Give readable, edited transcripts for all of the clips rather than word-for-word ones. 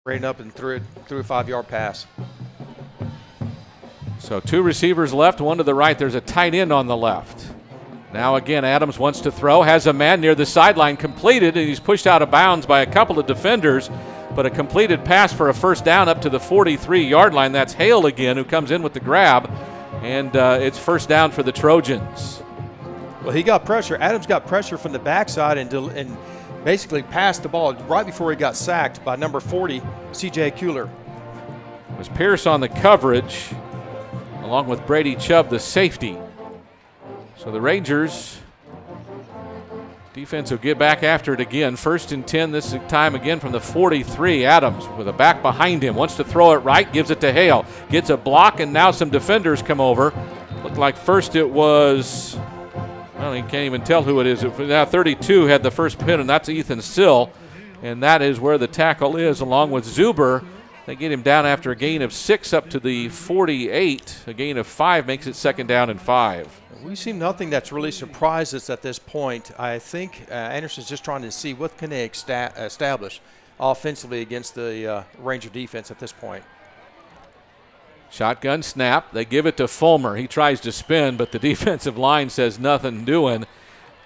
Right up and threw a 5-yard pass. So 2 receivers left, 1 to the right. There's a tight end on the left. Now again, Adams wants to throw, has a man near the sideline, completed, and he's pushed out of bounds by a couple of defenders, but a completed pass for a first down up to the 43-yard line. That's Hale again, who comes in with the grab, and it's first down for the Trojans. Well, he got pressure. Adams got pressure from the backside and basically passed the ball right before he got sacked by number 40, C.J. Kuehler. It was Pierce on the coverage, along with Brady Chubb, the safety. So the Rangers defense will get back after it again. 1st and 10, this time again from the 43. Adams with a back behind him, wants to throw it right, gives it to Hale. Gets a block, and now some defenders come over. Looked like first it was, well, you can't even tell who it is. Now 32 had the first pin, and that's Ethan Sill. And that is where the tackle is, along with Zuber. They get him down after a gain of 6 up to the 48. A gain of 5 makes it 2nd down and 5. We've seen nothing that's really surprised us at this point. I think Anderson's just trying to see what can they establish offensively against the Ranger defense at this point. Shotgun snap. They give it to Fulmer. He tries to spin, but the defensive line says nothing doing.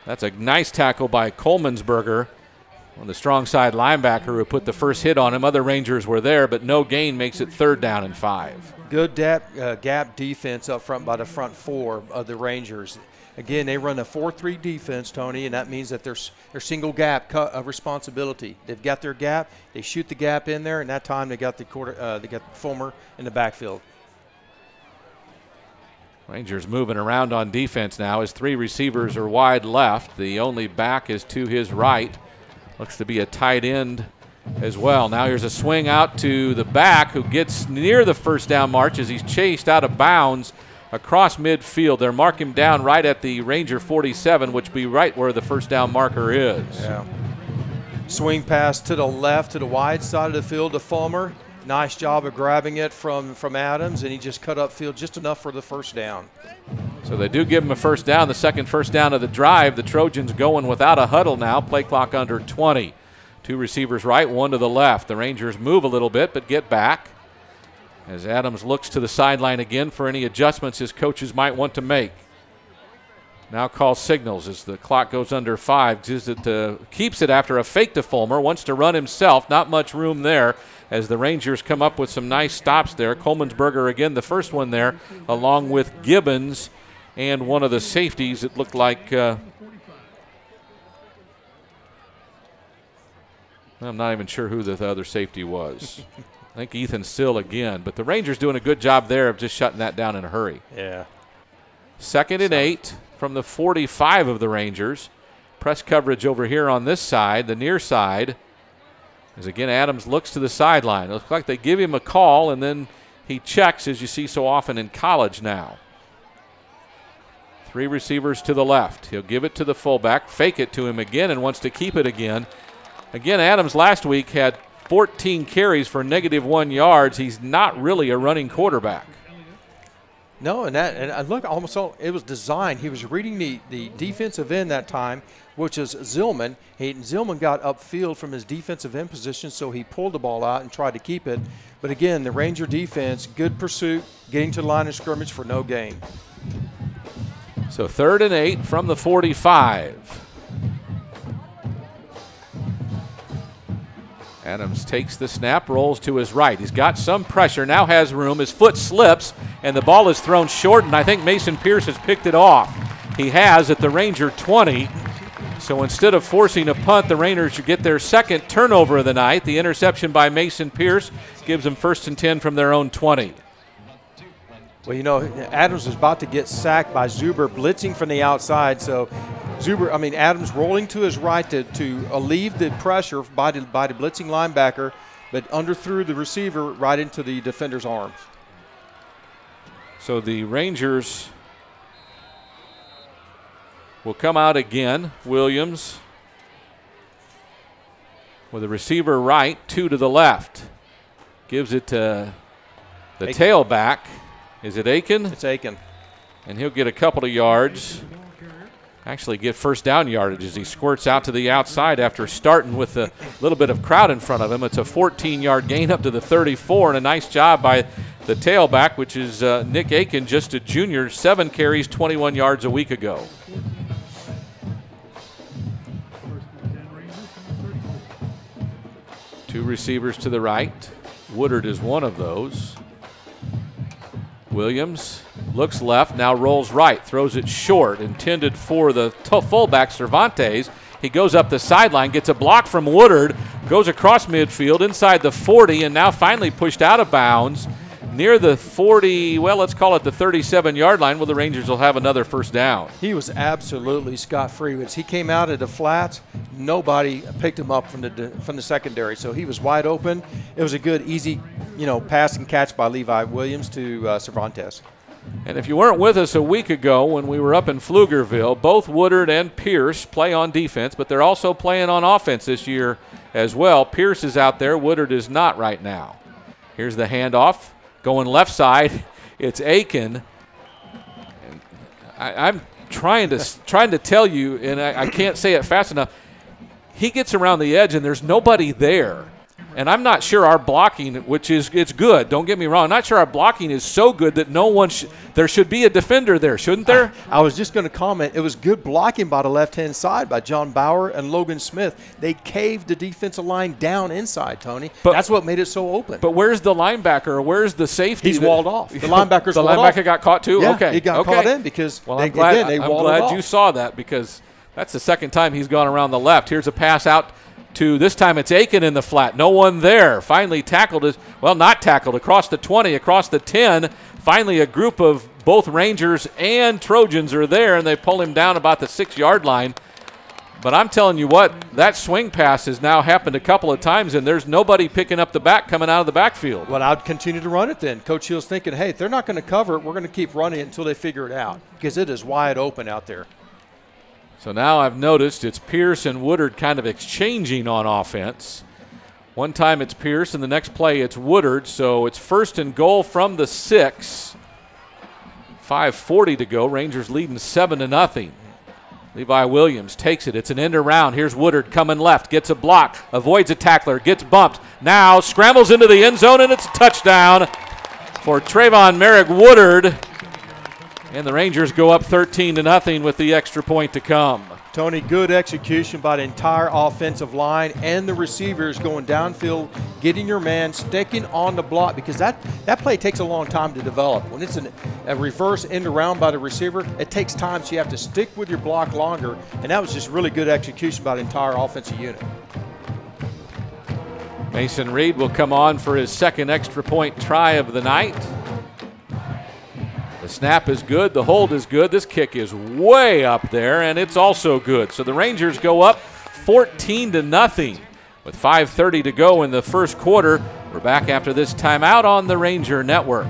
That's a nice tackle by Coleman'sberger, on the strong side linebacker who put the first hit on him. Other Rangers were there, but no gain makes it 3rd down and 5. Good gap defense up front by the front 4 of the Rangers. Again, they run a 4-3 defense, Tony, and that means that there's single gap responsibility. They've got their gap, they shoot the gap in there, and that time they got Fulmer in the backfield. Rangers moving around on defense now as 3 receivers are wide left. The only back is to his right. Looks to be a tight end as well. Now here's a swing out to the back, who gets near the first down march as he's chased out of bounds across midfield. They're marking him down right at the Ranger 47, which be right where the first down marker is. Yeah. Swing pass to the left, to the wide side of the field to Fulmer. Nice job of grabbing it from Adams, and he just cut upfield just enough for the first down. So they do give him a first down, the second first down of the drive. The Trojans going without a huddle now, play clock under 20. 2 receivers right, 1 to the left. The Rangers move a little bit but get back as Adams looks to the sideline again for any adjustments his coaches might want to make. Now calls signals as the clock goes under 5. Keeps it after a fake to Fulmer, wants to run himself. Not much room there as the Rangers come up with some nice stops there. Coleman'sberger again, the first one there, along with Gibbons and one of the safeties. It looked like, I'm not even sure who the other safety was. I think Ethan Sill again. But the Rangers doing a good job there of just shutting that down in a hurry. Yeah. 2nd and 8 from the 45 of the Rangers. Press coverage over here on this side, the near side. As again, Adams looks to the sideline. It looks like they give him a call, and then he checks, as you see so often in college now. 3 receivers to the left. He'll give it to the fullback, fake it to him again, and wants to keep it again. Again, Adams last week had 14 carries for -1 yards. He's not really a running quarterback. No, and I look, almost all, it was designed. He was reading the defensive end that time, which is Zillman. Zillman got upfield from his defensive end position, so he pulled the ball out and tried to keep it. But again, the Ranger defense, good pursuit, getting to the line of scrimmage for no gain. So 3rd and 8 from the 45. Adams takes the snap, rolls to his right. He's got some pressure, now has room. His foot slips, and the ball is thrown short, and I think Mason Pierce has picked it off. He has at the Ranger 20. So instead of forcing a punt, the Rangers get their 2nd turnover of the night. The interception by Mason Pierce gives them 1st and 10 from their own 20. Well, you know, Adams was about to get sacked by Zuber blitzing from the outside, so Adams rolling to his right to alleviate the pressure by the blitzing linebacker, but underthrew the receiver right into the defender's arms. So the Rangers will come out again. Williams with a receiver right, 2 to the left. Gives it to the tailback. Is it Aiken? It's Aiken. And he'll get a couple of yards. actually get first down yardage as he squirts out to the outside after starting with a little bit of crowd in front of him. It's a 14-yard gain up to the 34, and a nice job by the tailback, which is Nick Aiken, just a junior, 7 carries, 21 yards a week ago. Two receivers to the right. Woodard is one of those. Williams looks left, now rolls right, throws it short, intended for the fullback Cervantes. He goes up the sideline, gets a block from Woodard, goes across midfield inside the 40, and now finally pushed out of bounds near the 40, well, let's call it the 37-yard line, where the Rangers will have another first down. He was absolutely scot-free. As he came out of the flats, nobody picked him up from the secondary, so he was wide open. It was a good, easy, pass and catch by Levi Williams to Cervantes. And if you weren't with us a week ago when we were up in Pflugerville, both Woodard and Pierce play on defense, but they're also playing on offense this year as well. Pierce is out there. Woodard is not right now. Here's the handoff. Going left side, it's Aiken. And I'm trying to tell you, and I can't say it fast enough. He gets around the edge, and there's nobody there. And I'm not sure our blocking, it's good, don't get me wrong. I'm not sure our blocking is so good that there should be a defender there, shouldn't there? I was just going to comment, it was good blocking by the left-hand side by John Bauer and Logan Smith. They caved the defensive line down inside, Tony. That's what made it so open. But where's the linebacker, or where's the safety? He's walled off. The linebacker's walled off. The linebacker got caught too? Yeah, okay. He got caught in because I'm glad you saw that, because that's the second time he's gone around the left. Here's a pass out to, this time it's Aiken in the flat. No one there. Finally tackled, not tackled, across the 20, across the 10. Finally a group of both Rangers and Trojans are there, and they pull him down about the 6-yard line. But I'm telling you what, that swing pass has now happened a couple of times, and there's nobody picking up the back coming out of the backfield. Well, I'd continue to run it then. Coach Hill's thinking, hey, if they're not going to cover it, we're going to keep running it until they figure it out, because it is wide open out there. So now I've noticed it's Pierce and Woodard kind of exchanging on offense. One time it's Pierce, and the next play it's Woodard. So it's 1st and goal from the 6. 5:40 to go. Rangers leading 7-0. Levi Williams takes it. It's an end around. Here's Woodard coming left. Gets a block. Avoids a tackler. Gets bumped. Now scrambles into the end zone, and it's a touchdown for Trayvon Merrick Woodard. And the Rangers go up 13-0 with the extra point to come. Tony, good execution by the entire offensive line and the receivers going downfield, getting your man, sticking on the block, because that play takes a long time to develop. When it's a reverse end around by the receiver, it takes time, so you have to stick with your block longer, and that was just really good execution by the entire offensive unit. Mason Reed will come on for his second extra point try of the night. The snap is good. The hold is good. This kick is way up there, and it's also good. So the Rangers go up 14-0 with 5:30 to go in the first quarter. We're back after this timeout on the Ranger Network.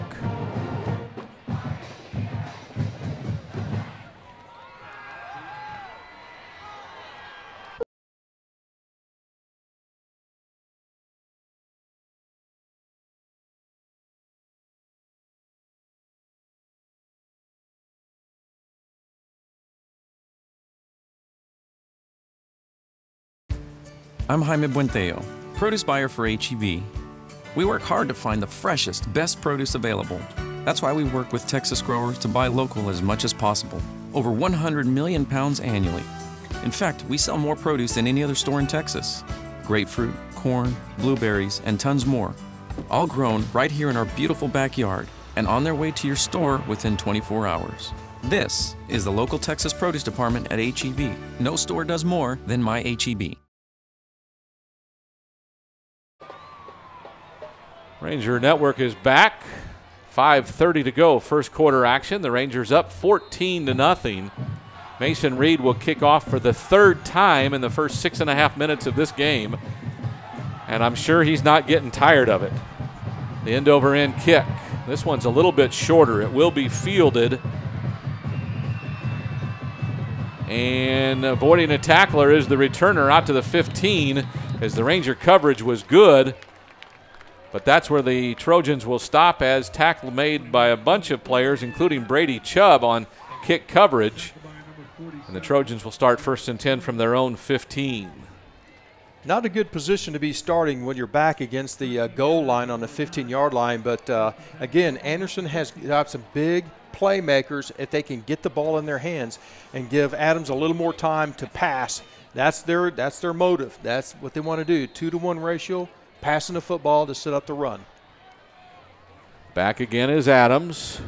I'm Jaime Buenteo, produce buyer for H-E-B. We work hard to find the freshest, best produce available. That's why we work with Texas growers to buy local as much as possible, over 100 million pounds annually. In fact, we sell more produce than any other store in Texas. Grapefruit, corn, blueberries, and tons more, all grown right here in our beautiful backyard and on their way to your store within 24 hours. This is the local Texas produce department at H-E-B. No store does more than my H-E-B. Ranger Network is back. 5:30 to go, first quarter action. The Rangers up 14-0. Mason Reed will kick off for the third time in the first 6.5 minutes of this game, and I'm sure he's not getting tired of it. The end-over-end kick. This one's a little bit shorter. It will be fielded. And avoiding a tackler is the returner out to the 15, as the Ranger coverage was good. But that's where the Trojans will stop, as tackle made by a bunch of players, including Brady Chubb on kick coverage. And the Trojans will start 1st and 10 from their own 15. Not a good position to be starting when you're back against the goal line on the 15-yard line. But, again, Anderson has got some big playmakers if they can get the ball in their hands and give Adams a little more time to pass. That's their motive. That's what they want to do. 2-to-1 ratio, passing the football to set up the run. Back again is Adams.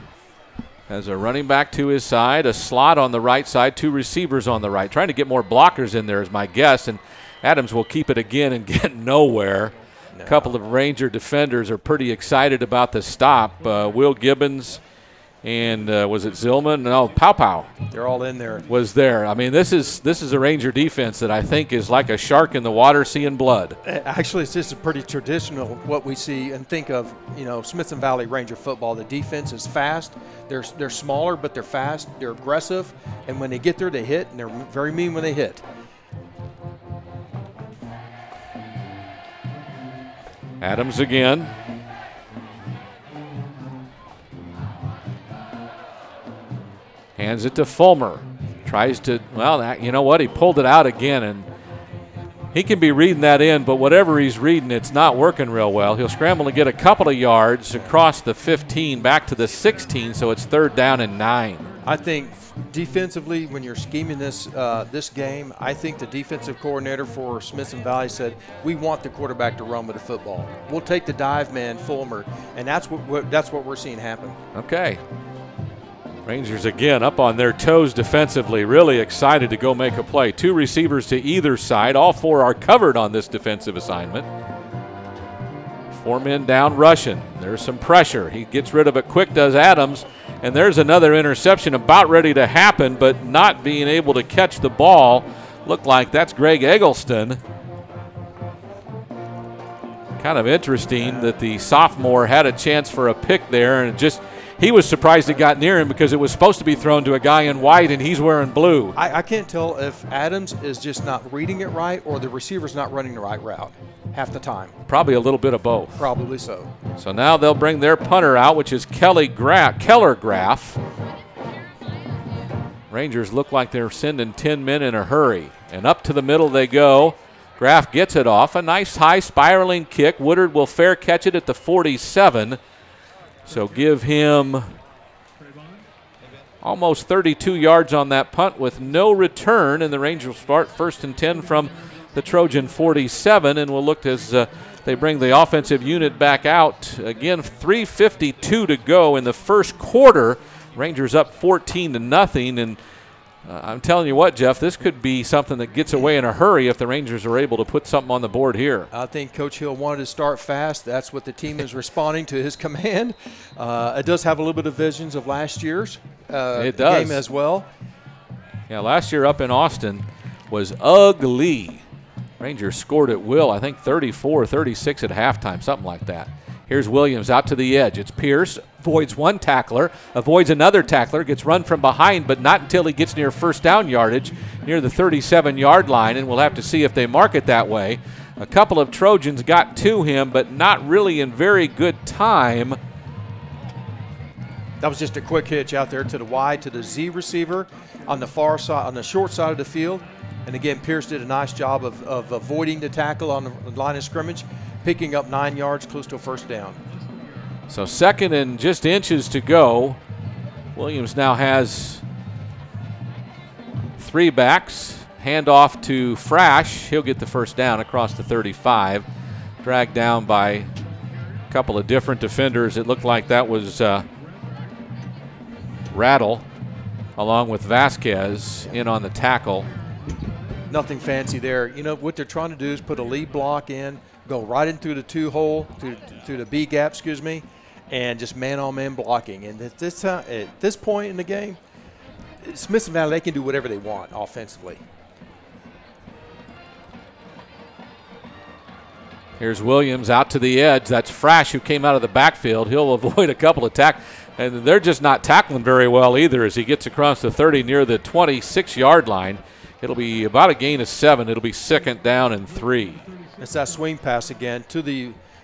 Has a running back to his side, a slot on the right side, 2 receivers on the right. Trying to get more blockers in there is my guess. And Adams will keep it again and get nowhere. No. A couple of Ranger defenders are pretty excited about the stop. Will Gibbons and was it Zillman? No, Pow. They're all in there. Was there. I mean, this is a Ranger defense that I think is like a shark in the water seeing blood. Actually, it's just a pretty traditional what we see and think of, Smithson Valley Ranger football. The defense is fast. They're smaller, but they're fast. They're aggressive. And when they get there, they hit, and they're very mean when they hit. Adams again. Hands it to Fulmer. Tries to, you know what? He pulled it out again, and he can be reading that in, but whatever he's reading, it's not working real well. He'll scramble to get a couple of yards across the 15, back to the 16, so it's 3rd down and 9. I think defensively, when you're scheming this game, I think the defensive coordinator for Smithson Valley said, we want the quarterback to run with the football. We'll take the dive man, Fulmer, and that's what we're seeing happen. Okay. Rangers again up on their toes defensively, really excited to go make a play. 2 receivers to either side. All 4 are covered on this defensive assignment. 4 men down rushing. There's some pressure. He gets rid of it quick, does Adams. And there's another interception about ready to happen, but not being able to catch the ball. Looked like that's Greg Eggleston. Kind of interesting that the sophomore had a chance for a pick there, and he was surprised it got near him because it was supposed to be thrown to a guy in white, and he's wearing blue. I can't tell if Adams is just not reading it right or the receiver's not running the right route half the time. Probably a little bit of both. Probably so. So now they'll bring their punter out, which is Keller Graff. Rangers look like they're sending 10 men in a hurry. And up to the middle they go. Graff gets it off. A nice high spiraling kick. Woodard will fair catch it at the 47. So give him almost 32 yards on that punt with no return, and the Rangers start 1st and 10 from the Trojan 47, and we'll look as they bring the offensive unit back out. Again, 3:52 to go in the first quarter. Rangers up 14-0, and I'm telling you what, Jeff, this could be something that gets away in a hurry if the Rangers are able to put something on the board here. I think Coach Hill wanted to start fast. That's what the team is responding to his command. It does have a little bit of visions of last year's game as well. Yeah, last year up in Austin was ugly. Rangers scored at will, I think 34-36 at halftime, something like that. Here's Williams out to the edge. It's Pierce, avoids one tackler, avoids another tackler, gets run from behind, but not until he gets near 1st down yardage, near the 37-yard line, and we'll have to see if they mark it that way. A couple of Trojans got to him, but not really in very good time. That was just a quick hitch out there to the Y, to the Z receiver on the far side, on the short side of the field. And again, Pierce did a nice job of avoiding the tackle on the line of scrimmage, picking up 9 yards, close to a 1st down. So 2nd and just inches to go. Williams now has 3 backs. Hand off to Frash. He'll get the 1st down across the 35. Dragged down by a couple of different defenders. It looked like that was Rattle along with Vasquez in on the tackle. Nothing fancy there. You know, what they're trying to do is put a lead block in, go right in through the 2-hole, through the B gap, and just man-on-man blocking. And at this point in the game, Smithson Valley, they can do whatever they want offensively. Here's Williams out to the edge. That's Frash who came out of the backfield. He'll avoid a couple of tackles. And they're just not tackling very well either as he gets across the 30 near the 26-yard line. It'll be about a gain of 7. It'll be 2nd down and 3. It's that swing pass again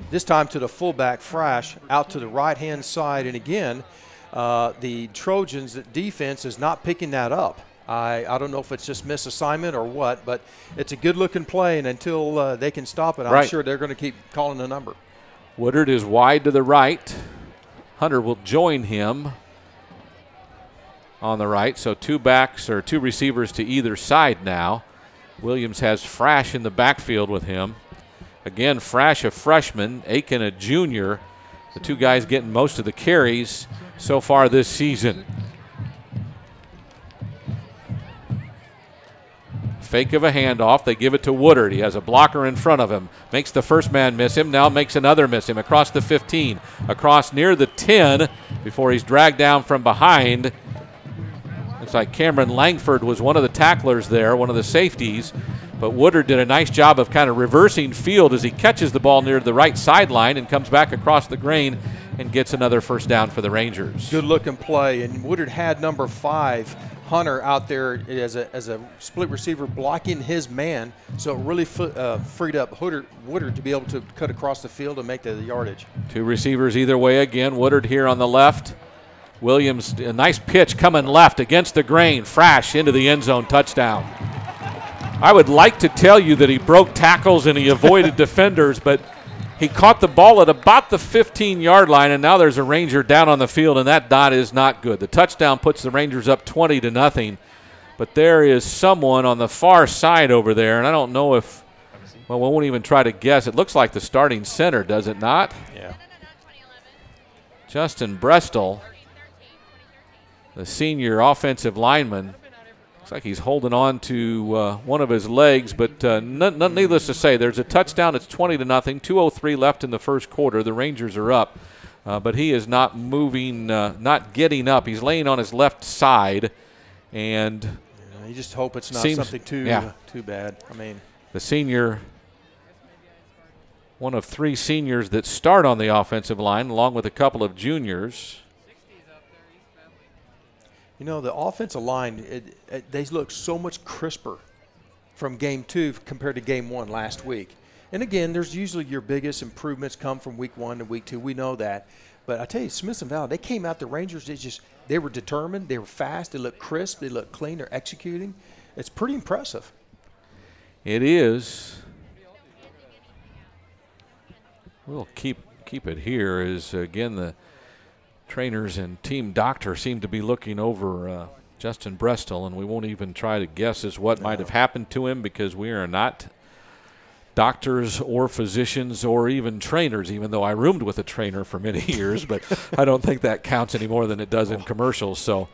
this time to the fullback, Frash, out to the right-hand side. And again, the Trojans defense is not picking that up. I don't know if it's just misassignment or what, but it's a good-looking play, and until they can stop it, I'm sure they're going to keep calling the number. Woodard is wide to the right. Hunter will join him on the right, so 2 backs or 2 receivers to either side now. Williams has Frash in the backfield with him. Again, Frash a freshman, Aiken a junior. The 2 guys getting most of the carries so far this season. Fake of a handoff. They give it to Woodard. He has a blocker in front of him. Makes the first man miss him. Now makes another miss him. Across the 15. Across near the 10 before he's dragged down from behind. Looks like Cameron Langford was one of the tacklers there, one of the safeties. But Woodard did a nice job of kind of reversing field as he catches the ball near the right sideline and comes back across the grain and gets another first down for the Rangers. Good looking play. And Woodard had number 5, Hunter, out there as a split receiver blocking his man. So it really freed up Woodard to be able to cut across the field and make the yardage. 2 receivers either way again. Woodard here on the left. Williams, a nice pitch coming left against the grain. Frash into the end zone, touchdown. I would like to tell you that he broke tackles and he avoided defenders, but he caught the ball at about the 15-yard line, and now there's a Ranger down on the field, and that dot is not good. The touchdown puts the Rangers up 20-0, but there is someone on the far side over there, and I don't know if, well, we won't even try to guess. It looks like the starting center, does it not? Yeah. Justin Brestol, the senior offensive lineman. Looks like he's holding on to one of his legs, but needless to say, there's a touchdown. It's 20-0. 2:03 left in the first quarter. The Rangers are up, but he is not moving, not getting up. He's laying on his left side, and you just hope it's not something too bad. I mean, the senior, one of 3 seniors that start on the offensive line, along with a couple of juniors. You know, the offensive line, they look so much crisper from game 2 compared to game 1 last week. And again, there's usually your biggest improvements come from week 1 to week 2. We know that. But I tell you, Smithson Valley, they came out, the Rangers, they were determined, they were fast, they looked crisp, they looked clean, they're executing. It's pretty impressive. It is. We'll keep it here as, again, the trainers and team doctor seem to be looking over Justin Brestol, and we won't even try to guess as what might have happened to him because we are not doctors or physicians or even trainers, even though I roomed with a trainer for many years, but I don't think that counts any more than it does in commercials. So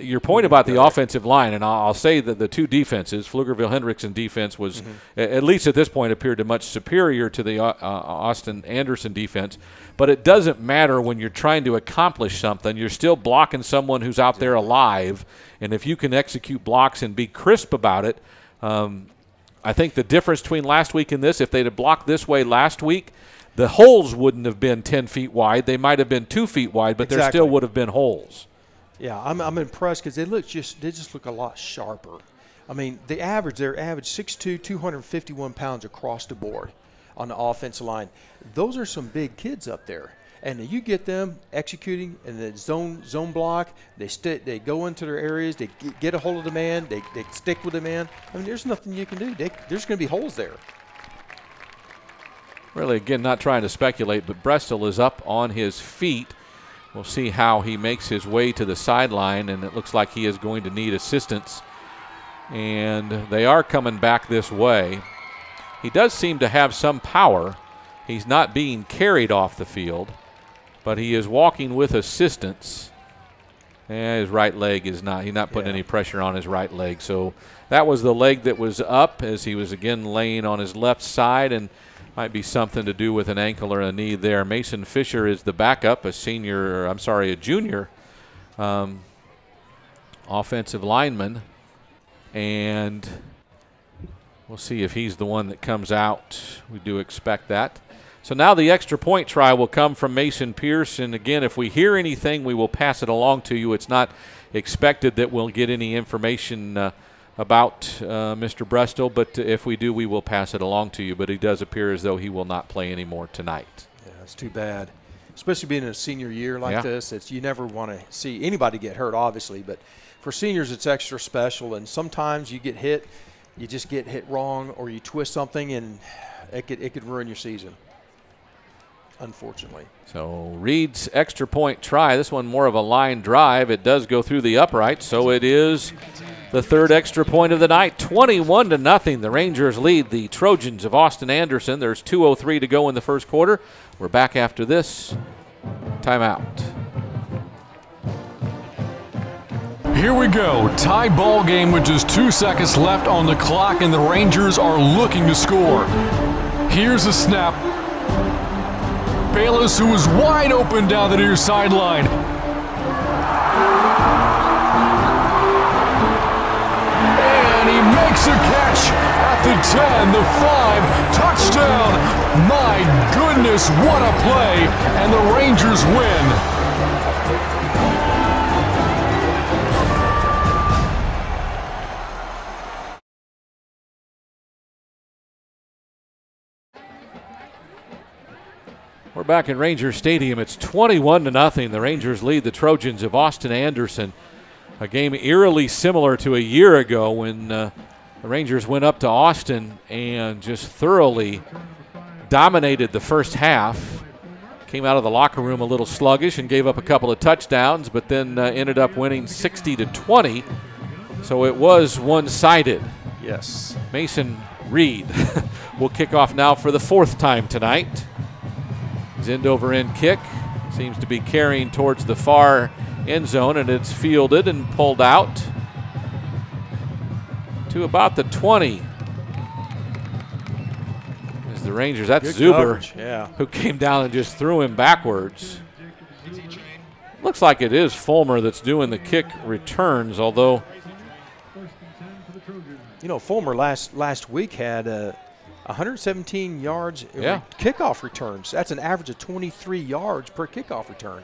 your point about the offensive line, and I'll say that the 2 defenses, Pflugerville-Hendrickson defense was, at least at this point, appeared to much superior to the Austin Anderson defense. But it doesn't matter when you're trying to accomplish something. You're still blocking someone who's out there alive. And if you can execute blocks and be crisp about it, I think the difference between last week and this, if they'd have blocked this way last week, the holes wouldn't have been 10 feet wide. They might have been 2 feet wide, but there still would have been holes. Yeah, I'm impressed because they just look a lot sharper. I mean, they're average 6'2", 251 pounds across the board on the offensive line. Those are some big kids up there. And you get them executing in the zone block. They go into their areas. They get a hold of the man. They stick with the man. I mean, there's nothing you can do. There's going to be holes there. Really, again, not trying to speculate, but Brestol is up on his feet. We'll see how he makes his way to the sideline, and it looks like he is going to need assistance. And they are coming back this way. He does seem to have some power. He's not being carried off the field, but he is walking with assistance. And his right leg is not, he's not putting any pressure on his right leg. So that was the leg that was up as he was again laying on his left side, and might be something to do with an ankle or a knee there. Mason Fisher is the backup, a junior offensive lineman. And we'll see if he's the one that comes out. We do expect that. So now the extra point try will come from Mason Pierce. And again, if we hear anything, we will pass it along to you. It's not expected that we'll get any information about Mr. Brestol, but if we do, we will pass it along to you. But he does appear as though he will not play anymore tonight. Yeah, that's too bad. especially being in a senior year like this. You never want to see anybody get hurt, obviously, but for seniors it's extra special. And sometimes you get hit, you just get hit wrong, or you twist something, and it could ruin your season, unfortunately. So Reed's extra point try, this one more of a line drive. It does go through the upright, so it is the third extra point of the night. 21-0. The Rangers lead the Trojans of Austin Anderson. There's 2:03 to go in the first quarter. We're back after this timeout. Here we go. Tie ball game with just 2 seconds left on the clock, and the Rangers are looking to score. Here's a snap. Bayless, who was wide open down the near sideline. And he makes a catch at the 10, the 5, touchdown. My goodness, what a play, and the Rangers win. We're back in Ranger Stadium. It's 21-0. The Rangers lead the Trojans of Austin Anderson. A game eerily similar to a year ago when the Rangers went up to Austin and just thoroughly dominated the first half. Came out of the locker room a little sluggish and gave up a couple of touchdowns, but then ended up winning 60-20. So it was one-sided. Yes. Mason Reed will kick off now for the fourth time tonight. His end-over-end kick seems to be carrying towards the far end zone, and it's fielded and pulled out to about the 20. As the Rangers, that's good Zuber, coverage, who came down and just threw him backwards. Looks like it is Fulmer that's doing the kick returns, although. You know, Fulmer last week had 117 yards kickoff returns. That's an average of 23 yards per kickoff return.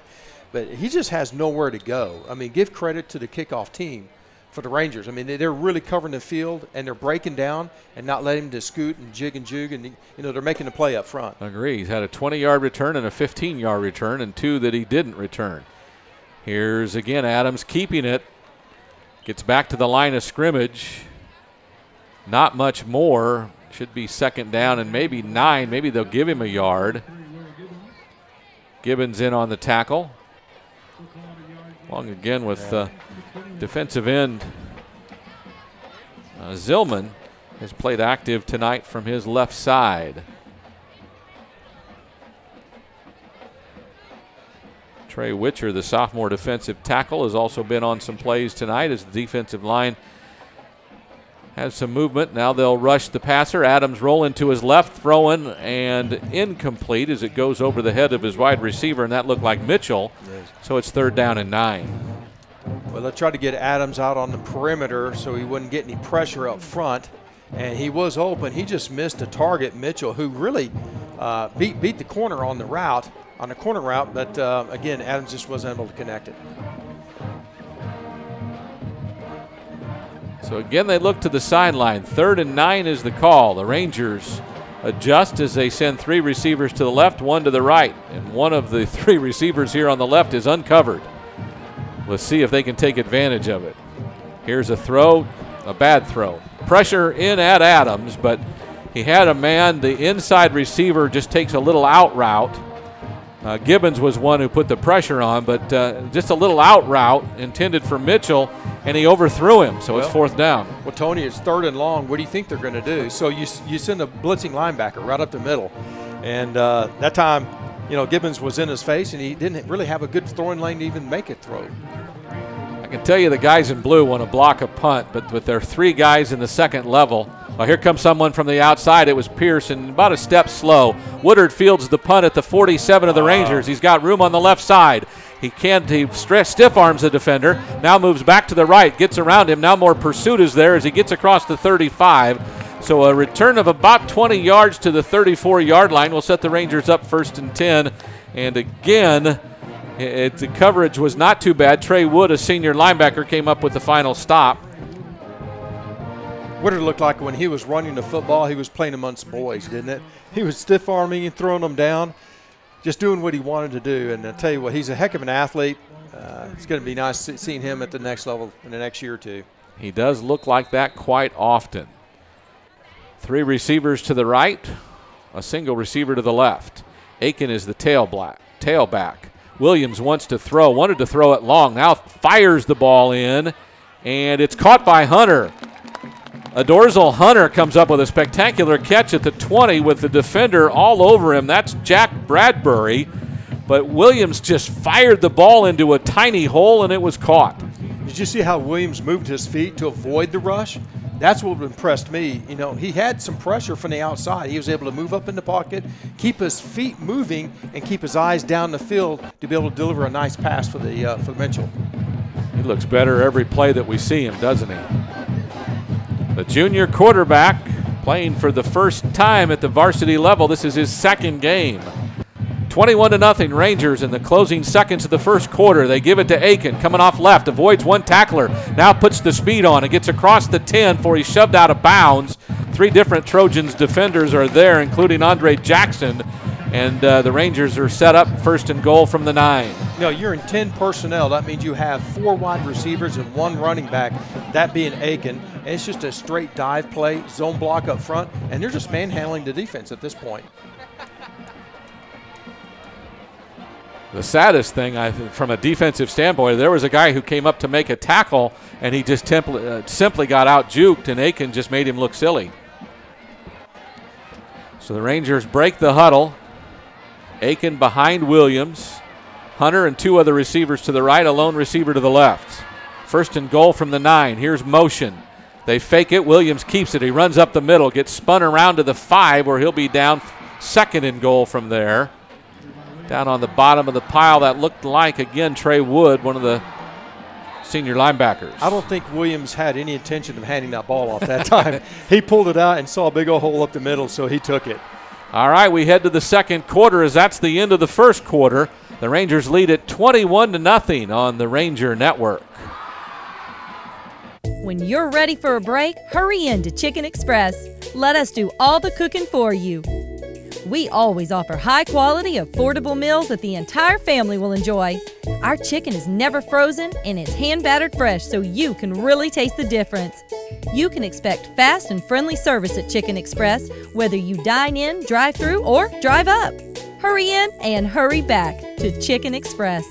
But he just has nowhere to go. I mean, give credit to the kickoff team for the Rangers. I mean, they're really covering the field, and they're breaking down and not letting him to scoot and jig and jug, and, they're making the play up front. Agree. He's had a 20-yard return and a 15-yard return and 2 that he didn't return. Here's again Adams keeping it. Gets back to the line of scrimmage. Not much more. Should be second down and maybe 9. Maybe they'll give him a yard. Gibbons in on the tackle. Along again with defensive end Zillman has played active tonight from his left side. Trey Witcher, the sophomore defensive tackle, has also been on some plays tonight as the defensive line has some movement. Now they'll rush the passer. Adams rolling to his left, throwing, and incomplete as it goes over the head of his wide receiver, and that looked like Mitchell. Yes. So it's 3rd down and 9. Well, they tried to get Adams out on the perimeter so he wouldn't get any pressure up front, and he was open. He just missed a target, Mitchell, who really beat the corner on the corner route, but again, Adams just wasn't able to connect it. So again, they look to the sideline. 3rd and 9 is the call. The Rangers adjust as they send 3 receivers to the left, 1 to the right. And one of the 3 receivers here on the left is uncovered. Let's see if they can take advantage of it. Here's a throw, a bad throw. Pressure in at Adams, but he had a man. The inside receiver just takes a little out route. Gibbons was one who put the pressure on, but just a little out route intended for Mitchell, and he overthrew him, so it's 4th down. Well, Tony, it's 3rd and long. What do you think they're going to do? So you send a blitzing linebacker right up the middle, and that time, Gibbons was in his face, and he didn't really have a good throwing lane to even make it throw. I can tell you the guys in blue want to block a punt, but with their 3 guys in the second level, well, here comes someone from the outside. It was Pearson, about a step slow. Woodard fields the punt at the 47 of the Rangers. He's got room on the left side. He stiff arms the defender, now moves back to the right, gets around him. Now more pursuit is there as he gets across the 35. So a return of about 20 yards to the 34-yard line will set the Rangers up 1st and 10. And again, the coverage was not too bad. Trey Wood, a senior linebacker, came up with the final stop. What did it look like when he was running the football? He was playing amongst boys, didn't it? He was stiff-arming and throwing them down. just doing what he wanted to do. And I tell you what, he's a heck of an athlete. It's going to be nice seeing him at the next level in the next year or two. He does look like that quite often. 3 receivers to the right, a single receiver to the left. Aiken is the tailback. Williams wanted to throw it long, now fires the ball in, and it's caught by Hunter. Adorzal Hunter comes up with a spectacular catch at the 20 with the defender all over him. That's Jack Bradbury, but Williams just fired the ball into a tiny hole, and it was caught. Did you see how Williams moved his feet to avoid the rush? That's what impressed me. You know, he had some pressure from the outside. He was able to move up in the pocket, keep his feet moving, and keep his eyes down the field to be able to deliver a nice pass for Mitchell. He looks better every play that we see him, doesn't he? The junior quarterback playing for the first time at the varsity level. This is his second game. 21-0 Rangers in the closing seconds of the first quarter. They give it to Aiken, coming off left, avoids one tackler, now puts the speed on and gets across the 10 before he's shoved out of bounds. 3 different Trojans defenders are there, including Andre Jackson, and the Rangers are set up first and goal from the 9. No, you're in 10 personnel. That means you have 4 wide receivers and 1 running back, that being Aiken. And it's just a straight dive play, zone block up front, and they're just manhandling the defense at this point. The saddest thing, I think, from a defensive standpoint, there was a guy who came up to make a tackle, and he just simply got out-juked, and Aiken just made him look silly. So the Rangers break the huddle. Aiken behind Williams. Hunter and 2 other receivers to the right, a lone receiver to the left. First and goal from the 9. Here's motion. They fake it. Williams keeps it. He runs up the middle, gets spun around to the 5, where he'll be down second and goal from there. Down on the bottom of the pile, that looked like, again, Trey Wood, one of the senior linebackers. I don't think Williams had any intention of handing that ball off that time. He pulled it out and saw a big old hole up the middle, so he took it. All right, we head to the second quarter as that's the end of the first quarter. The Rangers lead it 21-0 on the Ranger Network. When you're ready for a break, hurry in to Chicken Express. Let us do all the cooking for you. We always offer high-quality, affordable meals that the entire family will enjoy. Our chicken is never frozen and it's hand-battered fresh, so you can really taste the difference. You can expect fast and friendly service at Chicken Express, whether you dine in, drive through, or drive up. Hurry in and hurry back to Chicken Express.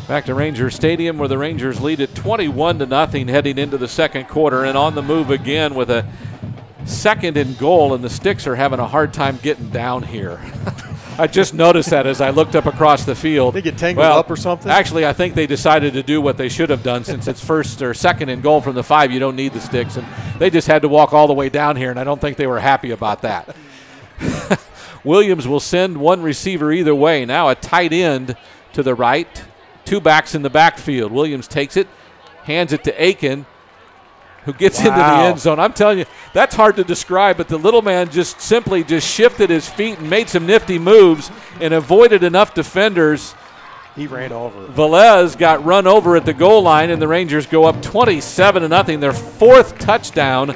Back to Ranger Stadium, where the Rangers lead it 21-0 heading into the second quarter, and on the move again with a second and goal, and the Sticks are having a hard time getting down here. I just noticed that as I looked up across the field. They get tangled up or something? Actually, I think they decided to do what they should have done since it's first or second and goal from the 5. You don't need the Sticks, and they just had to walk all the way down here, and I don't think they were happy about that. Williams will send 1 receiver either way. Now a tight end to the right. 2 backs in the backfield. Williams takes it, hands it to Aiken, who gets into the end zone. I'm telling you, that's hard to describe, but the little man just simply shifted his feet and made some nifty moves and avoided enough defenders. He ran over. Velez got run over at the goal line, and the Rangers go up 27-0, their 4th touchdown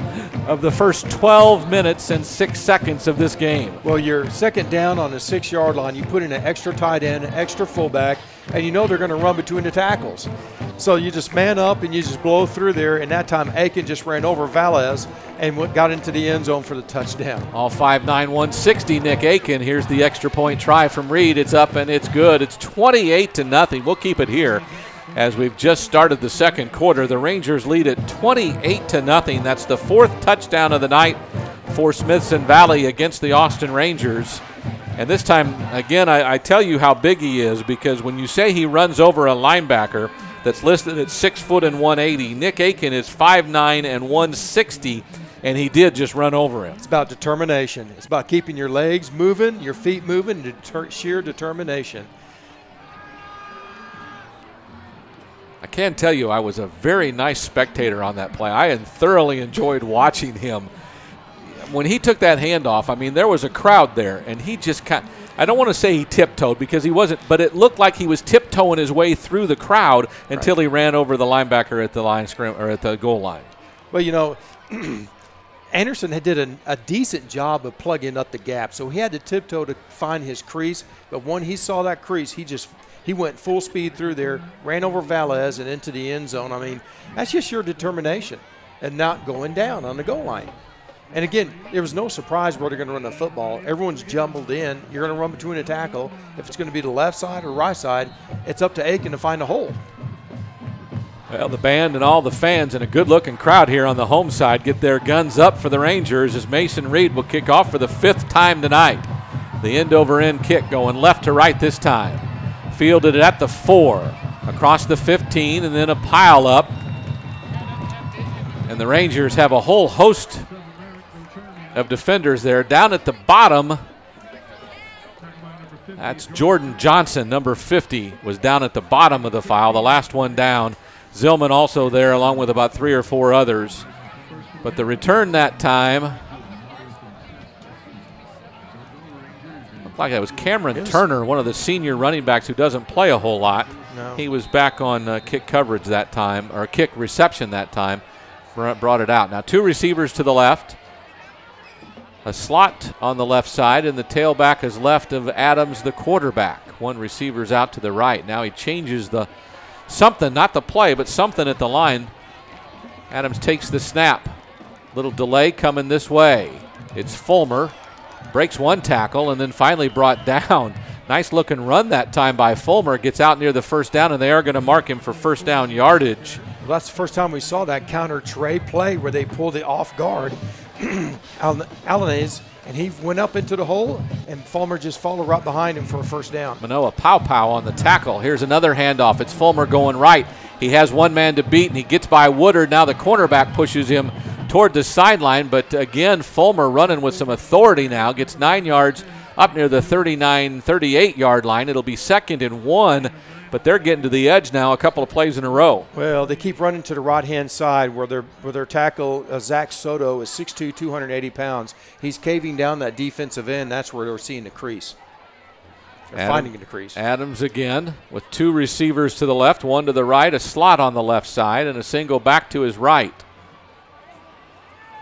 of the first 12 minutes and 6 seconds of this game. Well, you're second down on the 6-yard line. You put in an extra tight end, an extra fullback, and you know they're going to run between the tackles. So you just man up and you just blow through there, and that time Aiken just ran over Velez and got into the end zone for the touchdown. All 5'9", 160, Nick Aiken. Here's the extra point try from Reed. It's up and it's good. It's 28-0. We'll keep it here as we've just started the second quarter. The Rangers lead at 28-0. That's the 4th touchdown of the night for Smithson Valley against the Austin Rangers. And this time, again, I tell you how big he is, because when you say he runs over a linebacker that's listed at 6 foot and 180, Nick Aiken is 5'9" and 160, and he did just run over him. It's about determination. It's about keeping your legs moving, your feet moving, and sheer determination. I can tell you I was a very nice spectator on that play. I thoroughly enjoyed watching him. when he took that handoff, I mean, there was a crowd there, and he just I don't want to say he tiptoed because he wasn't, but it looked like he was tiptoeing his way through the crowd until he ran over the linebacker at the line or at the goal line. Well, you know, Anderson did a decent job of plugging up the gap, so he had to tiptoe to find his crease. But when he saw that crease, he went full speed through there, ran over Valles and into the end zone. I mean, that's just your determination and not going down on the goal line. And again, there was no surprise where they're going to run the football. Everyone's jumbled in. You're going to run between a tackle. If it's going to be the left side or right side, it's up to Aiken to find a hole. Well, the band and all the fans and a good-looking crowd here on the home side get their guns up for the Rangers as Mason Reed will kick off for the 5th time tonight. The end-over-end kick going left to right this time. Fielded at the 4, across the 15, and then a pile up. And the Rangers have a whole host of defenders there. Down at the bottom, that's Jordan Johnson, number 50, was down at the bottom of the file, the last one down. Zillman also there along with about 3 or 4 others. But the return that time looked like that was Cameron Turner, one of the senior running backs who doesn't play a whole lot. No. He was back on kick coverage that time, or kick reception that time, brought it out. Now 2 receivers to the left. A slot on the left side, and the tailback is left of Adams, the quarterback. 1 receiver's out to the right. Now he changes the something, not the play, but something at the line. Adams takes the snap. Little delay coming this way. It's Fulmer. Breaks 1 tackle and then finally brought down. Nice looking run that time by Fulmer. Gets out near the first down, and they are going to mark him for first down yardage. Well, that's the first time we saw that counter Trey play where they pulled it off guard. Alanese, and he went up into the hole, and Fulmer just followed right behind him for a first down. Manoa pow on the tackle. Here's another handoff. It's Fulmer going right. He has 1 man to beat, and he gets by Woodard. Now the cornerback pushes him toward the sideline, but again, Fulmer running with some authority now. Gets 9 yards up near the 39-38 yard line. It'll be 2nd and 1. But they're getting to the edge now a couple of plays in a row. Well, they keep running to the right-hand side where their tackle, Zach Soto, is 6'2", 280 pounds. He's caving down that defensive end. That's where they're seeing the crease. They're finding the crease. Adams again with 2 receivers to the left, 1 to the right, a slot on the left side, and a single back to his right.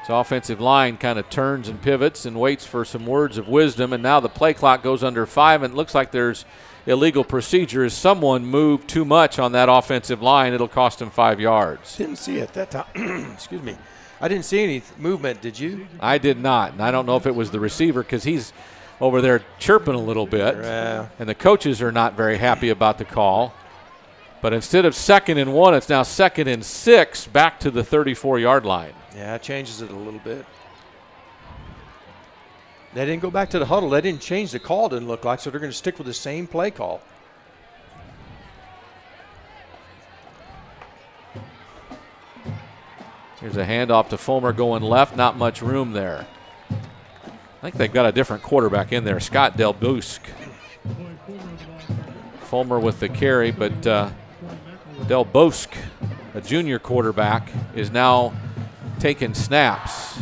His offensive line kind of turns and pivots and waits for some words of wisdom, and now the play clock goes under 5, and it looks like there's illegal procedure as someone moved too much on that offensive line. It'll cost him 5 yards. Didn't see it that time. Excuse me. I didn't see any movement. Did you? I did not, and I don't know if it was the receiver because he's over there chirping a little bit, and the coaches are not very happy about the call. But instead of 2nd and 1, it's now 2nd and 6 back to the 34-yard line. Yeah, it changes it a little bit. They didn't go back to the huddle. They didn't change the call, didn't look like, so they're going to stick with the same play call. Here's a handoff to Fulmer going left. Not much room there. I think they've got a different quarterback in there, Scott Delbosque. Fulmer with the carry, but Delbosque, a junior quarterback, is now taking snaps.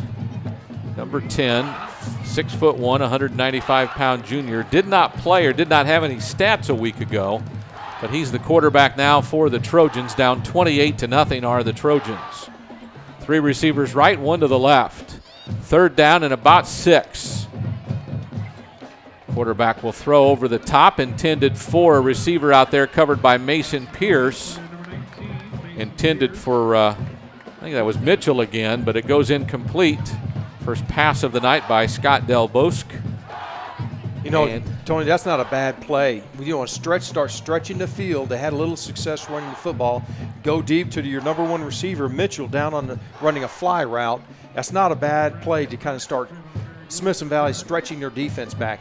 Number 10, 6'1", 195-pound junior. Did not play or did not have any stats a week ago, but he's the quarterback now for the Trojans. Down 28-0 are the Trojans. 3 receivers right, 1 to the left. 3rd down and about 6. Quarterback will throw over the top, intended for a receiver out there covered by Mason Pierce. Intended for, I think that was Mitchell again, but it goes incomplete. First pass of the night by Scott Delbosque. You know, Tony, that's not a bad play. You want to start stretching the field. They had a little success running the football. Go deep to your number 1 receiver, Mitchell, down on running a fly route. That's not a bad play to kind of start Smithson Valley stretching their defense back.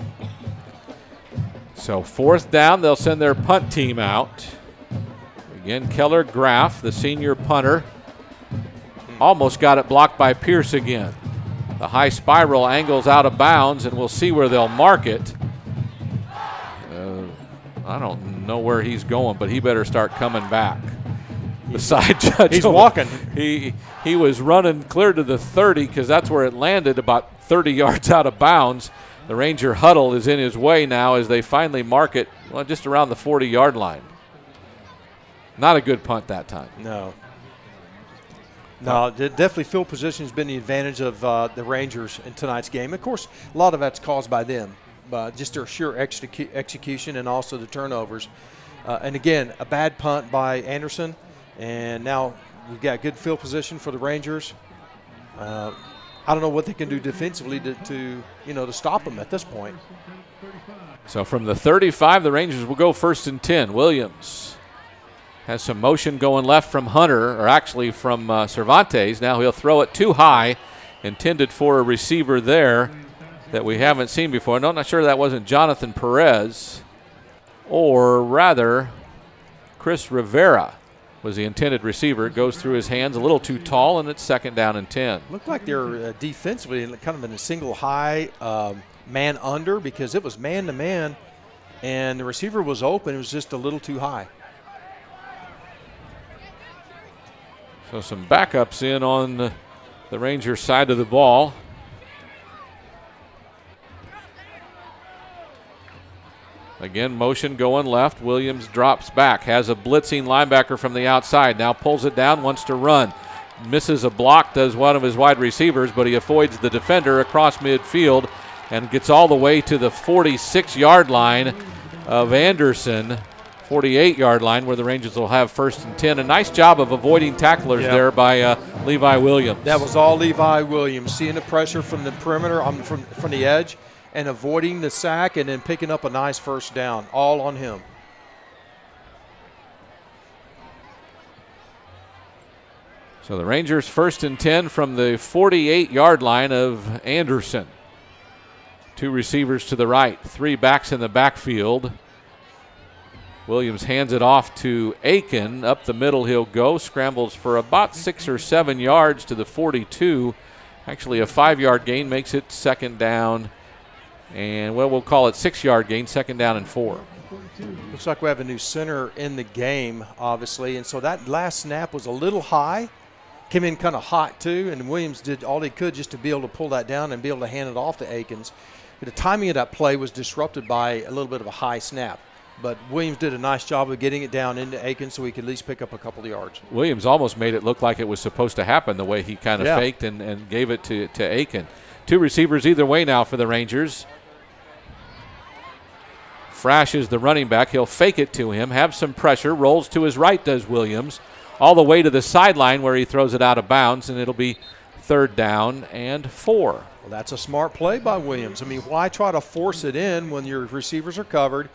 So 4th down, they'll send their punt team out. Again, Keller Graff, the senior punter, almost got it blocked by Pierce again. The high spiral angles out of bounds, and we'll see where they'll mark it. I don't know where he's going, but he better start coming back. the side judge. He's walking. He was running clear to the 30 because that's where it landed, about 30 yards out of bounds. The Ranger huddle is in his way now as they finally mark it, well, just around the 40-yard line. Not a good punt that time. No, definitely field position has been the advantage of the Rangers in tonight's game. Of course, a lot of that's caused by them, just their sheer execution and also the turnovers. And again, a bad punt by Anderson, and now we've got good field position for the Rangers. I don't know what they can do defensively to stop them at this point. So from the 35, the Rangers will go 1st and 10. Williams has some motion going left from Hunter, or actually from Cervantes. Now he'll throw it too high, intended for a receiver there that we haven't seen before. No, I'm not sure that wasn't Jonathan Perez, or rather Chris Rivera was the intended receiver. It goes through his hands, a little too tall, and it's 2nd down and 10. Looked like they're defensively kind of in a single high man under, because it was man to man, and the receiver was open. It was just a little too high. So some backups in on the Rangers side of the ball. Again, motion going left. Williams drops back, has a blitzing linebacker from the outside. Now pulls it down, wants to run. Misses a block, does one of his wide receivers, but he avoids the defender across midfield and gets all the way to the 46-yard line of Anderson. 48-yard line where the Rangers will have 1st and 10. A nice job of avoiding tacklers there by Levi Williams. That was all Levi Williams, seeing the pressure from the perimeter, from the edge, and avoiding the sack, and then picking up a nice 1st down, all on him. So the Rangers 1st and 10 from the 48-yard line of Anderson. 2 receivers to the right, 3 backs in the backfield. Williams hands it off to Aiken. Up the middle he'll go, scrambles for about 6 or 7 yards to the 42. Actually a 5-yard gain makes it 2nd down. And, well, we'll call it 6-yard gain, 2nd down and 4. Looks like we have a new center in the game, obviously. And so that last snap was a little high. Came in kind of hot, too. And Williams did all he could just to be able to pull that down and be able to hand it off to Aikens. The timing of that play was disrupted by a little bit of a high snap. But Williams did a nice job of getting it down into Aikens so he could at least pick up a couple of yards. Williams almost made it look like it was supposed to happen the way he kind of faked and gave it to Aiken. 2 receivers either way now for the Rangers. Frash is the running back. He'll fake it to him, have some pressure, rolls to his right, does Williams, all the way to the sideline where he throws it out of bounds, and it'll be 3rd down and 4. Well, that's a smart play by Williams. I mean, why try to force it in when your receivers are covered?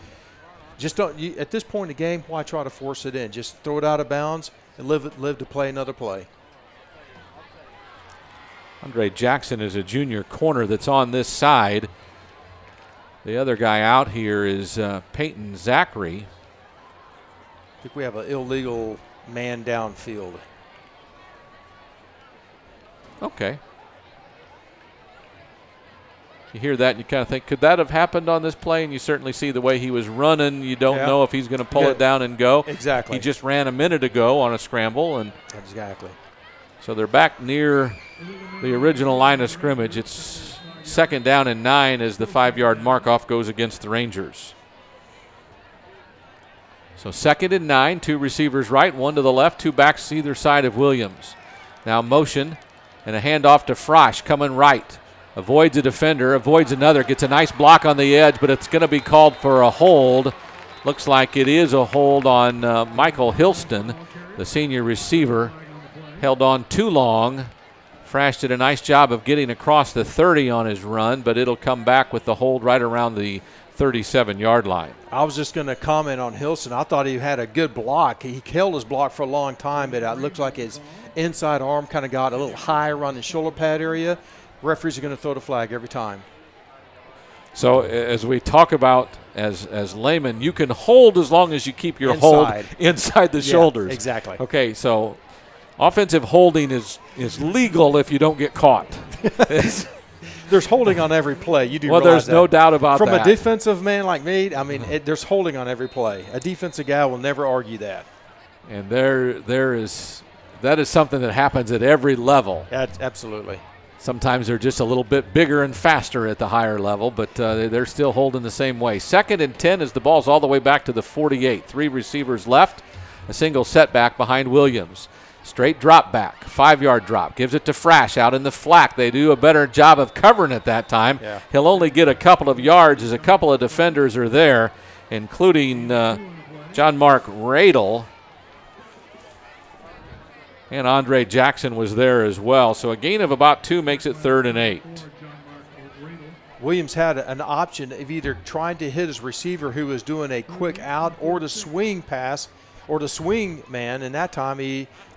Just don't. At this point in the game, why try to force it in? Just throw it out of bounds and live to play another play. Andre Jackson is a junior corner that's on this side. The other guy out here is Peyton Zachary. I think we have an illegal man downfield. Okay. You hear that and you kind of think, could that have happened on this play? And you certainly see the way he was running. You don't know if he's going to pull it down and go. Exactly. He just ran a minute ago on a scramble. And exactly. So they're back near the original line of scrimmage. It's 2nd down and 9 as the 5-yard mark-off goes against the Rangers. So 2nd and 9, 2 receivers right, 1 to the left, 2 backs either side of Williams. Now motion and a handoff to Frash coming right. Avoids a defender, avoids another, gets a nice block on the edge, but it's going to be called for a hold. Looks like it is a hold on Michael Hilston, the senior receiver. Held on too long. Frash did a nice job of getting across the 30 on his run, but it'll come back with the hold right around the 37-yard line. I was just going to comment on Hilston. I thought he had a good block. He held his block for a long time, but it looks like his inside arm kind of got a little high around the shoulder pad area. Referees are going to throw the flag every time. So as we talk about as laymen, you can hold as long as you keep your hold inside the shoulders. Exactly. Okay, so offensive holding is legal if you don't get caught. There's holding on every play. You do well, realize there's no doubt about that. From a defensive man like me, I mean, there's holding on every play. A defensive guy will never argue that. And that is something that happens at every level. Absolutely. Sometimes they're just a little bit bigger and faster at the higher level, but they're still holding the same way. 2nd and 10 as the ball's all the way back to the 48. 3 receivers left, a single setback behind Williams. Straight drop back, 5-yard drop. Gives it to Frash out in the flat. They do a better job of covering it that time. Yeah. He'll only get a couple of yards as a couple of defenders are there, including John Mark Radel. And Andre Jackson was there as well. So a gain of about 2 makes it 3rd and 8. Williams had an option of either trying to hit his receiver who was doing a quick out or the swing pass or the swing man. And that time,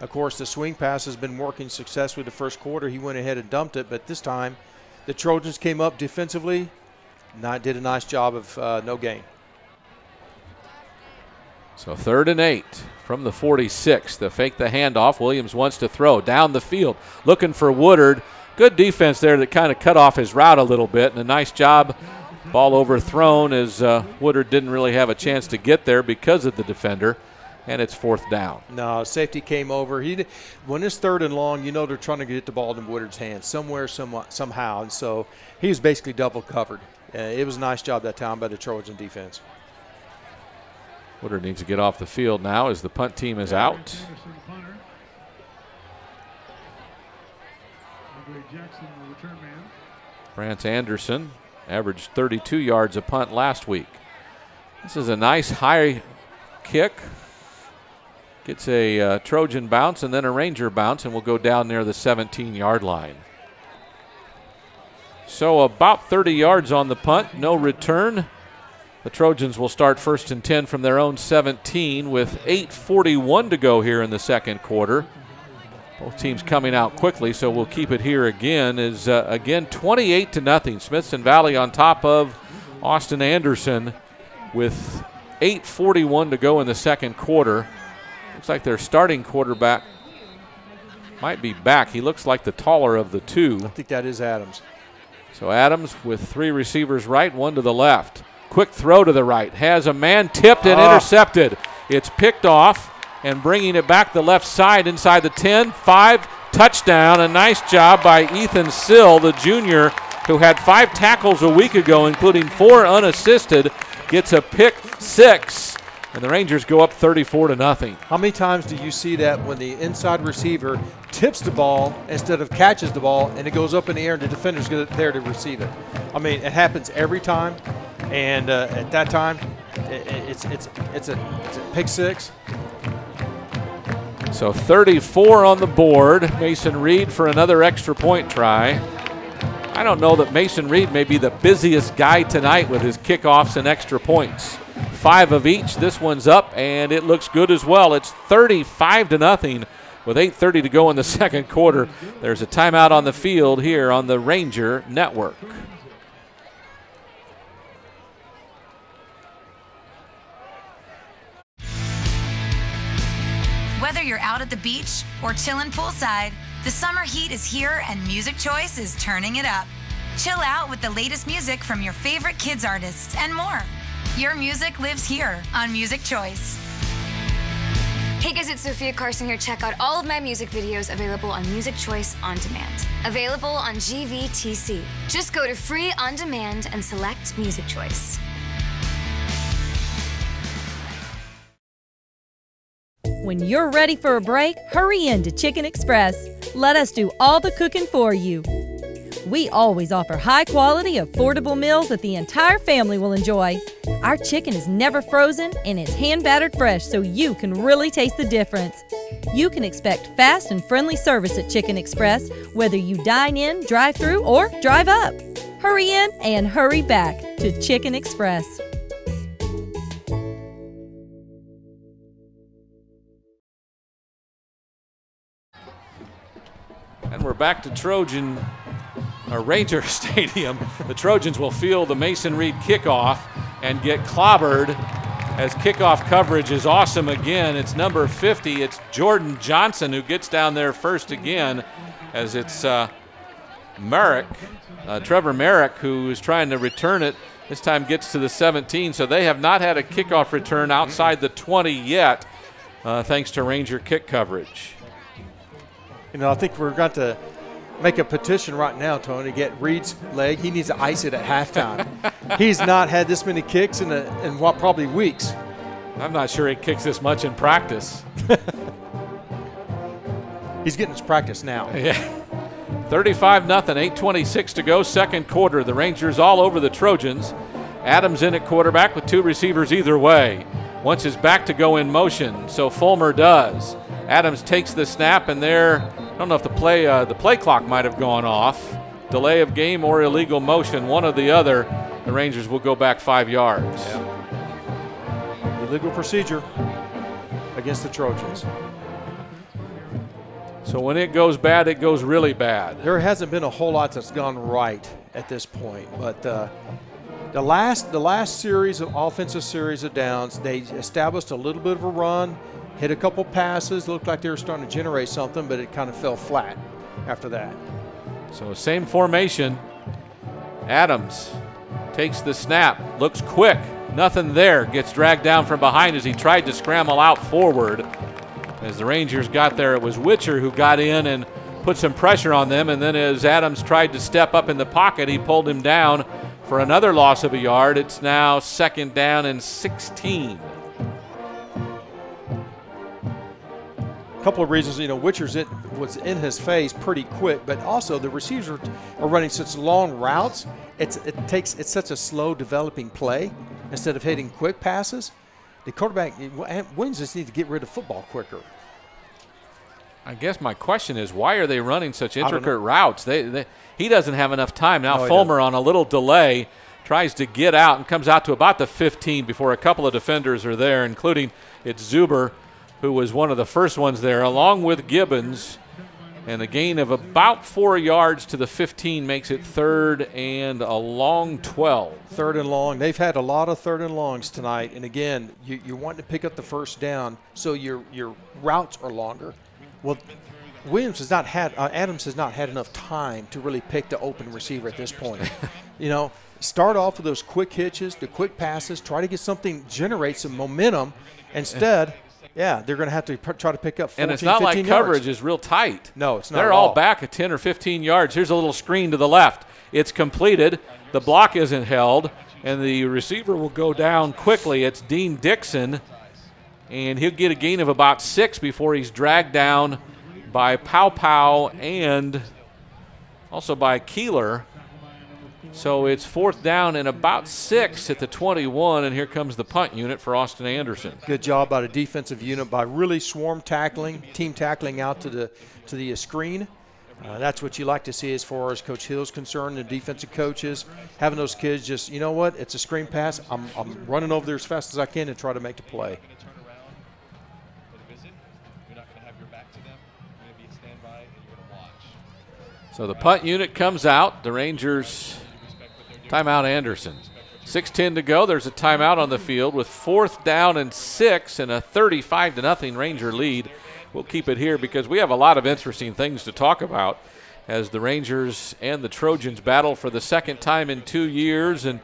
of course, the swing pass has been working successfully the first quarter. He went ahead and dumped it. But this time, the Trojans came up defensively, did a nice job of no gain. So 3rd and 8 from the 46. They fake the handoff. Williams wants to throw down the field, looking for Woodard. Good defense there that kind of cut off his route a little bit, and a nice job. Ball overthrown as Woodard didn't really have a chance to get there because of the defender, and it's 4th down. No, safety came over. When it's 3rd and long, you know they're trying to get the ball in Woodard's hands somewhere, somehow, and so he was basically double covered. It was a nice job that time by the Trojan defense. Woodard needs to get off the field now as the punt team is out. France Anderson averaged 32 yards a punt last week. This is a nice high kick. Gets a Trojan bounce and then a Ranger bounce, and will go down near the 17-yard line. So about 30 yards on the punt, no return. The Trojans will start 1st and 10 from their own 17 with 8:41 to go here in the second quarter. Both teams coming out quickly, so we'll keep it here again. Again 28-0. Smithson Valley on top of Austin Anderson with 8:41 to go in the second quarter. Looks like their starting quarterback might be back. He looks like the taller of the two. I think that is Adams. So Adams with 3 receivers right, 1 to the left. Quick throw to the right. Has a man tipped and intercepted. It's picked off and bringing it back the left side inside the 10, 5, touchdown. A nice job by Ethan Sill, the junior, who had 5 tackles a week ago, including 4 unassisted, gets a pick 6, and the Rangers go up 34-0. How many times do you see that when the inside receiver tips the ball instead of catches the ball and it goes up in the air and the defender's there to receive it? I mean, it happens every time, and at that time, it's a pick 6. So 34 on the board. Mason Reed for another extra point try. I don't know that Mason Reed may be the busiest guy tonight with his kickoffs and extra points. 5 of each. This one's up, and it looks good as well. It's 35-0 with 8:30 to go in the second quarter. There's a timeout on the field here on the Ranger Network. Whether you're out at the beach or chilling poolside, the summer heat is here and Music Choice is turning it up. Chill out with the latest music from your favorite kids artists and more. Your music lives here on Music Choice. Hey guys, it's Sophia Carson here. Check out all of my music videos available on Music Choice On Demand. Available on GVTC. Just go to Free On Demand and select Music Choice. When you're ready for a break, hurry in to Chicken Express. Let us do all the cooking for you. We always offer high-quality, affordable meals that the entire family will enjoy. Our chicken is never frozen and is hand-battered fresh so you can really taste the difference. You can expect fast and friendly service at Chicken Express, whether you dine in, drive through, or drive up. Hurry in and hurry back to Chicken Express. And we're back to Ranger Stadium. The Trojans will field the Mason Reed kickoff and get clobbered as kickoff coverage is awesome again. It's number 50. It's Jordan Johnson who gets down there first again, as it's Merrick, Trevor Merrick, who is trying to return it. This time gets to the 17, so they have not had a kickoff return outside the 20 yet. thanks to Ranger kick coverage. You know, I think we're going to make a petition right now, Tony, to get Reed's leg. He needs to ice it at halftime. He's not had this many kicks in what, probably weeks. I'm not sure he kicks this much in practice. He's getting his practice now. Yeah. 35-0, 8:26 to go, second quarter. The Rangers all over the Trojans. Adams in at quarterback with two receivers either way. Wants his back to go in motion, so Fulmer does. Adams takes the snap, and there, I don't know if the play clock might have gone off. Delay of game or illegal motion, one or the other. The Rangers will go back 5 yards. Yeah. Illegal procedure against the Trojans. So when it goes bad, it goes really bad. There hasn't been a whole lot that's gone right at this point, but the last series of offensive series of downs, they established a little bit of a run, hit a couple passes, looked like they were starting to generate something, but it kind of fell flat after that. So same formation. Adams takes the snap, looks quick, nothing there, gets dragged down from behind as he tried to scramble out forward. As the Rangers got there, it was Witcher who got in and put some pressure on them, and then as Adams tried to step up in the pocket, he pulled him down for another loss of a yard. It's now 2nd down and 16. A couple of reasons, you know, Witcher's was in his face pretty quick, but also the receivers are running such long routes. It's such a slow developing play instead of hitting quick passes. The quarterback, Williams just need to get rid of football quicker. I guess my question is, why are they running such intricate routes? He doesn't have enough time. Now Fulmer on a little delay tries to get out and comes out to about the 15 before a couple of defenders are there, including it's Zuber, who was one of the first ones there, along with Gibbons. And a gain of about 4 yards to the 15 makes it 3rd and a long 12. 3rd and long. They've had a lot of 3rd and longs tonight. And again, you want to pick up the first down so your routes are longer. Well, Adams has not had enough time to really pick the open receiver at this point. You know, start off with those quick hitches, the quick passes, try to get something, generate some momentum. Instead, yeah, they're going to have to try to pick up 14, 15 yards. And it's not like coverage is real tight. No, it's not. They're all back at 10 or 15 yards. Here's a little screen to the left. It's completed. The block isn't held, and the receiver will go down quickly. It's Dean Dixon, and he'll get a gain of about 6 before he's dragged down by Pow and also by Keeler. So it's 4th down and about 6 at the 21, and here comes the punt unit for Austin Anderson. Good job by the defensive unit by really swarm tackling, team tackling out to the screen. That's what you like to see as far as Coach Hill's concerned, the defensive coaches, having those kids just, you know what, it's a screen pass. I'm running over there as fast as I can to try to make the play. So the punt unit comes out. The Rangers timeout Anderson. 6:10 to go. There's a timeout on the field with 4th down and 6 and a 35-0 Ranger lead. We'll keep it here because we have a lot of interesting things to talk about as the Rangers and the Trojans battle for the 2nd time in 2 years. And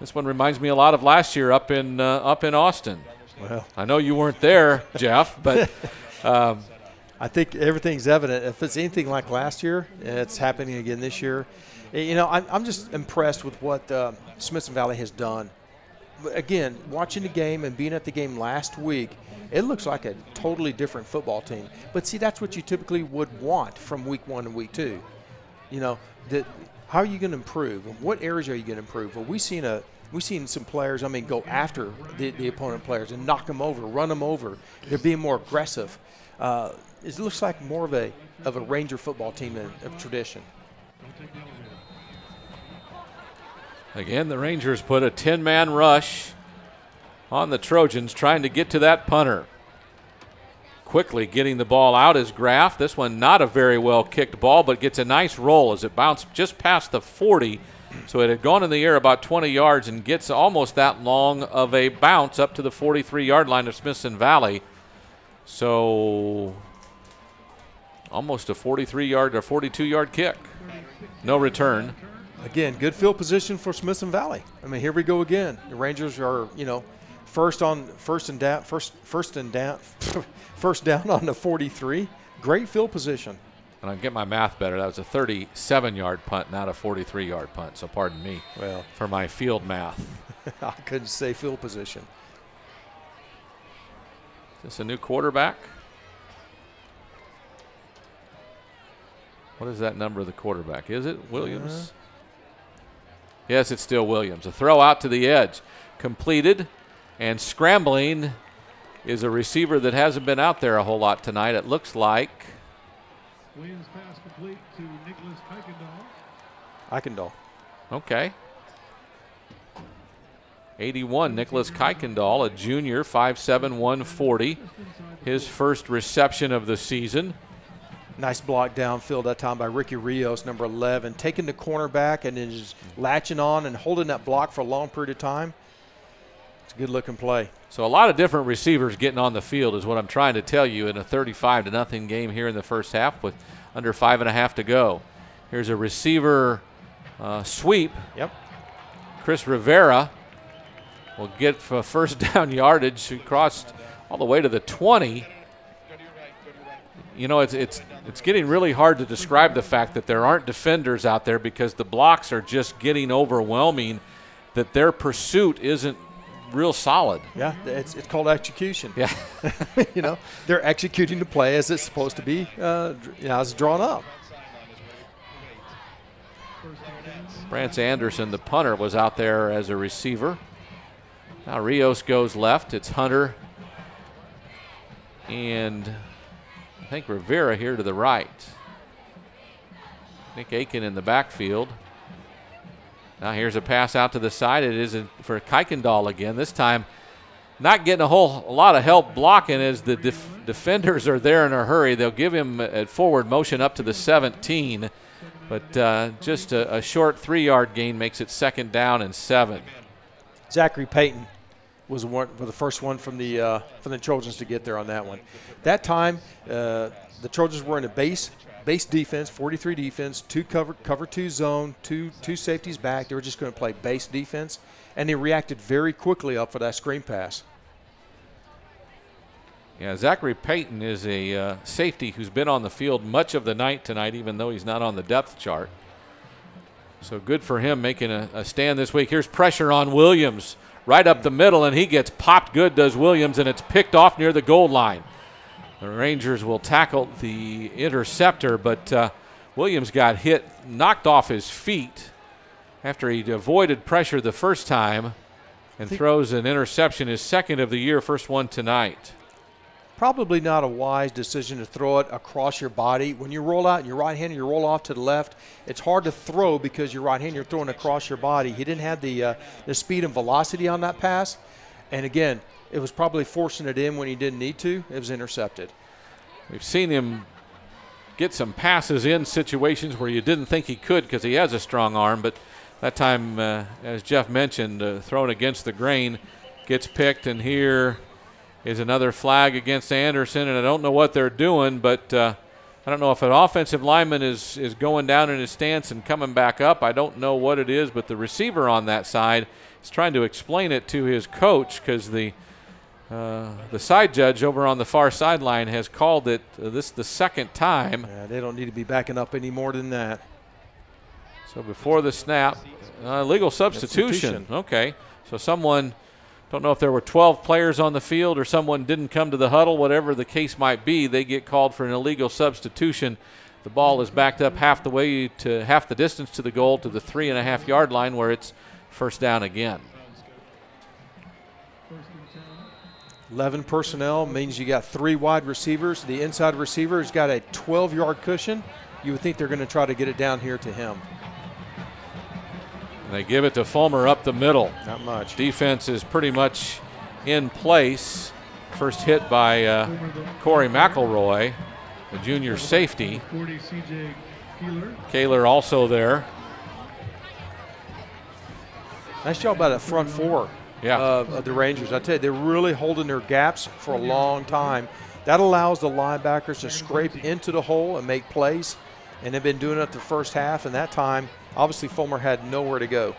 this one reminds me a lot of last year up in Austin. Well, I know you weren't there, Jeff, but I think everything's evident. If it's anything like last year, and it's happening again this year, you know, I'm just impressed with what Smithson Valley has done. Again, watching the game and being at the game last week, it looks like a totally different football team. But see, that's what you typically would want from week 1 and week 2. You know, how are you going to improve? What areas are you going to improve? Well, we've seen some players, go after the opponent players and knock them over, run them over. They're being more aggressive. It looks like more of a Ranger football team of tradition. Again, the Rangers put a 10-man rush on the Trojans, trying to get to that punter. Quickly getting the ball out is Graff. This one not a very well kicked ball, but gets a nice roll as it bounced just past the 40. So it had gone in the air about 20 yards and gets almost that long of a bounce up to the 43-yard line of Smithson Valley. So almost a 43-yard or 42-yard kick. No return. Again, good field position for Smithson Valley. Here we go again. The Rangers are, First down on the 43. Great field position. And I get my math better. That was a 37-yard punt, not a 43-yard punt. So pardon me for my field math. I couldn't say field position. Is this a new quarterback? What is that number of the quarterback? Is it Williams? Yes, it's still Williams. A throw out to the edge. Completed, and scrambling is a receiver that hasn't been out there a whole lot tonight. It looks like Williams pass complete to Nicholas Kuykendall. Okay. 81, Nicholas Kuykendall, a junior, 5'7", 140. His first reception of the season. Nice block downfield that time by Ricky Rios, number 11, taking the cornerback and then just latching on and holding that block for a long period of time. It's a good-looking play. So a lot of different receivers getting on the field is what I'm trying to tell you in a 35-0 game here in the first half with under 5.5 to go. Here's a receiver sweep. Yep. Chris Rivera will get for first down yardage. He crossed all the way to the 20. You know, it's getting really hard to describe the fact that there aren't defenders out there because the blocks are just getting overwhelming, that their pursuit isn't real solid. Yeah, it's called execution. Yeah. You know, they're executing the play as it's supposed to be, as it's drawn up. Brance Anderson, the punter, was out there as a receiver. Now Rios goes left. It's Hunter and I think Rivera here to the right. Nick Aiken in the backfield. Now here's a pass out to the side. It is for Kuykendall again. This time not getting a lot of help blocking as the defenders are there in a hurry. They'll give him a forward motion up to the 17, but just a short 3-yard gain makes it 2nd down and 7. Zachary Payton was the first one from the Trojans to get there on that one. That time, the Trojans were in a base defense, 43 defense, cover 2 zone, two safeties back. They were just going to play base defense, and they reacted very quickly up for that screen pass. Yeah, Zachary Payton is a safety who's been on the field much of the night tonight, even though he's not on the depth chart. So good for him making a stand this week. Here's pressure on Williams right up the middle, and he gets popped good, does Williams, and it's picked off near the goal line. The Rangers will tackle the interceptor, but Williams got hit, knocked off his feet after he avoided pressure the first time and throws an interception, his 2nd of the year, first one tonight. Probably not a wise decision to throw it across your body. When you roll out in your right hand and you roll off to the left, it's hard to throw because your right hand you're throwing across your body. He didn't have the speed and velocity on that pass. And again, it was probably forcing it in when he didn't need to. It was intercepted. We've seen him get some passes in situations where you didn't think he could because he has a strong arm, but that time, as Jeff mentioned, thrown against the grain, gets picked, and here is another flag against Anderson, and I don't know what they're doing, but I don't know if an offensive lineman is going down in his stance and coming back up. I don't know what it is, but the receiver on that side is trying to explain it to his coach because the side judge over on the far sideline has called it this the 2nd time. Yeah, they don't need to be backing up any more than that. So before the snap, legal substitution. Okay, so someone, don't know if there were 12 players on the field or someone didn't come to the huddle, whatever the case might be, they get called for an illegal substitution. The ball is backed up half the distance to the goal to the 3.5-yard line where it's first down again. 11 personnel means you got 3 wide receivers. The inside receiver has got a 12-yard cushion. You would think they're going to try to get it down here to him. They give it to Fulmer up the middle. Not much. Defense is pretty much in place. First hit by Corey McElroy, the junior safety. Kaler also there. Nice job by that front 4 of the Rangers. I tell you, they're really holding their gaps for a long time. That allows the linebackers to scrape into the hole and make plays, and they've been doing it the first half, and that time, obviously, Fulmer had nowhere to go.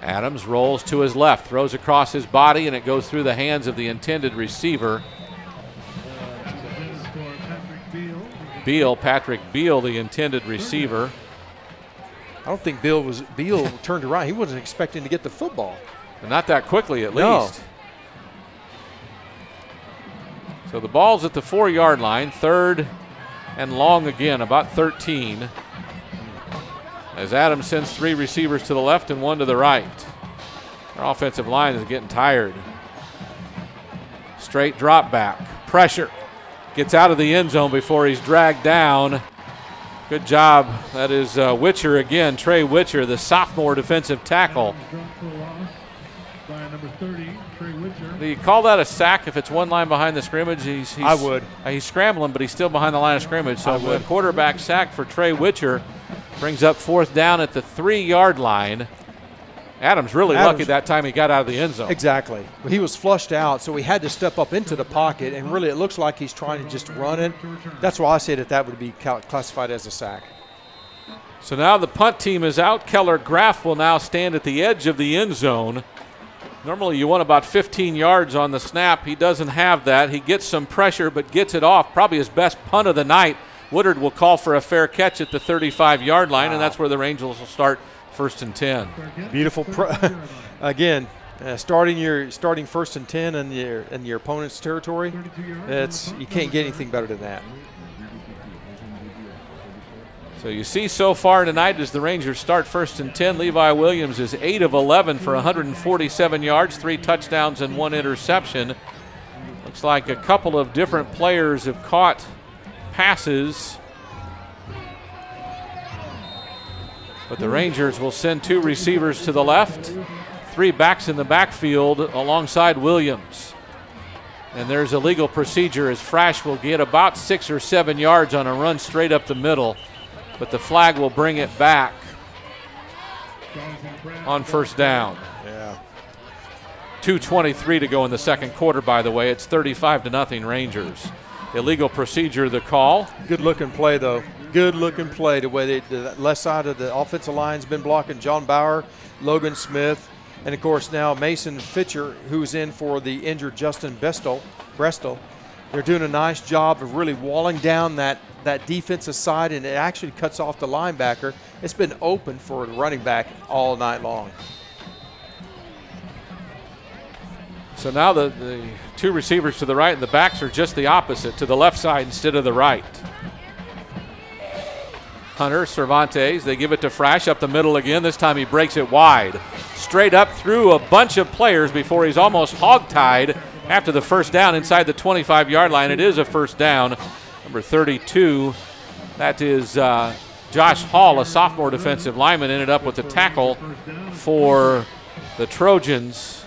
Adams rolls to his left, throws across his body, and it goes through the hands of the intended receiver. Patrick Beal, the intended receiver. I don't think Beal turned around. He wasn't expecting to get the football. Not that quickly, at least. So the ball's at the 4-yard line, 3rd and long again, about 13. As Adams sends 3 receivers to the left and 1 to the right. Our offensive line is getting tired. Straight drop back, pressure. Gets out of the end zone before he's dragged down. Good job. That is Witcher again, Trey Witcher, the sophomore defensive tackle. Do you call that a sack if it's 1 line behind the scrimmage? I would. He's scrambling, but he's still behind the line of scrimmage. So a quarterback sack for Trey Witcher brings up 4th down at the 3-yard line. Adams really lucky that time he got out of the end zone. Exactly. He was flushed out, so he had to step up into the pocket, and really it looks like he's trying to just run it. That's why I say that would be classified as a sack. So now the punt team is out. Keller Graff will now stand at the edge of the end zone. Normally you want about 15 yards on the snap. He doesn't have that. He gets some pressure but gets it off. Probably his best punt of the night. Woodard will call for a fair catch at the 35-yard line, and that's where the Rangers will start 1st and 10. Beautiful. Again, starting 1st and 10 in your opponent's territory, you can't get anything better than that. So you see so far tonight as the Rangers start 1st and 10, Levi Williams is 8 of 11 for 147 yards, 3 touchdowns and 1 interception. Looks like a couple of different players have caught passes. But the Rangers will send 2 receivers to the left, 3 backs in the backfield alongside Williams. And there's a legal procedure as Frash will get about 6 or 7 yards on a run straight up the middle. But the flag will bring it back on 1st down. Yeah. 2:23 to go in the 2nd quarter, by the way. It's 35-0 Rangers. Illegal procedure, the call. Good looking play, though. Good looking play. The way the left side of the offensive line's been blocking John Bauer, Logan Smith, and of course now Mason Fitcher, who's in for the injured Justin Brestol. They're doing a nice job of really walling down that defensive side, and it actually cuts off the linebacker. It's been open for the running back all night long. So now the 2 receivers to the right and the backs are just the opposite, to the left side instead of the right. Hunter, Cervantes, they give it to Frash up the middle again. This time he breaks it wide. Straight up through a bunch of players before he's almost hogtied after the 1st down inside the 25-yard line. It is a 1st down. Number 32, that is Josh Hall, a sophomore defensive lineman, ended up with the tackle for the Trojans.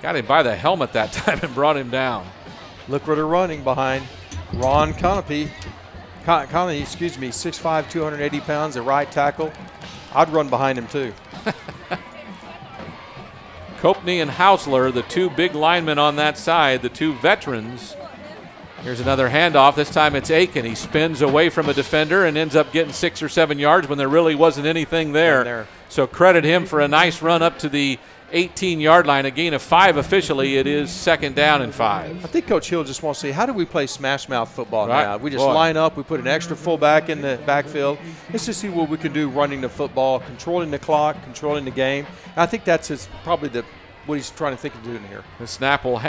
Got him by the helmet that time and brought him down. Look where they're running behind. Ron Conopy, 6'5", 280 pounds, a right tackle. I'd run behind him too. Kopney and Hausler, the 2 big linemen on that side, the 2 veterans. Here's another handoff. This time it's Aiken. He spins away from a defender and ends up getting 6 or 7 yards when there really wasn't anything there. So credit him for a nice run up to the 18-yard line. A gain of 5 officially. It is 2nd down and 5. I think Coach Hill just wants to see, how do we play smash mouth football now? We just line up. We put an extra fullback in the backfield. Let's just see what we can do running the football, controlling the clock, controlling the game. And I think that's probably what he's trying to think of doing here. The snap will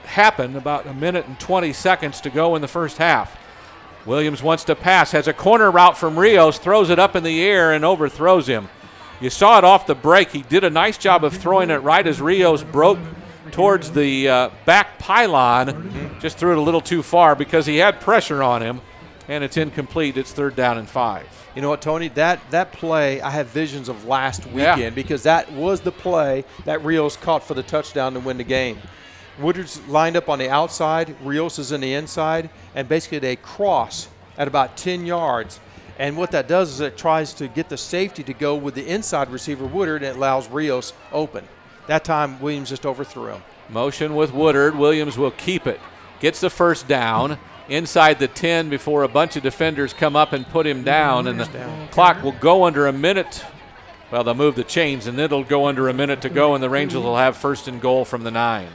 happen about 1 minute and 20 seconds to go in the 1st half. Williams wants to pass, has a corner route from Rios, throws it up in the air and overthrows him. You saw it off the break. He did a nice job of throwing it right as Rios broke towards the back pylon. Just threw it a little too far because he had pressure on him, and it's incomplete. It's 3rd down and 5. You know what, Tony? That play, I have visions of last weekend because that was the play that Rios caught for the touchdown to win the game. Woodard's lined up on the outside, Rios is in the inside, and basically they cross at about 10 yards. And what that does is it tries to get the safety to go with the inside receiver, Woodard, and it allows Rios open. That time, Williams just overthrew him. Motion with Woodard. Williams will keep it. Gets the 1st down inside the 10 before a bunch of defenders come up and put him down. And the clock will go under 1 minute Well, they'll move the chains, and it'll go under a minute to go, and the Rangers will have 1st and goal from the 9.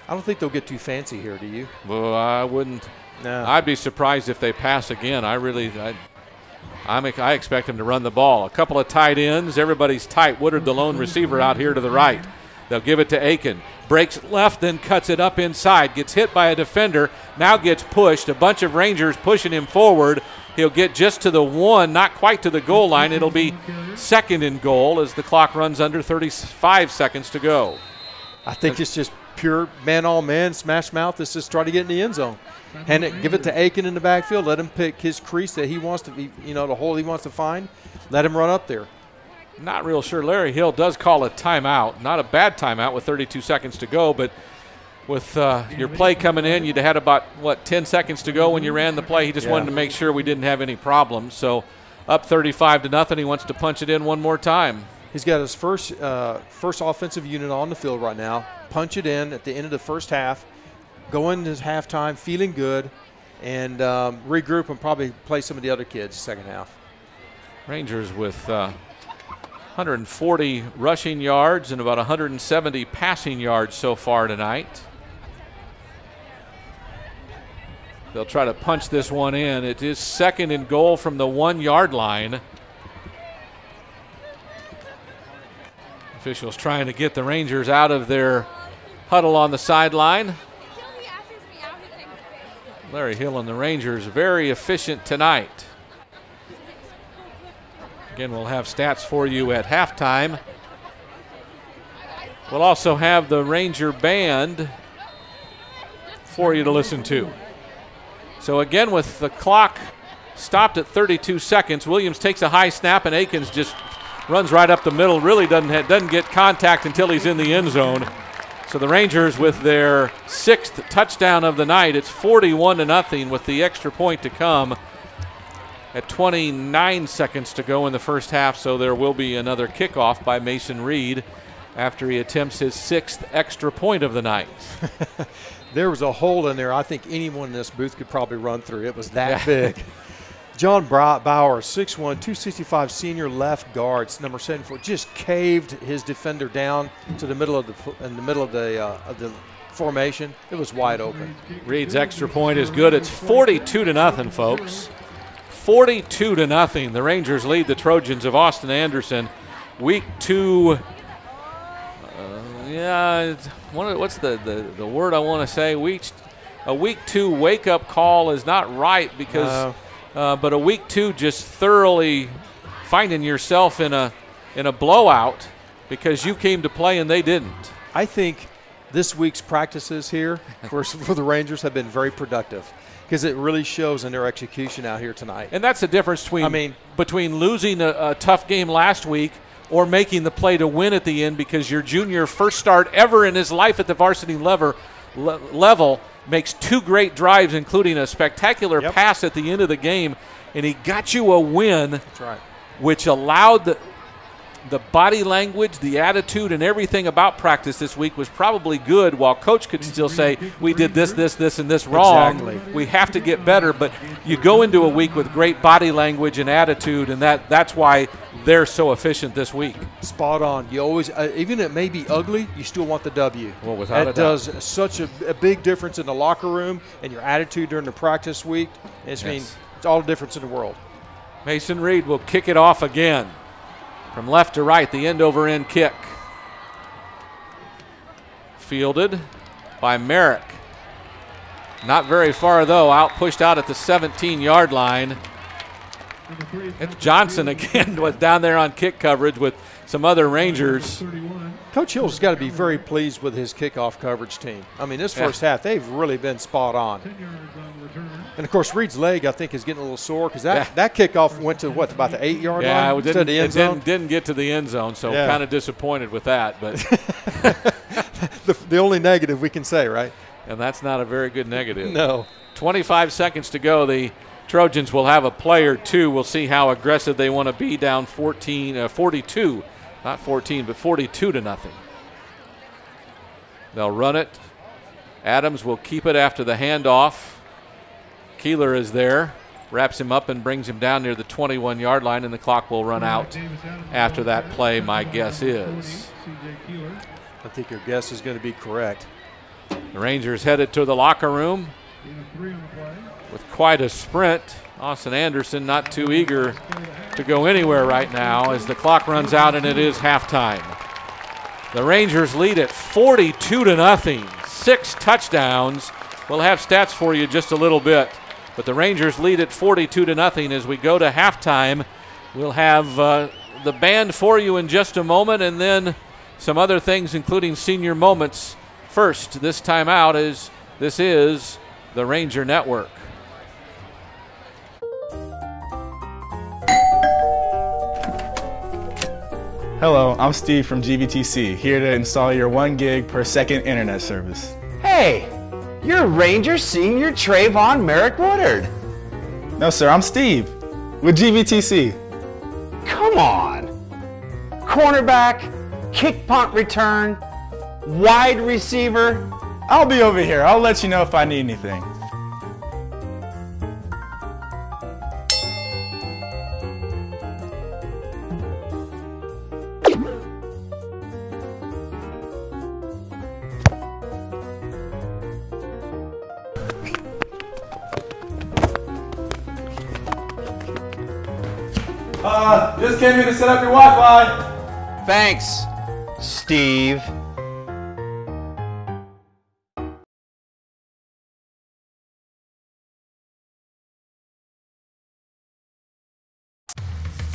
I don't think they'll get too fancy here, do you? Well, I wouldn't. No. I'd be surprised if they pass again. I expect them to run the ball. A couple of tight ends. Everybody's tight. Woodard, the lone receiver, out here to the right. They'll give it to Aiken. Breaks left, then cuts it up inside. Gets hit by a defender. Now gets pushed. A bunch of Rangers pushing him forward. He'll get just to the 1, not quite to the goal line. It'll be 2nd and goal as the clock runs under 35 seconds to go. I think it's just pure man-on-man, smash mouth. Let's just try to get in the end zone. Give it to Aiken in the backfield. Let him pick his crease that he wants to be, the hole he wants to find. Let him run up there. Not real sure. Larry Hill does call a timeout. Not a bad timeout with 32 seconds to go, but with your play coming in, you'd had about, 10 seconds to go when you ran the play. He just wanted to make sure we didn't have any problems. So up 35-0. He wants to punch it in one more time. He's got his first offensive unit on the field right now. Punch it in at the end of the first half. Go into halftime feeling good and regroup and probably play some of the other kids second half. Rangers with 140 rushing yards and about 170 passing yards so far tonight. They'll try to punch this one in. It is 2nd and goal from the 1-yard line. Officials trying to get the Rangers out of their huddle on the sideline. Larry Hill and the Rangers very efficient tonight. Again, we'll have stats for you at halftime. We'll also have the Ranger band for you to listen to. So again, with the clock stopped at 32 seconds, Williams takes a high snap and Aikens just runs right up the middle. Really doesn't get contact until he's in the end zone. So the Rangers with their 6th touchdown of the night. It's 41-0 with the extra point to come at 29 seconds to go in the first half. So there will be another kickoff by Mason Reed after he attempts his 6th extra point of the night. There was a hole in there I think anyone in this booth could probably run through. It was that big. John Bauer, 6'1", 265 senior left guard, number 74, just caved his defender down to the middle of the formation. It was wide open. Reed's extra point is good. It's 42-0, folks. 42-0. The Rangers lead the Trojans of Austin Anderson. Week 2. What's the word I want to say? A week 2 wake-up call is not right because. But a week 2 just thoroughly finding yourself in a blowout because you came to play and they didn't. I think this week's practices here for the Rangers have been very productive because it really shows in their execution out here tonight. And that's the difference between losing a tough game last week or making the play to win at the end because your junior first start ever in his life at the varsity level makes 2 great drives, including a spectacular pass at the end of the game, and he got you a win. That's right. Which allowed the body language, the attitude, and everything about practice this week was probably good, while Coach could still say, we did this, and this wrong. Exactly. We have to get better, but you go into a week with great body language and attitude, and that's why they're so efficient this week. Spot on. You always, even it may be ugly, you still want the W. Well, without a doubt. It does such a big difference in the locker room and your attitude during the practice week. It's all the difference in the world. Mason Reed will kick it off again. From left to right, the end-over-end kick. Fielded by Merrick. Not very far, though. Pushed out at the 17-yard line. It's Johnson again was down there on kick coverage with some other Rangers. Coach Hill's got to be very pleased with his kickoff coverage team. I mean, this first half, they've really been spot on. And, of course, Reed's leg, I think, is getting a little sore because that kickoff went to, about the 8-yard line instead of the end zone? Didn't get to the end zone, so kind of disappointed with that. But the only negative we can say, right? And that's not a very good negative. No. 25 seconds to go. The Trojans will have a play or two. We'll see how aggressive they want to be down 42. Not 14, but 42-0. They'll run it. Adams will keep it after the handoff. Keeler is there. wraps him up and brings him down near the 21-yard line, and the clock will run out after that play, my guess is. I think your guess is going to be correct. The Rangers headed to the locker room with quite a sprint. Austin Anderson not too eager to go anywhere right now as the clock runs out and it is halftime. The Rangers lead at 42-0, 6 touchdowns. We'll have stats for you just a little bit, but the Rangers lead at 42-0 as we go to halftime. We'll have the band for you in just a moment, and then some other things, including senior moments. First, this time out is the Ranger Network. Hello, I'm Steve from GVTC, here to install your 1 gig per second internet service. Hey, you're Ranger Senior Trayvon Merrick Woodard. No, sir, I'm Steve with GVTC. Come on. Cornerback, kick punt return, wide receiver. I'll be over here. I'll let you know if I need anything. Just came in to set up your Wi-Fi. Thanks, Steve.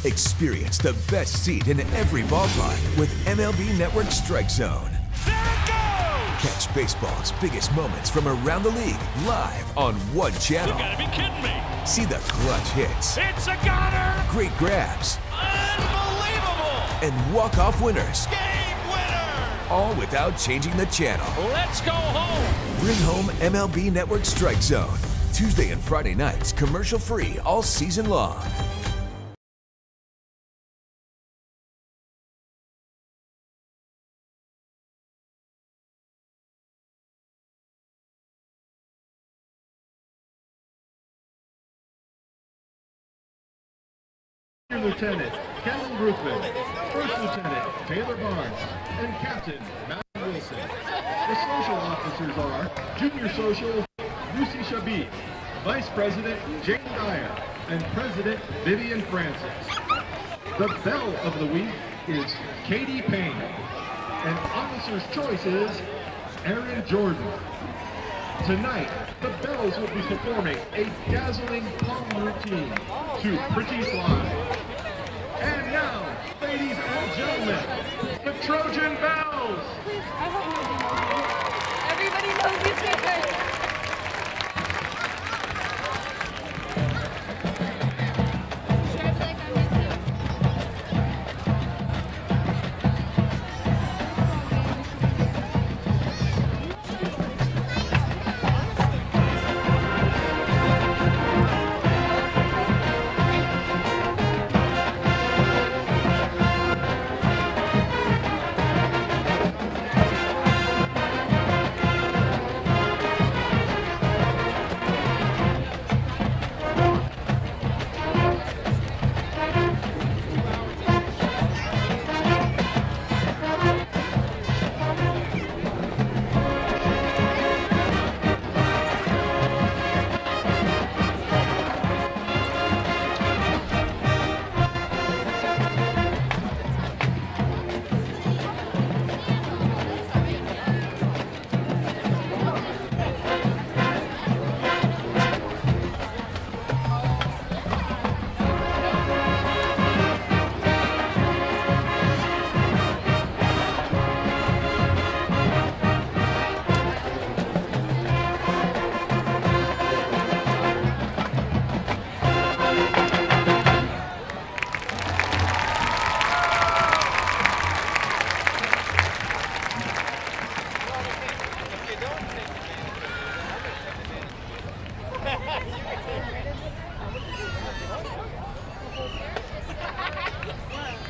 Experience the best seat in every ballpark with MLB Network Strike Zone. There it goes! Catch baseball's biggest moments from around the league live on one channel. You gotta be kidding me! See the clutch hits. It's a goner! Great grabs. Unbelievable! And walk-off winners. Game winner! All without changing the channel. Let's go home! Bring home MLB Network Strike Zone. Tuesday and Friday nights, commercial-free all season long. Lieutenant Kevin Groupman, First Lieutenant Taylor Barnes, and Captain Matthew Wilson. The social officers are Junior Social Lucy Shabib, Vice President Jane Dyer, and President Vivian Francis. The belle of the week is Katie Payne, and Officer's Choice is Aaron Jordan. Tonight, the Bells will be performing a dazzling palm routine to Pretty Slide. And now, ladies and gentlemen, the Trojan Bells! Everybody knows you say it.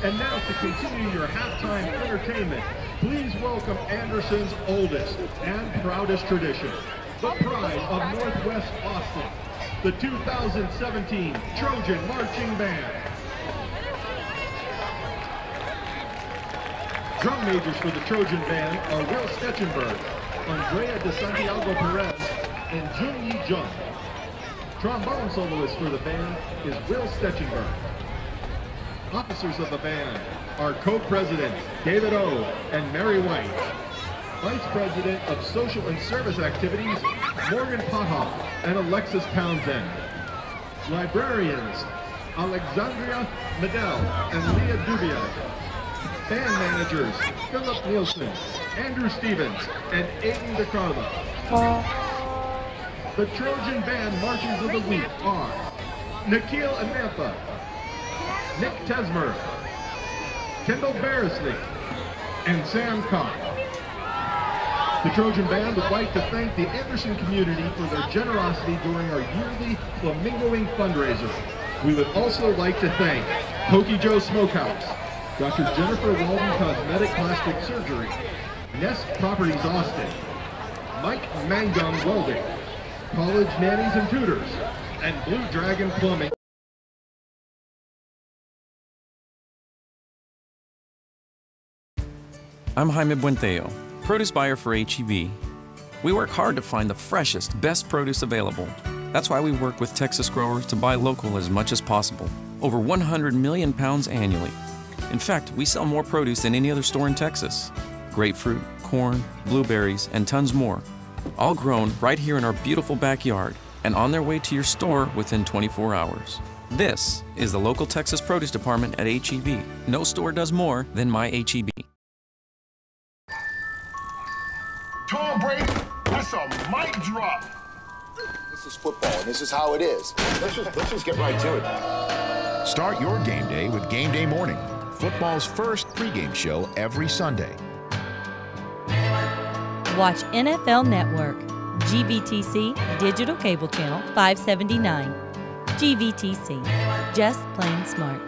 And now to continue your halftime entertainment, please welcome Anderson's oldest and proudest tradition, the pride of Northwest Austin, the 2017 Trojan Marching Band. Drum majors for the Trojan Band are Will Stetchenberg, Andrea de Santiago Perez, and Jun-Yi Jung. Trombone soloist for the band is Will Stetchenberg. Officers of the band are co-presidents David O. and Mary White. Vice President of Social and Service Activities, Morgan Pothoff and Alexis Townsend. Librarians, Alexandria Medell and Leah Dubia. Band managers, Philip Nielsen, Andrew Stevens, and Aiden DeCarlo. The Trojan Band Marchers of the Week are Nikhil Anantha, Nick Tesmer, Kendall Beresley, and Sam Cox. The Trojan Band would like to thank the Anderson community for their generosity during our yearly Flamingoing fundraiser. We would also like to thank Pokey Joe Smokehouse, Dr. Jennifer Walden Cosmetic Plastic Surgery, Nest Properties Austin, Mike Mangum Welding, College Nannies and Tutors, and Blue Dragon Plumbing. I'm Jaime Buenteo, produce buyer for H-E-B. We work hard to find the freshest, best produce available. That's why we work with Texas growers to buy local as much as possible. Over 100 million pounds annually. In fact, we sell more produce than any other store in Texas. Grapefruit, corn, blueberries, and tons more. All grown right here in our beautiful backyard and on their way to your store within 24 hours. This is the local Texas Produce Department at H-E-B. No store does more than my H-E-B. Tom Brady, that's a mic drop. This is football, and this is how it is. Let's just get right to it. Start your game day with Game Day Morning, football's first pregame show every Sunday. Watch NFL Network, GVTC Digital Cable Channel 579. GVTC, just plain smart.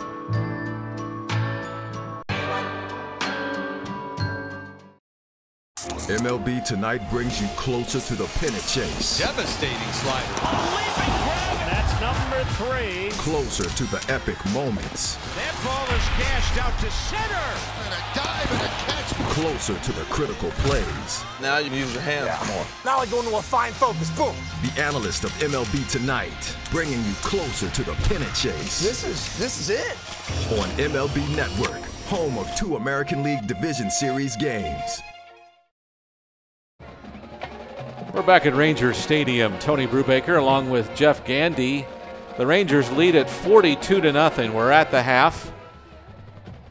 MLB Tonight brings you closer to the pennant chase. Devastating slider. Leaping grab. That's number 3. Closer to the epic moments. That ball is gashed out to center. And a dive and a catch. Closer to the critical plays. Now you can use your hands more. Now I go into a fine focus. Boom. The analyst of MLB Tonight, bringing you closer to the pennant chase. This is it. On MLB Network, home of 2 American League Division Series games. We're back at Rangers Stadium. Tony Brubaker along with Jeff Gandy. The Rangers lead at 42-0. We're at the half.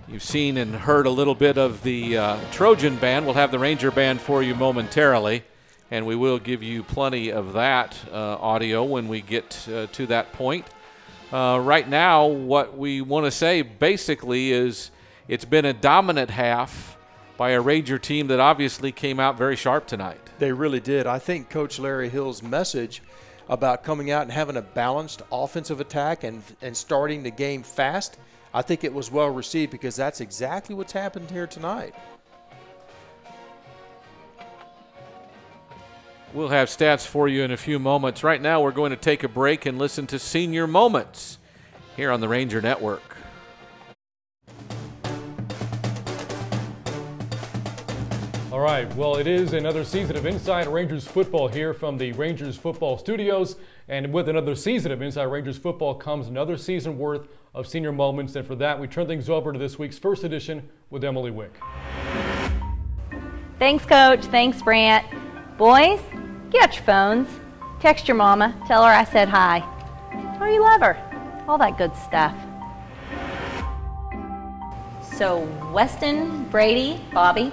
You've seen and heard a little bit of the Trojan Band. We'll have the Ranger Band for you momentarily, and we will give you plenty of that audio when we get to that point. Right now, what we want to say basically is it's been a dominant half by a Ranger team that obviously came out very sharp tonight. They really did. I think Coach Larry Hill's message about coming out and having a balanced offensive attack and starting the game fast, I think it was well received because that's exactly what's happened here tonight. We'll have stats for you in a few moments. Right now, we're going to take a break and listen to Senior Moments here on the Ranger Network. All right, well, it is another season of Inside Rangers Football here from the Rangers Football Studios. And with another season of Inside Rangers Football comes another season worth of senior moments. And for that, we turn things over to this week's first edition with Emily Wick. Thanks, Coach. Thanks, Brant. Boys, get out your phones. Text your mama. Tell her I said hi. Tell her you love her. All that good stuff. So Weston, Brady, Bobby.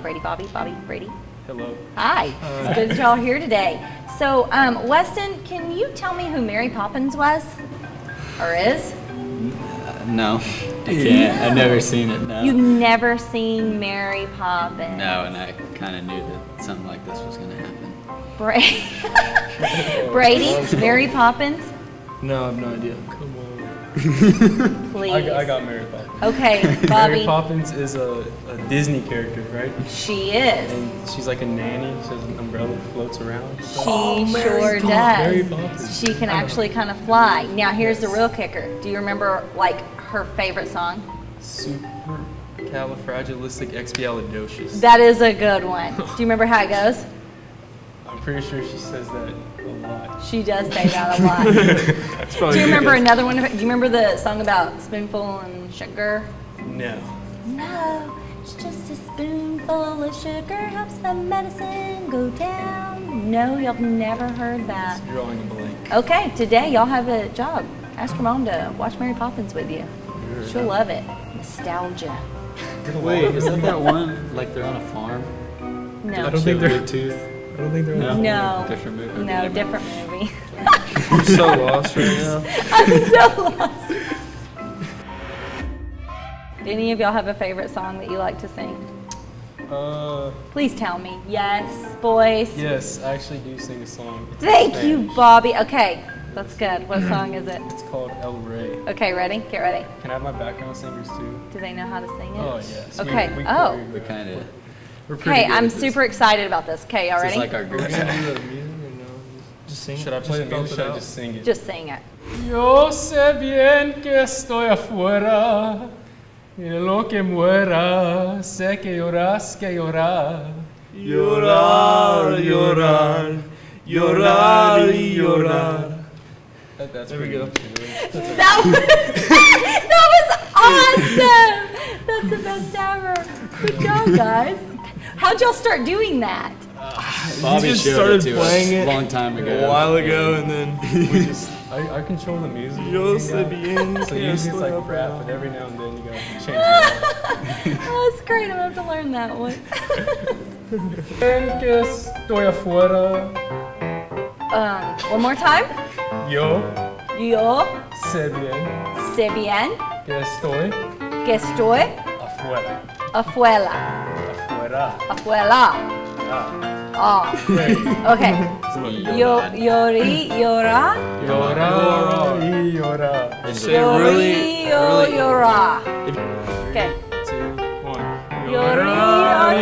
Hello. Hi. It's good that y'all are here today. So Weston, can you tell me who Mary Poppins was? Or is? No, I can't. I've never seen it, no. You've never seen Mary Poppins? No, and I kind of knew that something like this was going to happen. Brady, Mary Poppins? No, I have no idea. Come on. Please. I got Mary Poppins. Okay, Bobby. Mary Poppins is a Disney character, right? She is. And she's like a nanny. She has an umbrella that floats around. She sure Mary does. Poppins. She can actually kind of fly. Now here's the real kicker. Do you remember like her favorite song? Supercalifragilisticexpialidocious. That is a good one. Do you remember how it goes? I'm pretty sure she says that a lot. She does say that a lot. Do you remember another one? Do you remember the song about spoonful and sugar? No. No, it's just a spoonful of sugar helps the medicine go down. No, y'all have never heard that. It's drawing a blank. Okay, today y'all have a job. Ask your mom to watch Mary Poppins with you. She'll love it. Nostalgia. Wait, Is that one like they're on a farm? No. I don't think they're tooth. I don't think they're on No. Different movie. No, different movie. I'm so lost right now. I'm so lost. Do any of y'all have a favorite song that you like to sing? Please tell me. Yes, boys. Yes, I actually do sing a song. It's in Thank you, Spanish. Bobby. Okay, that's good. What song is it? It's called El Rey. Okay, ready? Get ready. Can I have my background singers too? Do they know how to sing it? Oh, yes. Okay. We Oh. We kind of. Okay, I'm super excited about this. Okay, y'all ready? It's like our group. Just sing it. Should I play the music or should I just sing it? Just sing it. Yo sé bien que estoy afuera, y lo que muera, sé que lloras que llorar. Llorar, llorar, llorar y llorar. That's there we go. That was awesome! That's the best ever. Good job, guys. How'd y'all start doing that? Bobby just showed started it to playing us it a long time ago. A while ago, and then we just. I control the music. Yo sé bien. So usually it's like rap, but every now and then you gotta change it up. Oh, that's great. I'm gonna have to learn that one. Bien que estoy afuera. One more time. Yo sé bien que estoy afuera. afuera. Oh. Okay. Llorar. Llorar y llorar. Llorar. Okay. 2, 1. Llorar y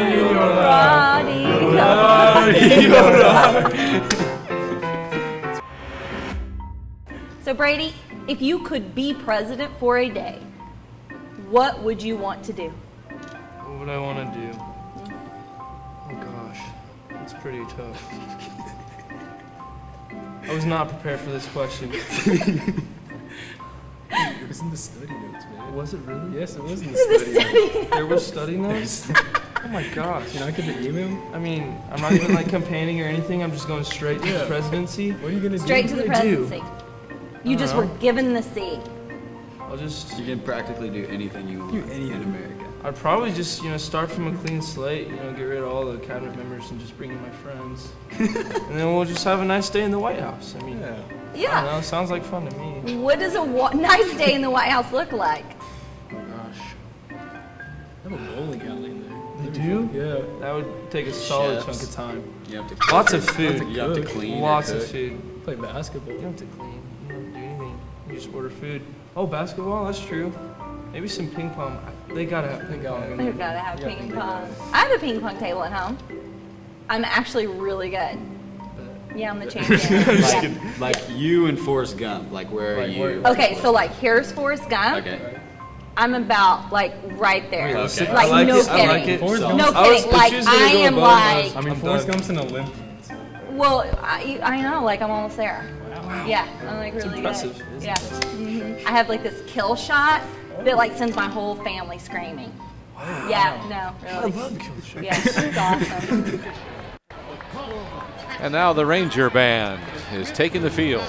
llorar. So Brady, if you could be president for a day, what would you want to do? What would I want to do? Oh gosh, that's pretty tough. I was not prepared for this question. It was in the study notes, man. Was it really? Yes, it was in the study notes. There were study notes? Oh my gosh. Can I get the email? I mean, I'm not even like campaigning or anything. I'm just going straight to the presidency. What are you going to do? Straight to the presidency. You just were given the seat. I'll just... You can practically do anything you want in America. I'd probably just, start from a clean slate, get rid of all the cabinet members and just bring in my friends. And then we'll just have a nice day in the White House. I mean, Yeah. I don't know, it sounds like fun to me. What does a nice day in the White House look like? Gosh. I have a bowling alley in there. You do? Yeah. That would take a solid chunk of time. You have to Lots of food. You have to clean. Lots of food. Play basketball. You don't have to clean. You don't have to do anything. You just order food. Oh, basketball? That's true. Maybe some ping pong. They gotta have ping pong. They've got to have ping pong. I have a ping pong table at home. I'm actually really good. Yeah, I'm the champion. Like you and Forrest Gump. Like where are you? Okay, so like here's Forrest Gump. Okay. I'm about like right there. Okay. Like I like no it. kidding. I like it. No kidding. Like I am like. I mean, Forrest Gump's an Olympian. Well, I know. Like I'm almost there. Wow. Yeah, I'm like really impressive. good. It's Yeah. impressive. I have like this kill shot that like sends my whole family screaming. Wow. Yeah. No. Really. I love kill shots. Yeah, it's awesome. And now the Ranger Band is taking the field.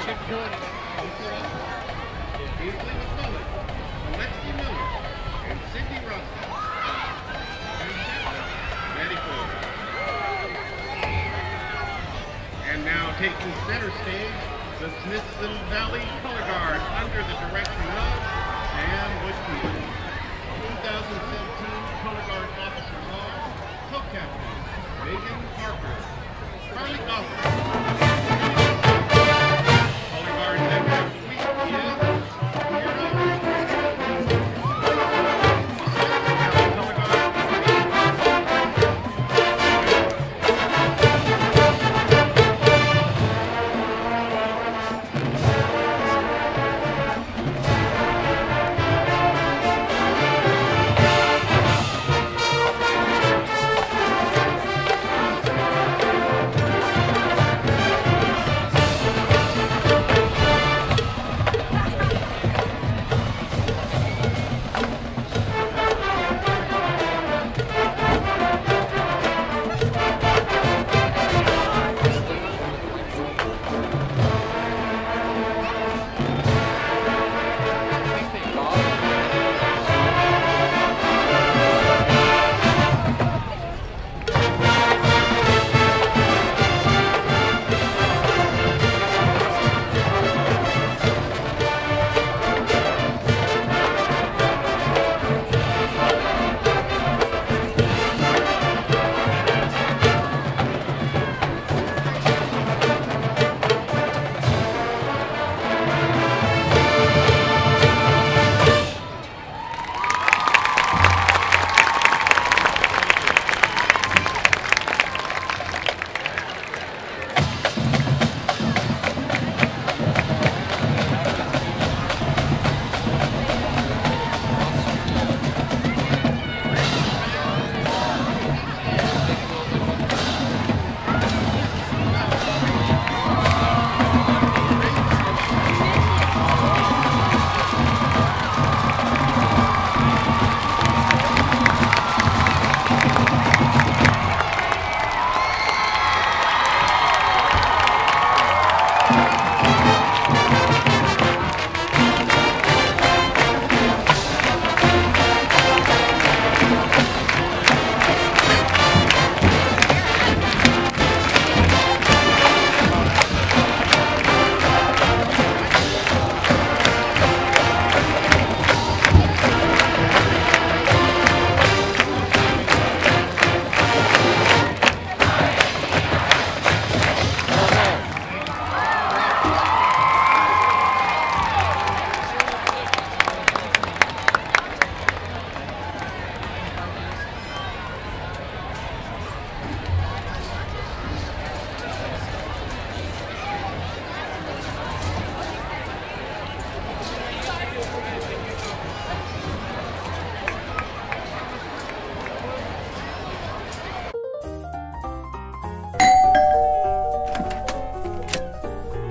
Chip joining us. Beautifully with Mullen, Alexi Miller, and Cindy Russell. Ready for it. And now taking center stage, the Smithson Valley Color Guard under the direction of Sam Woodfield. 2017 Color Guard officers are Co-Captain Megan Parker, Carly Goffin. Color Guard member of the week is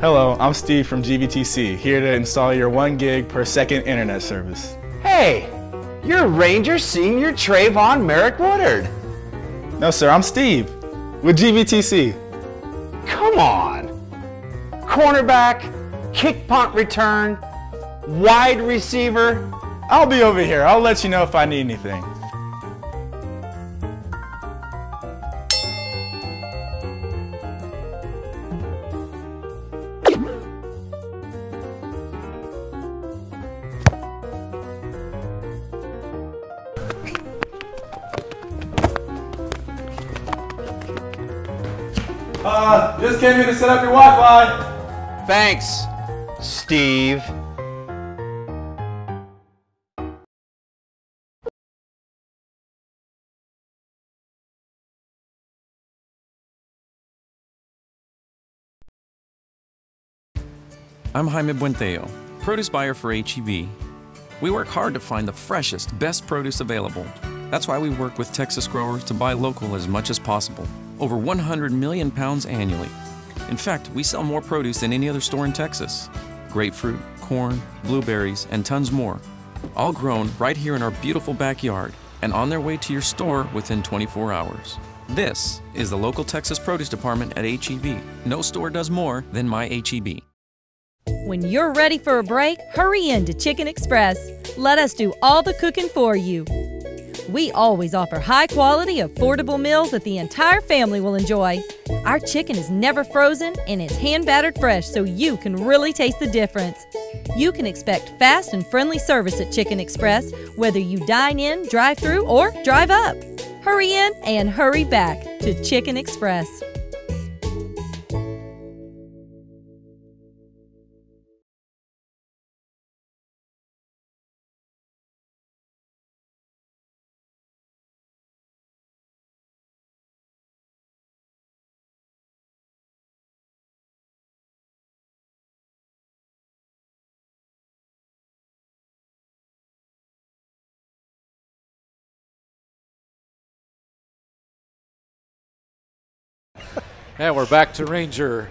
Hello, I'm Steve from GVTC, here to install your 1 gig per second internet service. Hey, you're Ranger Senior Trayvon Merrick Woodard. No sir, I'm Steve with GVTC. Come on. Cornerback, kick punt return, wide receiver. I'll be over here. I'll let you know if I need anything. Just came in to set up your Wi-Fi. Thanks, Steve. I'm Jaime Buenteo, produce buyer for H-E-B. We work hard to find the freshest, best produce available. That's why we work with Texas growers to buy local as much as possible. Over 100 million pounds annually. In fact, we sell more produce than any other store in Texas. Grapefruit, corn, blueberries, and tons more. All grown right here in our beautiful backyard and on their way to your store within 24 hours. This is the local Texas produce department at H-E-B. No store does more than my H-E-B. When you're ready for a break, hurry in to Chicken Express. Let us do all the cooking for you. We always offer high-quality, affordable meals that the entire family will enjoy. Our chicken is never frozen and it's hand-battered fresh so you can really taste the difference. You can expect fast and friendly service at Chicken Express, whether you dine in, drive through, or drive up. Hurry in and hurry back to Chicken Express. And we're back to Ranger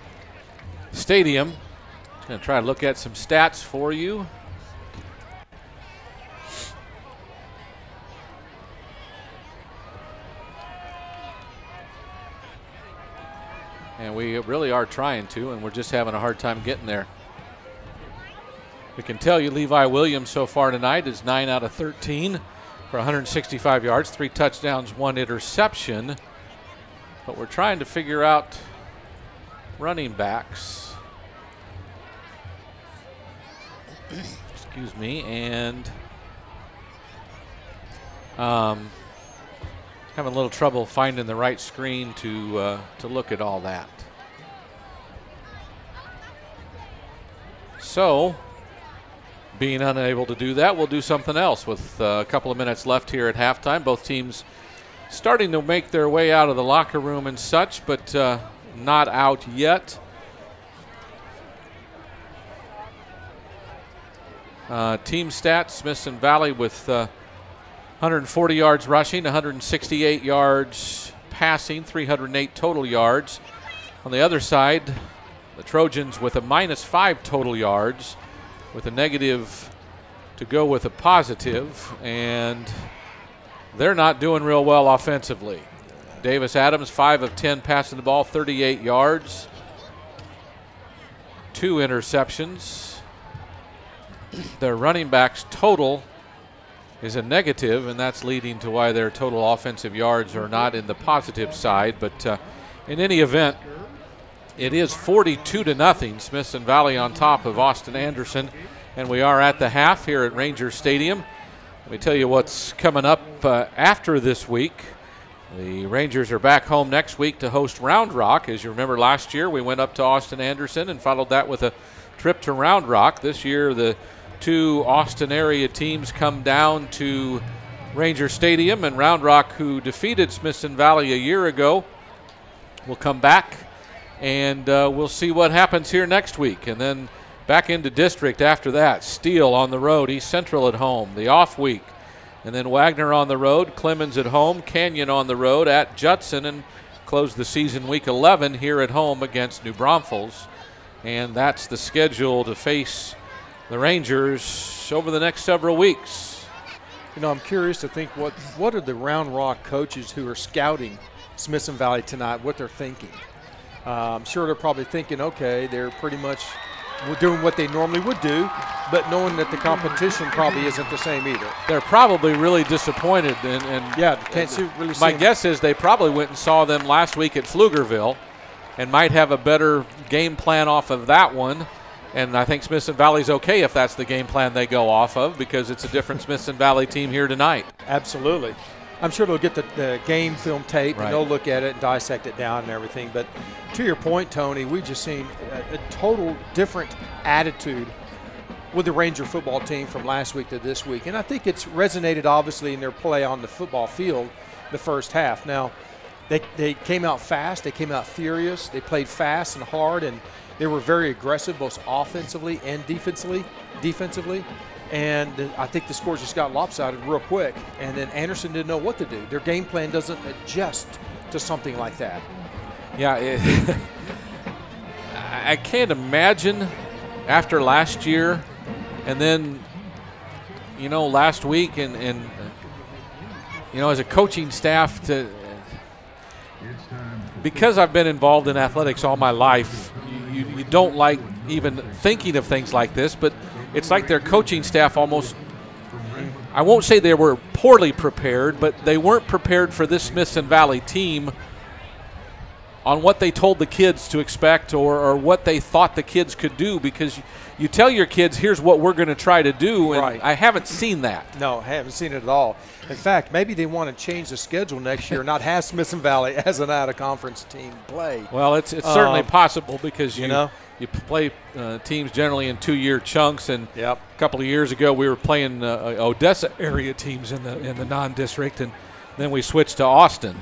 Stadium. Just going to try to look at some stats for you. And we really are trying to, and we're just having a hard time getting there. We can tell you Levi Williams so far tonight is 9 out of 13 for 165 yards, 3 touchdowns, 1 interception. But we're trying to figure out running backs. Excuse me, and having a little trouble finding the right screen to look at all that. So, being unable to do that, we'll do something else with a couple of minutes left here at halftime. Both teams starting to make their way out of the locker room and such, but not out yet. Team stats, Smithson Valley with 140 yards rushing, 168 yards passing, 308 total yards. On the other side, the Trojans with a -5 total yards, with a negative to go with a positive, and they're not doing real well offensively. Davis Adams, 5 of 10 passing the ball, 38 yards, 2 interceptions. Their running backs total is a negative, and that's leading to why their total offensive yards are not in the positive side. But in any event, it is 42-0, Smithson Valley on top of Austin Anderson, and we are at the half here at Ranger Stadium. Let me tell you what's coming up after this week. The Rangers are back home next week to host Round Rock. As you remember, last year we went up to Austin Anderson and followed that with a trip to Round Rock. This year the 2 Austin area teams come down to Ranger Stadium, and Round Rock, who defeated Smithson Valley a year ago, will come back, and we'll see what happens here next week. And then back into district after that. Steele on the road, East Central at home, the off week. And then Wagner on the road, Clemens at home, Canyon on the road at Judson, and close the season week 11 here at home against New Braunfels. And that's the schedule to face the Rangers over the next several weeks. You know, I'm curious to think what are the Round Rock coaches who are scouting Smithson Valley tonight, what they're thinking. I'm sure they're probably thinking, okay, they're pretty much doing what they normally would do, but knowing that the competition probably isn't the same either. They're probably really disappointed. And yeah, can't really see my guess is they probably went and saw them last week at Pflugerville and might have a better game plan off of that one. And I think Smithson Valley's okay if that's the game plan they go off of, because it's a different Smithson Valley team here tonight. Absolutely. I'm sure they'll get the game film tape, right, and they'll look at it and dissect it down and everything. But to your point, Tony, we've just seen a total different attitude with the Ranger football team from last week to this week. And I think it's resonated, obviously, in their play on the football field the first half. Now, they came out fast. They came out furious. They played fast and hard, and they were very aggressive, both offensively and defensively. And I think the scores just got lopsided real quick. And then Anderson didn't know what to do. Their game plan doesn't adjust to something like that. Yeah, I can't imagine after last year and then, you know, last week and you know, as a coaching staff, because I've been involved in athletics all my life, you don't like even thinking of things like this, but it's like their coaching staff almost, I won't say they were poorly prepared, but they weren't prepared for this Smithson Valley team on what they told the kids to expect or what they thought the kids could do, because you tell your kids, here's what we're going to try to do, and right. I haven't seen that. No, I haven't seen it at all. In fact, maybe they want to change the schedule next year, not have Smithson Valley as an out-of-conference team play. Well, it's certainly possible, because you know, you play teams generally in 2-year chunks, and yep. a couple of years ago we were playing Odessa area teams in the non-district, and then we switched to Austin,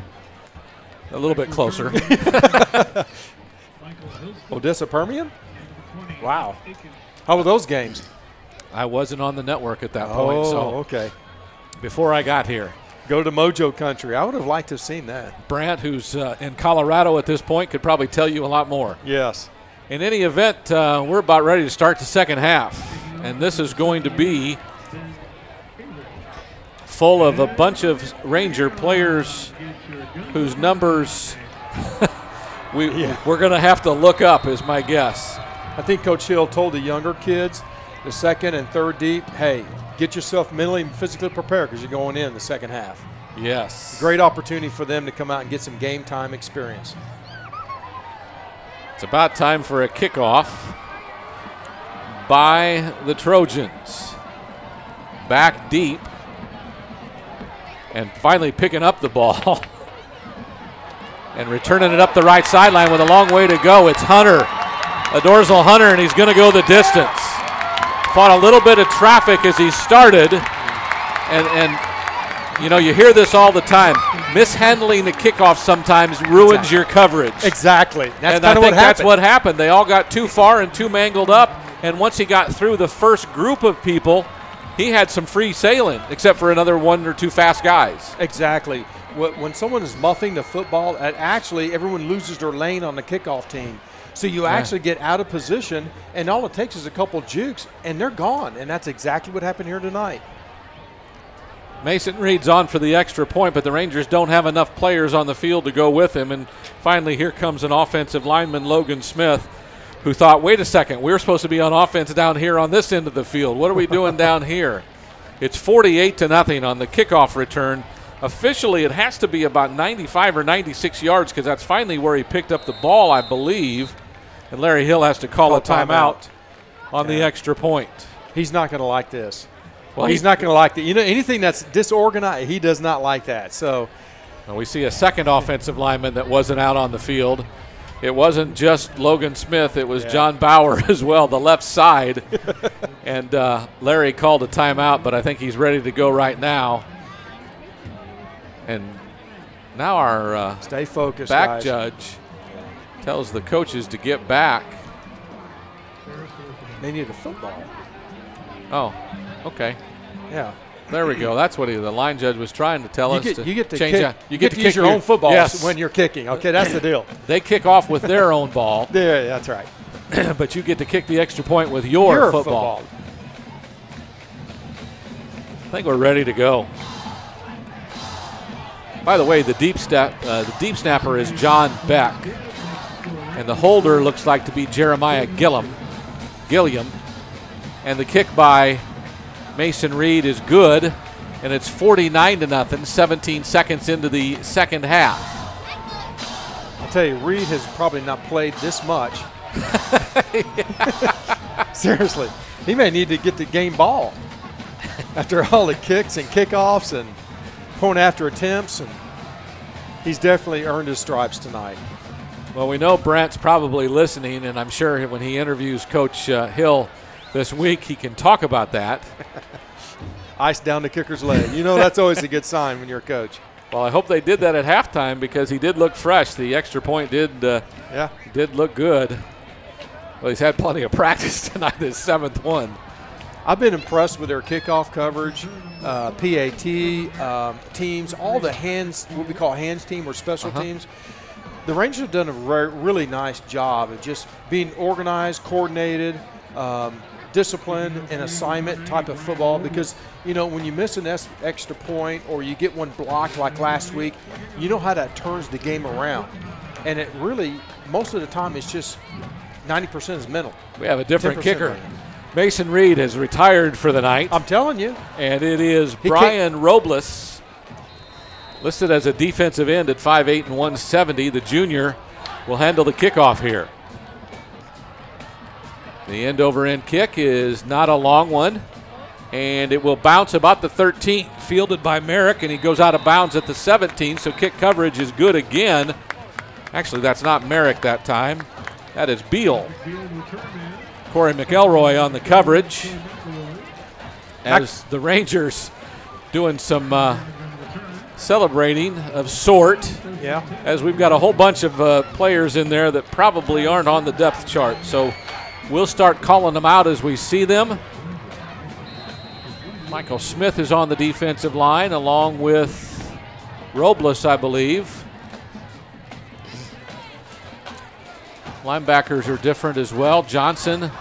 a little bit closer. Odessa Permian? Wow. How were those games? I wasn't on the network at that point, so okay. Before I got here. Go to Mojo Country. I would have liked to have seen that. Brant, who's in Colorado at this point, could probably tell you a lot more. Yes. In any event, we're about ready to start the second half, and this is going to be full of a bunch of Ranger players whose numbers we're going to have to look up, is my guess. I think Coach Hill told the younger kids, the second and third deep, hey, get yourself mentally and physically prepared because you're going in the second half. Yes. Great opportunity for them to come out and get some game time experience. It's about time for a kickoff by the Trojans. Back deep. And finally picking up the ball. And returning it up the right sideline with a long way to go. It's Hunter, a dorsal Hunter, and he's going to go the distance. Fought a little bit of traffic as he started. And you know, you hear this all the time. Mishandling the kickoff sometimes ruins your coverage. Exactly. That's and I think that's what happened. They all got too far and too mangled up. And once he got through the first group of people, he had some free sailing, except for another one or two fast guys. Exactly. When someone is muffing the football, actually everyone loses their lane on the kickoff team. So you actually get out of position, and all it takes is a couple jukes, and they're gone. And that's exactly what happened here tonight. Mason Reed's on for the extra point, but the Rangers don't have enough players on the field to go with him. And finally, here comes an offensive lineman, Logan Smith, who thought, wait a second, we're supposed to be on offense down here on this end of the field. What are we doing down here? It's 48-0 on the kickoff return. Officially, it has to be about 95 or 96 yards because that's finally where he picked up the ball, I believe. And Larry Hill has to call a timeout on the extra point. He's not going to like this. Well, he's not going to like that. You know, anything that's disorganized, he does not like that. So, well, we see a second offensive lineman that wasn't out on the field. It wasn't just Logan Smith. It was John Bauer as well, the left side. And Larry called a timeout, but I think he's ready to go right now. And now our stay focused, back guys. Judge tells the coaches to get back. They need a football. Oh, okay. Yeah. There we go. That's what the line judge was trying to tell us. You get to change kick. out. You get to use your own football when you're kicking. Okay, that's the deal. They kick off with their own ball. Yeah, that's right. But you get to kick the extra point with your football. I think we're ready to go. By the way, the deep snapper is John Beck, and the holder looks like to be Jeremiah Gilliam. And the kick by Mason Reed is good, and it's 49-0, 17 seconds into the second half. I'll tell you, Reed has probably not played this much. Seriously, he may need to get the game ball after all the kicks and kickoffs and point after attempts, and he's definitely earned his stripes tonight. Well, we know Brant's probably listening, and I'm sure when he interviews Coach Hill this week, he can talk about that. Ice down the kicker's leg. You know that's always a good sign when you're a coach. Well, I hope they did that at halftime because he did look fresh. The extra point did look good. Well, he's had plenty of practice tonight, his seventh one. I've been impressed with their kickoff coverage, PAT teams, all the hands, what we call hands team or special teams. The Rangers have done a really nice job of just being organized, coordinated, disciplined, and assignment type of football because, you know, when you miss an extra point or you get one blocked like last week, you know how that turns the game around. And it really, most of the time, it's just 90% is mental. We have a different kicker. mental. Mason Reed has retired for the night. I'm telling you. And it is Brian Robles, listed as a defensive end at 5'8" and 170. The junior will handle the kickoff here. The end-over-end kick is not a long one, and it will bounce about the 13, fielded by Merrick, and he goes out of bounds at the 17, so kick coverage is good again. Actually, that's not Merrick that time. That is Beal. Corey McElroy on the coverage as the Rangers doing some celebrating of sort. Yeah. As we've got a whole bunch of players in there that probably aren't on the depth chart. So we'll start calling them out as we see them. Michael Smith is on the defensive line along with Robles, I believe. Linebackers are different as well. Jordan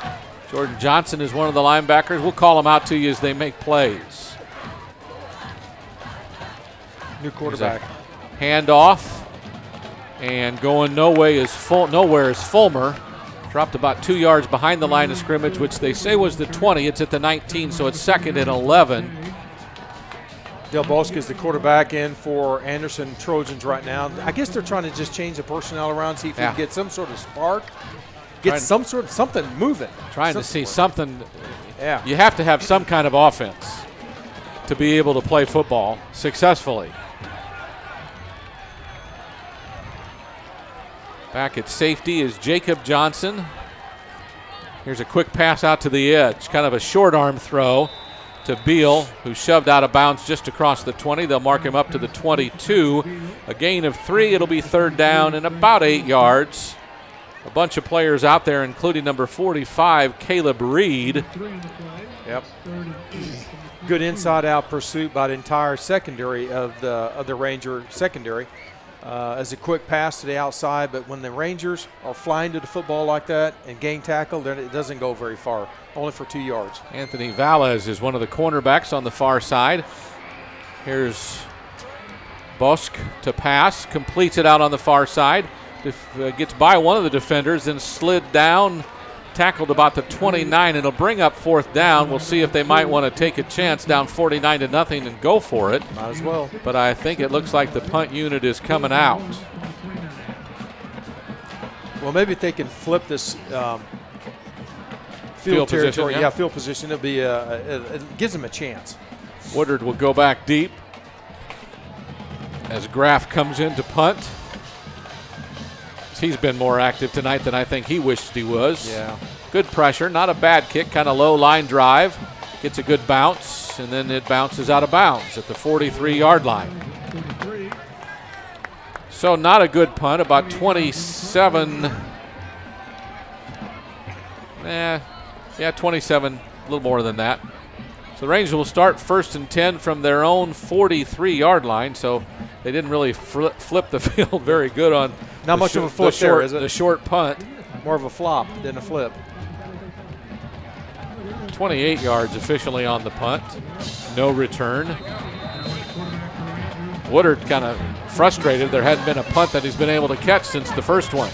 Johnson is one of the linebackers. We'll call them out to you as they make plays. New quarterback. Handoff. And going nowhere is Fulmer. Dropped about 2 yards behind the line of scrimmage, which they say was the 20. It's at the 19, so it's 2nd and 11. Del Bosque is the quarterback in for Anderson Trojans right now. I guess they're trying to just change the personnel around, see if we can get some sort of spark, get something moving. Trying to see something. Yeah. You have to have some kind of offense to be able to play football successfully. Back at safety is Jacob Johnson. Here's a quick pass out to the edge, kind of a short arm throw to Beal, who shoved out of bounds just across the 20. They'll mark him up to the 22. A gain of 3. It'll be 3rd down and about 8 yards. A bunch of players out there, including number 45, Caleb Reed. Yep. Good inside-out pursuit by the entire secondary of the Ranger secondary. As a quick pass to the outside, but when the Rangers are flying to the football like that and gain tackle, then it doesn't go very far, only for 2 yards. Anthony Valles is one of the cornerbacks on the far side. Here's Bosque to pass, completes it out on the far side, gets by one of the defenders, then slid down, tackled about the 29. It'll bring up 4th down. We'll see if they might want to take a chance down 49-0 and go for it. Might as well. But I think it looks like the punt unit is coming out. Well, maybe if they can flip this field territory. Position, field position. It'll be it gives them a chance. Woodard will go back deep as Graff comes in to punt. He's been more active tonight than I think he wished he was. Yeah. Good pressure, not a bad kick, kind of low line drive. Gets a good bounce, and then it bounces out of bounds at the 43-yard line. So not a good punt, about 27. 27, a little more than that. So the Rangers will start 1st and 10 from their own 43-yard line, so they didn't really flip the field very good on not much of a flip there, is it? The short punt. More of a flop than a flip. 28 yards officially on the punt. No return. Woodard kind of frustrated. There hadn't been a punt that he's been able to catch since the first one.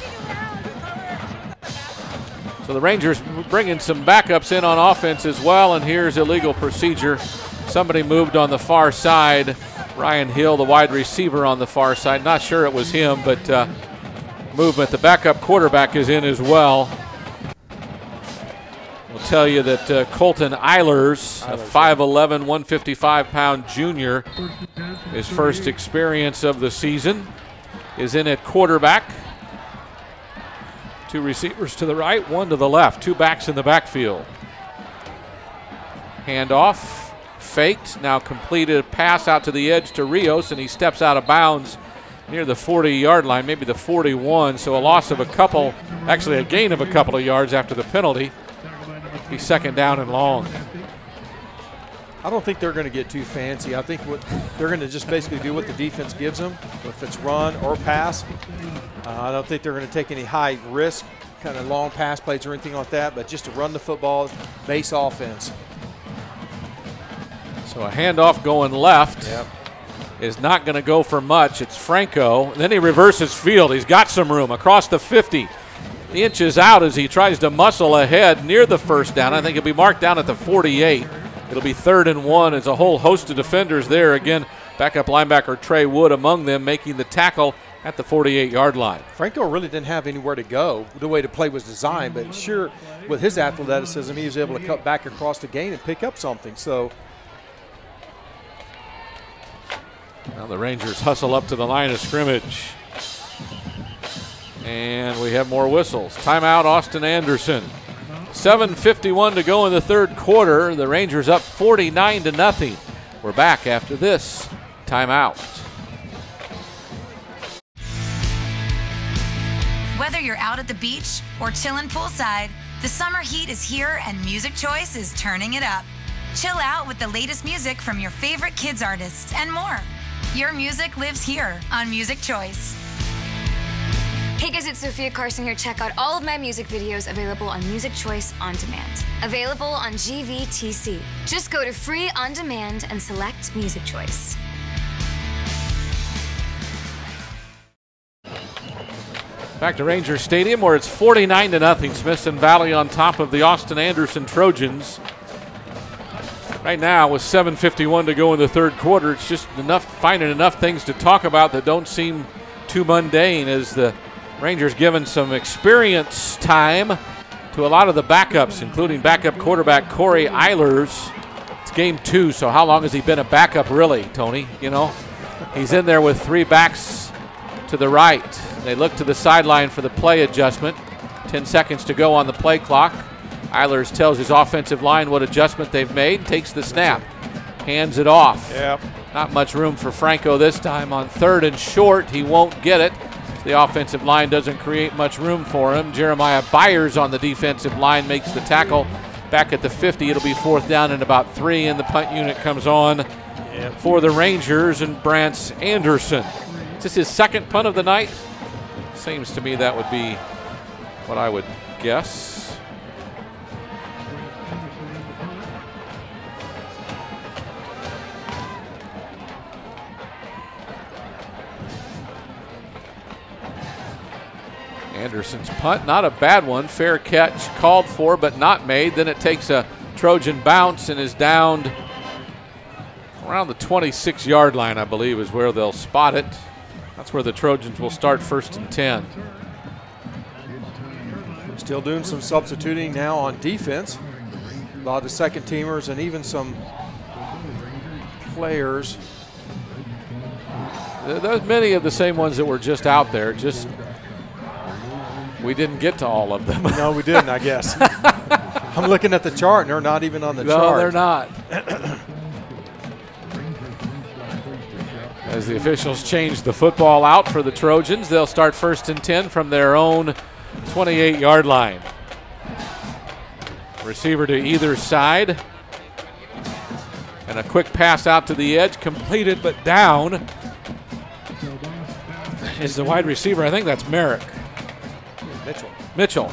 So the Rangers bringing some backups in on offense as well, and here's illegal procedure. Somebody moved on the far side. Ryan Hill, the wide receiver on the far side. Not sure it was him, but movement. The backup quarterback is in as well. We'll tell you that Colton Eilers, a 5'11", 155-pound junior, his first experience of the season, is in at quarterback. 2 receivers to the right, 1 to the left, 2 backs in the backfield. Handoff, faked, now completed, pass out to the edge to Rios, and he steps out of bounds near the 40-yard line, maybe the 41, so a loss of a gain of a couple of yards after the penalty. Be 2nd down and long. I don't think they're going to get too fancy. I think what they're going to just basically do what the defense gives them, if it's run or pass. I don't think they're going to take any high risk, kind of long pass plays or anything like that, but just to run the football, base offense. So a handoff going left. Yep. Is not going to go for much. It's Franco. And then he reverses field. He's got some room across the 50. inches out as he tries to muscle ahead near the first down. I think he'll be marked down at the 48. It'll be 3rd and 1. There's a whole host of defenders there. Again, backup linebacker Trey Wood among them, making the tackle at the 48-yard line. Franco really didn't have anywhere to go. The way the play was designed, but sure, with his athleticism, he was able to cut back across the gain and pick up something. So now the Rangers hustle up to the line of scrimmage. And we have more whistles. Timeout, Austin Anderson. 7:51 to go in the 3rd quarter. The Rangers up 49-0. We're back after this timeout. Whether you're out at the beach or chilling poolside, the summer heat is here and Music Choice is turning it up. Chill out with the latest music from your favorite kids artists and more. Your music lives here on Music Choice. Hey guys, it's Sophia Carson here. Check out all of my music videos available on Music Choice On Demand. Available on GVTC. Just go to Free On Demand and select Music Choice. Back to Rangers Stadium where it's 49-0. Smithson Valley on top of the Austin Anderson Trojans. Right now with 7:51 to go in the 3rd quarter, it's just finding enough things to talk about that don't seem too mundane as the Rangers giving some experience time to a lot of the backups, including backup quarterback Corey Eilers. It's game 2, so how long has he been a backup really, Tony? You know, he's in there with 3 backs to the right. They look to the sideline for the play adjustment. 10 seconds to go on the play clock. Eilers tells his offensive line what adjustment they've made, takes the snap, hands it off. Yep. Not much room for Franco this time. On 3rd and short, he won't get it. The offensive line doesn't create much room for him. Jeremiah Byers on the defensive line makes the tackle. Back at the 50, it'll be 4th down and about 3, and the punt unit comes on for the Rangers and Brance Anderson. Is this his 2nd punt of the night? Seems to me that would be what I would guess. Anderson's punt, not a bad one. Fair catch called for, but not made. Then it takes a Trojan bounce and is downed around the 26-yard line, I believe, is where they'll spot it. That's where the Trojans will start 1st and 10. Still doing some substituting now on defense. A lot of second teamers and even some players. There's many of the same ones that were just out there. Just we didn't get to all of them. No, we didn't, I guess. I'm looking at the chart, and they're not even on the chart. No, they're not. As the officials change the football out for the Trojans, they'll start 1st and 10 from their own 28-yard line. Receiver to either side. And a quick pass out to the edge, completed but down. Is the wide receiver, I think that's Merrick. Mitchell.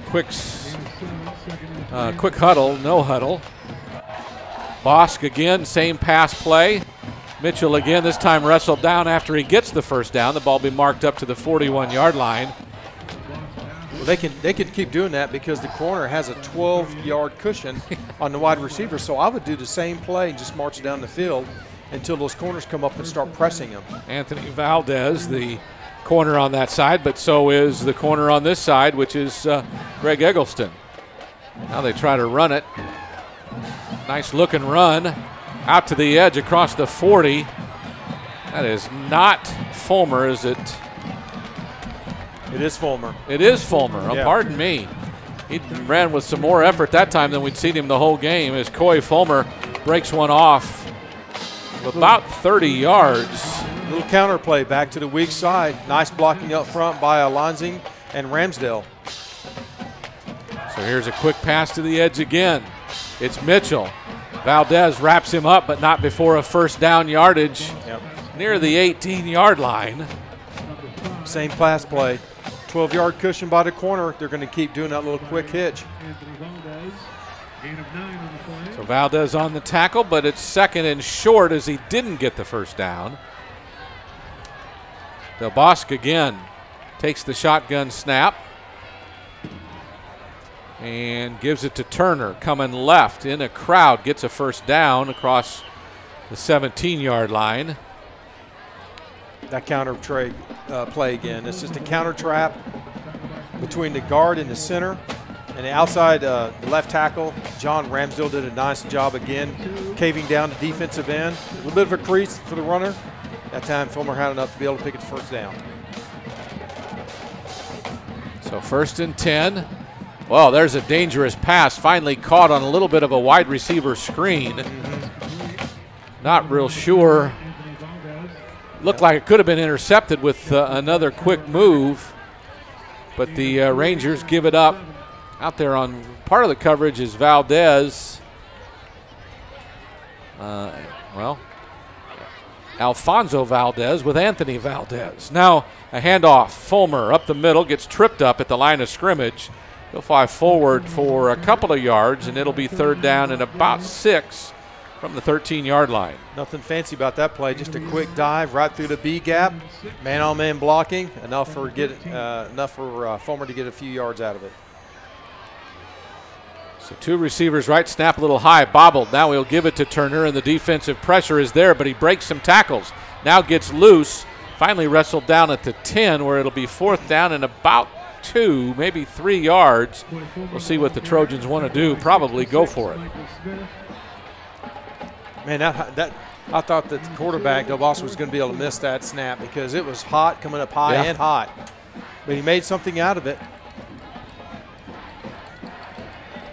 Quick huddle, no huddle. Bosk again, same pass play. Mitchell again, this time wrestled down after he gets the 1st down. The ball be marked up to the 41-yard line. Well, they can keep doing that because the corner has a 12-yard cushion on the wide receiver. So I would do the same play and just march down the field until those corners come up and start pressing them. Anthony Valdez, the corner on that side, but so is the corner on this side, which is Greg Eggleston. Now they try to run it. Nice looking run out to the edge across the 40. That is not Fulmer, is it? It is Fulmer. It is Fulmer. Oh, yeah. Pardon me. He ran with some more effort that time than we'd seen him the whole game as Coy Fulmer breaks one off about 30 yards. Little counter play back to the weak side. Nice blocking up front by Alonzing and Ramsdale. So here's a quick pass to the edge again. It's Mitchell. Valdez wraps him up, but not before a 1st down yardage near the 18-yard line. Same pass play. 12-yard cushion by the corner. They're going to keep doing that little quick hitch. So Valdez on the tackle, but it's 2nd and short as he didn't get the 1st down. Del Bosque again takes the shotgun snap and gives it to Turner, coming left in a crowd, gets a first down across the 17-yard line. That counter play again. It's just a counter trap between the guard and the center. And the outside, the left tackle, John Ramsdale, did a nice job again, caving down the defensive end. A little bit of a crease for the runner. That time, Fulmer had enough to be able to pick it first down. So 1st and 10. Well, there's a dangerous pass, finally caught on a little bit of a wide receiver screen. Not real sure. Looked like it could have been intercepted with another quick move, but the Rangers give it up. Out there on part of the coverage is Valdez. Alfonso Valdez with Anthony Valdez. Now a handoff. Fulmer up the middle, gets tripped up at the line of scrimmage. He'll fly forward for a couple of yards, and it'll be 3rd down and about 6 from the 13-yard line. Nothing fancy about that play. Just a quick dive right through the B gap. Man-on-man blocking. Enough for Fulmer to get a few yards out of it. So 2 receivers right, snap a little high, bobbled. Now he'll give it to Turner, and the defensive pressure is there, but he breaks some tackles. Now gets loose, finally wrestled down at the 10, where it'll be 4th down and about 2, maybe 3 yards. We'll see what the Trojans want to do, probably go for it. Man, I thought that the quarterback, Del Bosque, was going to be able to miss that snap because it was hot, coming up high and hot. But he made something out of it.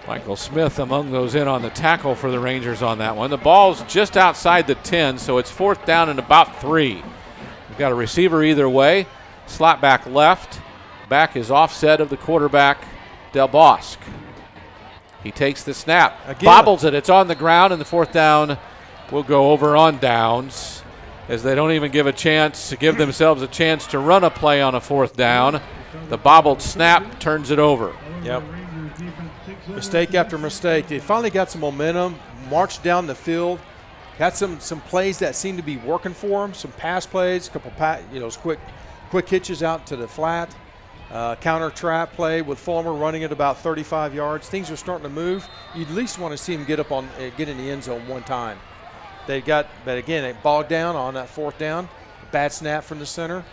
Michael Smith among those in on the tackle for the Rangers on that one. The ball's just outside the 10, so it's 4th down and about 3. We've got a receiver either way. Slot back left. Back is offset of the quarterback, Del Bosque. He takes the snap, bobbles it. It's on the ground, and the 4th down will go over on downs, as they don't even give themselves a chance to run a play on a 4th down. The bobbled snap turns it over. Yep. Mistake after mistake. They finally got some momentum, marched down the field, got some plays that seemed to be working for them, some pass plays, a couple quick hitches out to the flat, counter trap play with Fulmer running at about 35 yards. Things are starting to move. You'd at least want to see him get in the end zone one time. But again, they bogged down on that 4th down. Bad snap from the center.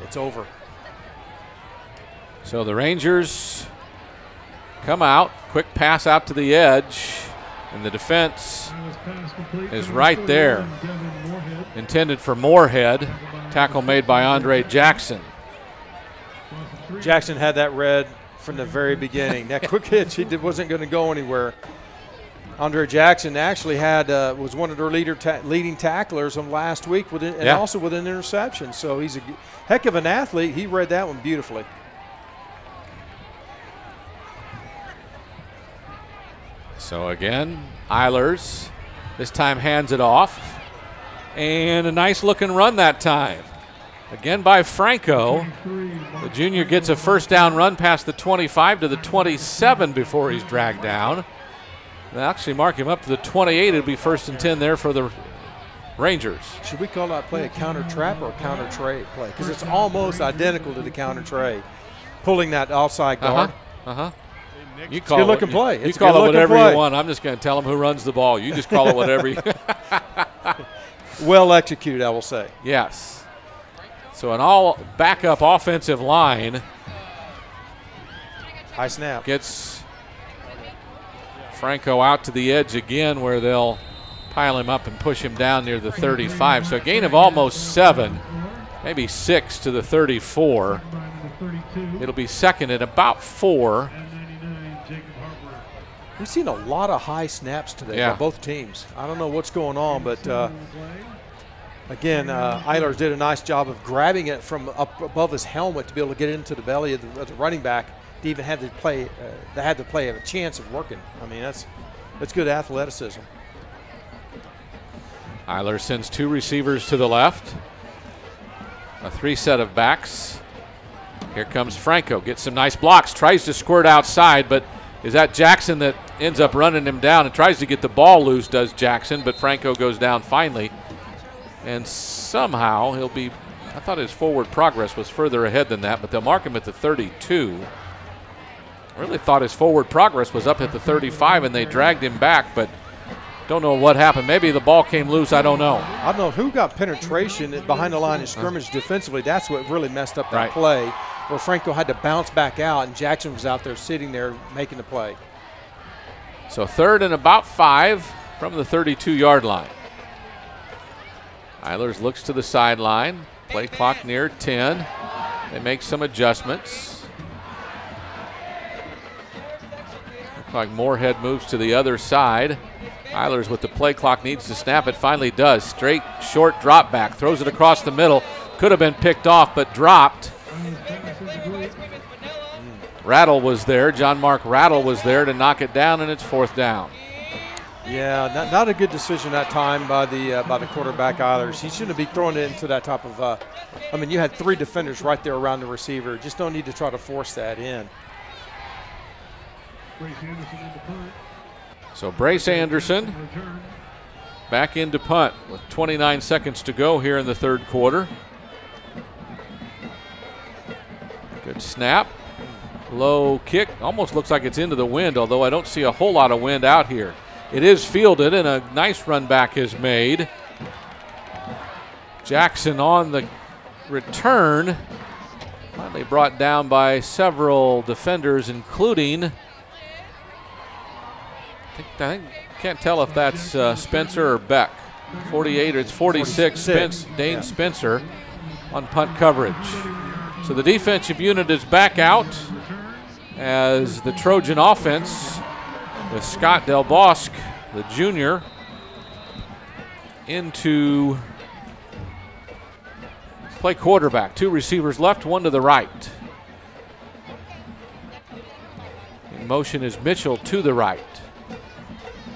It's over. So the Rangers come out, quick pass out to the edge, and the defense is right there. Intended for Moorhead. Tackle made by Andre Jackson. Jackson had that read from the very beginning. That quick hitch, wasn't going to go anywhere. Andre Jackson actually was one of their leading tacklers from last week, also with an interception. So he's a heck of an athlete. He read that one beautifully. So again, Eilers this time hands it off. And a nice looking run that time. Again by Franco. The junior gets a 1st down run past the 25 to the 27 before he's dragged down. They actually mark him up to the 28. It'll be 1st and 10 there for the Rangers. Should we call that play a counter trap or a counter tray play? Because it's almost identical to the counter tray. Pulling that outside guard. You call it's a good-looking play. You call it whatever you want. I'm just going to tell them who runs the ball. You just call it whatever you Well executed, I will say. Yes. So an all backup offensive line. High snap. Gets Franco out to the edge again, where they'll pile him up and push him down near the 35. So a gain of almost 7, maybe 6 to the 34. It'll be 2nd at about 4. We've seen a lot of high snaps today by both teams. I don't know what's going on, but again, Eilers did a nice job of grabbing it from up above his helmet to be able to get it into the belly of the running back to even have the play. Have a chance of working. I mean, that's good athleticism. Eilers sends 2 receivers to the left. A 3 set of backs. Here comes Franco. Gets some nice blocks. Tries to squirt outside, but is that Jackson that ends up running him down and tries to get the ball loose, does Jackson, but Franco goes down finally. And somehow he'll be I thought his forward progress was further ahead than that, but they'll mark him at the 32. I really thought his forward progress was up at the 35, and they dragged him back, but don't know what happened. Maybe the ball came loose. I don't know. I don't know who got penetration behind the line of scrimmage defensively. That's what really messed up that play, where Franco had to bounce back out, and Jackson was out there sitting there making the play. So 3rd and about 5 from the 32-yard line. Eilers looks to the sideline. Play clock near 10. They make some adjustments. Looks like Moorhead moves to the other side. Eilers with the play clock needs to snap it. Finally does. Straight, short drop back. Throws it across the middle. Could have been picked off, but dropped. Rattle was there. John Mark Rattle was there to knock it down, and it's 4th down. Yeah, not a good decision that time by the quarterback Eilers. He shouldn't be throwing it into that type of. I mean, you had 3 defenders right there around the receiver. Just don't need to try to force that in. So Brace Anderson back into punt with 29 seconds to go here in the 3rd quarter. Good snap. Low kick. Almost looks like it's into the wind, although I don't see a whole lot of wind out here. It is fielded, and a nice run back is made. Jackson on the return. Finally brought down by several defenders, including, I think can't tell if that's Spencer or Beck. 48, or it's 46, Dane Spencer on punt coverage. So the defensive unit is back out as the Trojan offense with Scott Del Bosque, the junior, into play quarterback. 2 receivers left, 1 to the right. In motion is Mitchell to the right.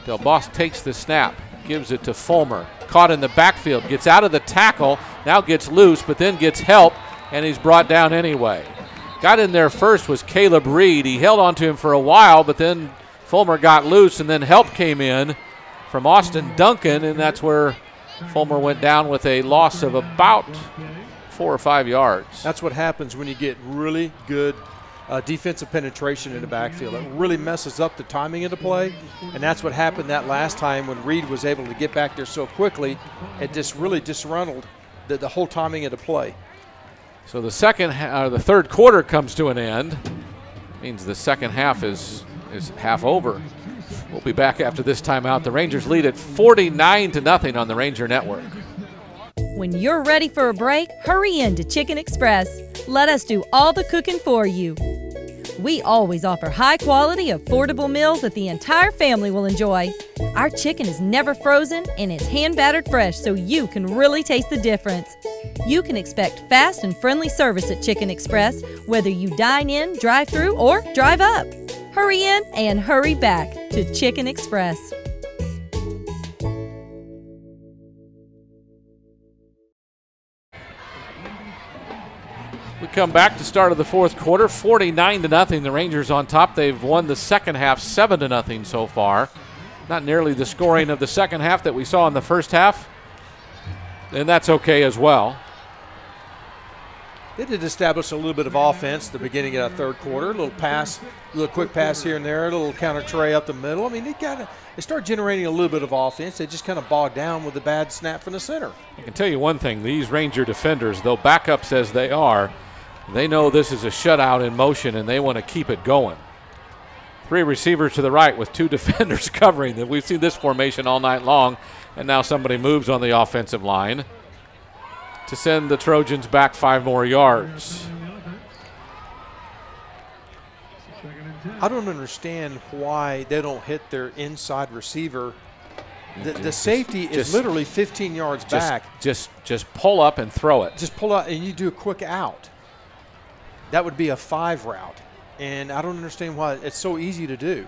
Del Bosque takes the snap, gives it to Fulmer. Caught in the backfield, gets out of the tackle, now gets loose, but then gets help, and he's brought down anyway. Got in there first was Caleb Reed. He held on to him for a while, but then Fulmer got loose, and then help came in from Austin Duncan, and that's where Fulmer went down with a loss of about 4 or 5 yards. That's what happens when you get really good defensive penetration in the backfield. It really messes up the timing of the play, and that's what happened that last time when Reed was able to get back there so quickly. It just really disruntled the whole timing of the play. So the 3rd quarter comes to an end. Means the second half is half over. We'll be back after this timeout. The Rangers lead at 49-0 on the Ranger Network. When you're ready for a break, hurry in to Chicken Express. Let us do all the cooking for you. We always offer high-quality, affordable meals that the entire family will enjoy. Our chicken is never frozen and it's hand-battered fresh, so you can really taste the difference. You can expect fast and friendly service at Chicken Express, whether you dine in, drive through, or drive up. Hurry in and hurry back to Chicken Express. We come back to start of the 4th quarter, 49-0. The Rangers on top. They've won the second half 7-0 so far. Not nearly the scoring of the second half that we saw in the first half, and that's okay as well. They did establish a little bit of offense at the beginning of that 3rd quarter. A little quick pass here and there, a little counter tray up the middle. I mean, they start generating a little bit of offense. They just kind of bogged down with the bad snap from the center. I can tell you one thing. These Ranger defenders, though backups as they are, they know this is a shutout in motion, and they want to keep it going. 3 receivers to the right with 2 defenders covering. We've seen this formation all night long, and now somebody moves on the offensive line to send the Trojans back 5 more yards. I don't understand why they don't hit their inside receiver. The safety is literally 15 yards back. Just pull up and throw it. Just pull out and you do a quick out. That would be a 5 route. And I don't understand why it's so easy to do.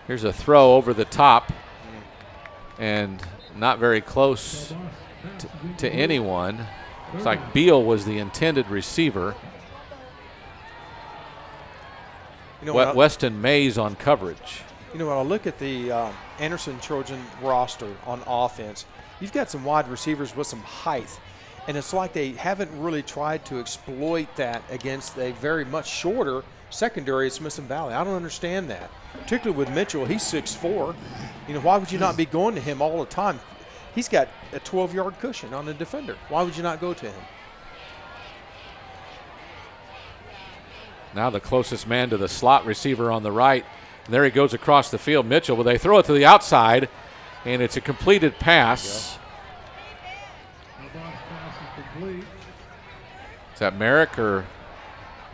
Here's a throw over the top and not very close to anyone. Looks like Beal was the intended receiver. You know, Weston Mays on coverage. You know, when I look at the Anderson Trojan roster on offense, you've got some wide receivers with some height. And it's like they haven't really tried to exploit that against a very much shorter secondary at Smithson Valley. I don't understand that. Particularly with Mitchell, he's 6'4". You know, why would you not be going to him all the time? He's got a 12-yard cushion on the defender. Why would you not go to him? Now the closest man to the slot receiver on the right. And there he goes across the field, Mitchell. But they throw it to the outside, and it's a completed pass. Is that Merrick or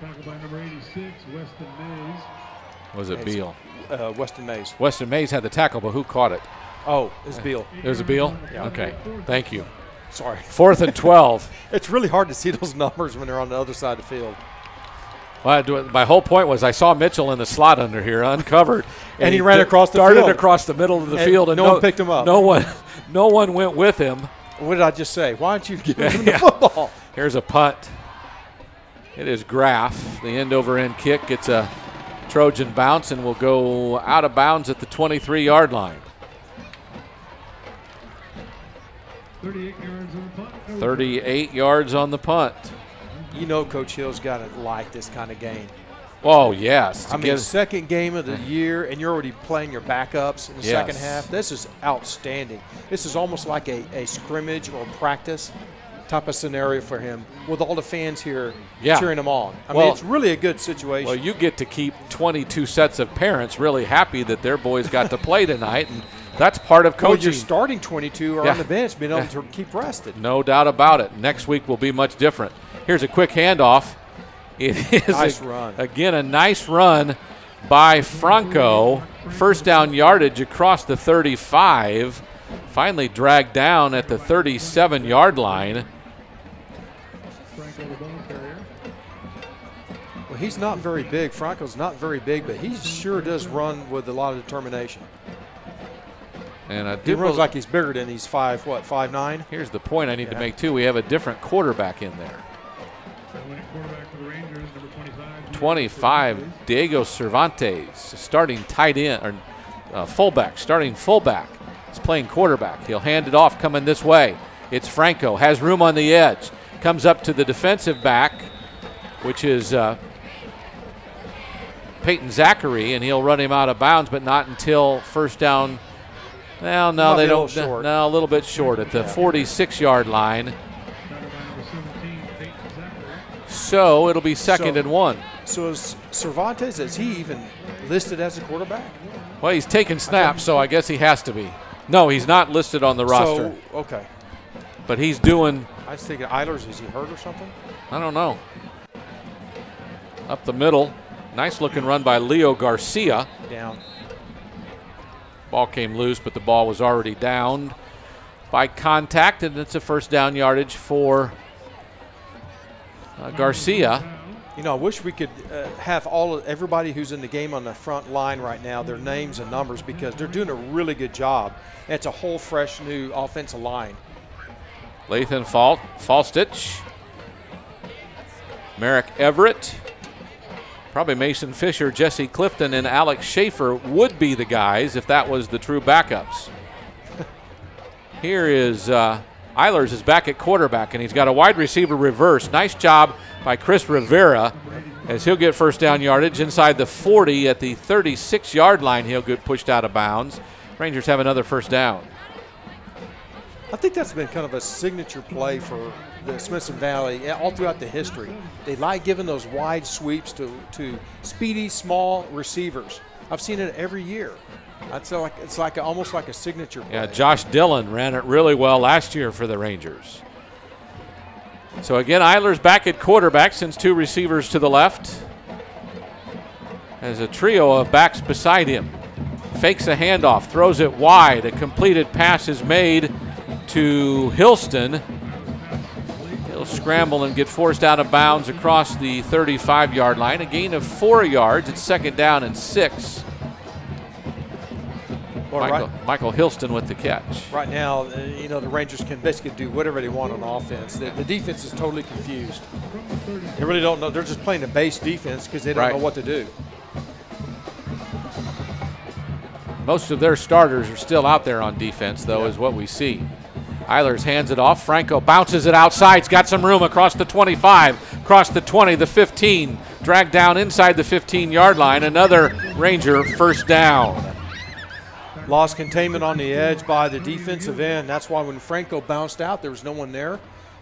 Tackled by number 86, Weston Mays. was it Beal? Weston Mays. Weston Mays had the tackle, but who caught it? Oh, it's Beal. It was a Beal? Yeah. Okay, thank you. Sorry. 4th and 12. It's really hard to see those numbers when they're on the other side of the field. Well, my whole point was I saw Mitchell in the slot under here, uncovered, and he ran across the field. Started field. across the middle of the field, and no one picked him up. No one went with him. What did I just say? Why don't you give him the football? Here's a punt. It is Graff. The end-over-end kick gets a Trojan bounce and will go out of bounds at the 23-yard line. 38 yards on the punt. 38 yards on the punt. You know Coach Hill's got to like this kind of game. Oh, yes. I mean, second game of the year, and you're already playing your backups in the second half. This is outstanding. This is almost like a scrimmage or practice type of scenario for him with all the fans here cheering him on. I mean, it's really a good situation. Well, you get to keep 22 sets of parents really happy that their boys got to play tonight, and that's part of coaching. Well, your starting 22 are on the bench being able to keep rested. No doubt about it. Next week will be much different. Here's a quick handoff. It is, nice run. Again, a nice run by Franco. First down yardage across the 35. Finally dragged down at the 37-yard line. Well, he's not very big. Franco's not very big, but he sure does run with a lot of determination. And he runs like he's bigger than he's 5'9". Here's the point I need to make, too. We have a different quarterback in there. 25, Diego Cervantes, starting tight end, or fullback, starting fullback. He's playing quarterback. He'll hand it off coming this way. It's Franco, has room on the edge. Comes up to the defensive back, which is Peyton Zachary, and he'll run him out of bounds, but not until first down. Well, no, they don't. No, a little bit short at the 46-yard line. So it'll be second and 1. So is Cervantes, is he even listed as a quarterback? Well, he's taking snaps, so I guess he has to be. No, he's not listed on the roster. So, okay. But he's doing. I was thinking Eilers, is he hurt or something? I don't know. Up the middle. Nice looking run by Leo Garcia. Down. Ball came loose, but the ball was already downed by contact, and it's a first down yardage for Garcia. You know, I wish we could have everybody who's in the game on the front line right now, their names and numbers, because they're doing a really good job. It's a whole fresh new offensive line. Lathan Falstich, Merrick Everett, probably Mason Fisher, Jesse Clifton, and Alex Schaefer would be the guys if that was the true backups. Here is Eilers is back at quarterback, and he's got a wide receiver reverse. Nice job by Chris Rivera as he'll get first down yardage inside the 40 at the 36-yard line. He'll get pushed out of bounds. Rangers have another first down. I think that's been kind of a signature play for the Smithson Valley all throughout the history. They like giving those wide sweeps to speedy, small receivers. I've seen it every year. It's like almost like a signature play. Yeah, Josh Dillon ran it really well last year for the Rangers. So again, Eilers back at quarterback, sends two receivers to the left. Has a trio of backs beside him. Fakes a handoff, throws it wide. A completed pass is made to Hilston. He'll scramble and get forced out of bounds across the 35-yard line. A gain of 4 yards. It's second down and 6. Michael Hilston with the catch. Right now, you know, the Rangers can basically do whatever they want on offense. The defense is totally confused. They really don't know. They're just playing the base defense because they don't know what to do. Most of their starters are still out there on defense, though, is what we see. Eilers hands it off. Franco bounces it outside. He's got some room across the 25, across the 20, the 15. Dragged down inside the 15-yard line. Another Ranger first down. Lost containment on the edge by the defensive end. That's why when Franco bounced out, there was no one there.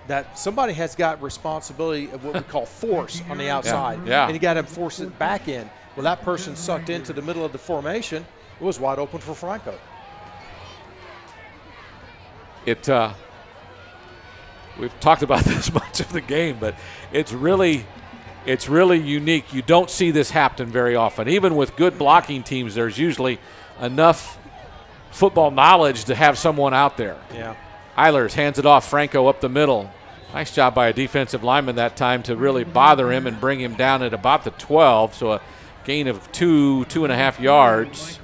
That somebody has got responsibility of what we call force on the outside. Yeah. And you got to force it back in. Well, that person sucked into the middle of the formation. It was wide open for Franco. We've talked about this much of the game, but it's really unique. You don't see this happen very often. Even with good blocking teams, there's usually enough football knowledge to have someone out there. Yeah. Eilers hands it off. Franco up the middle. Nice job by a defensive lineman that time to really bother him and bring him down at about the 12. So a gain of 2.5 yards.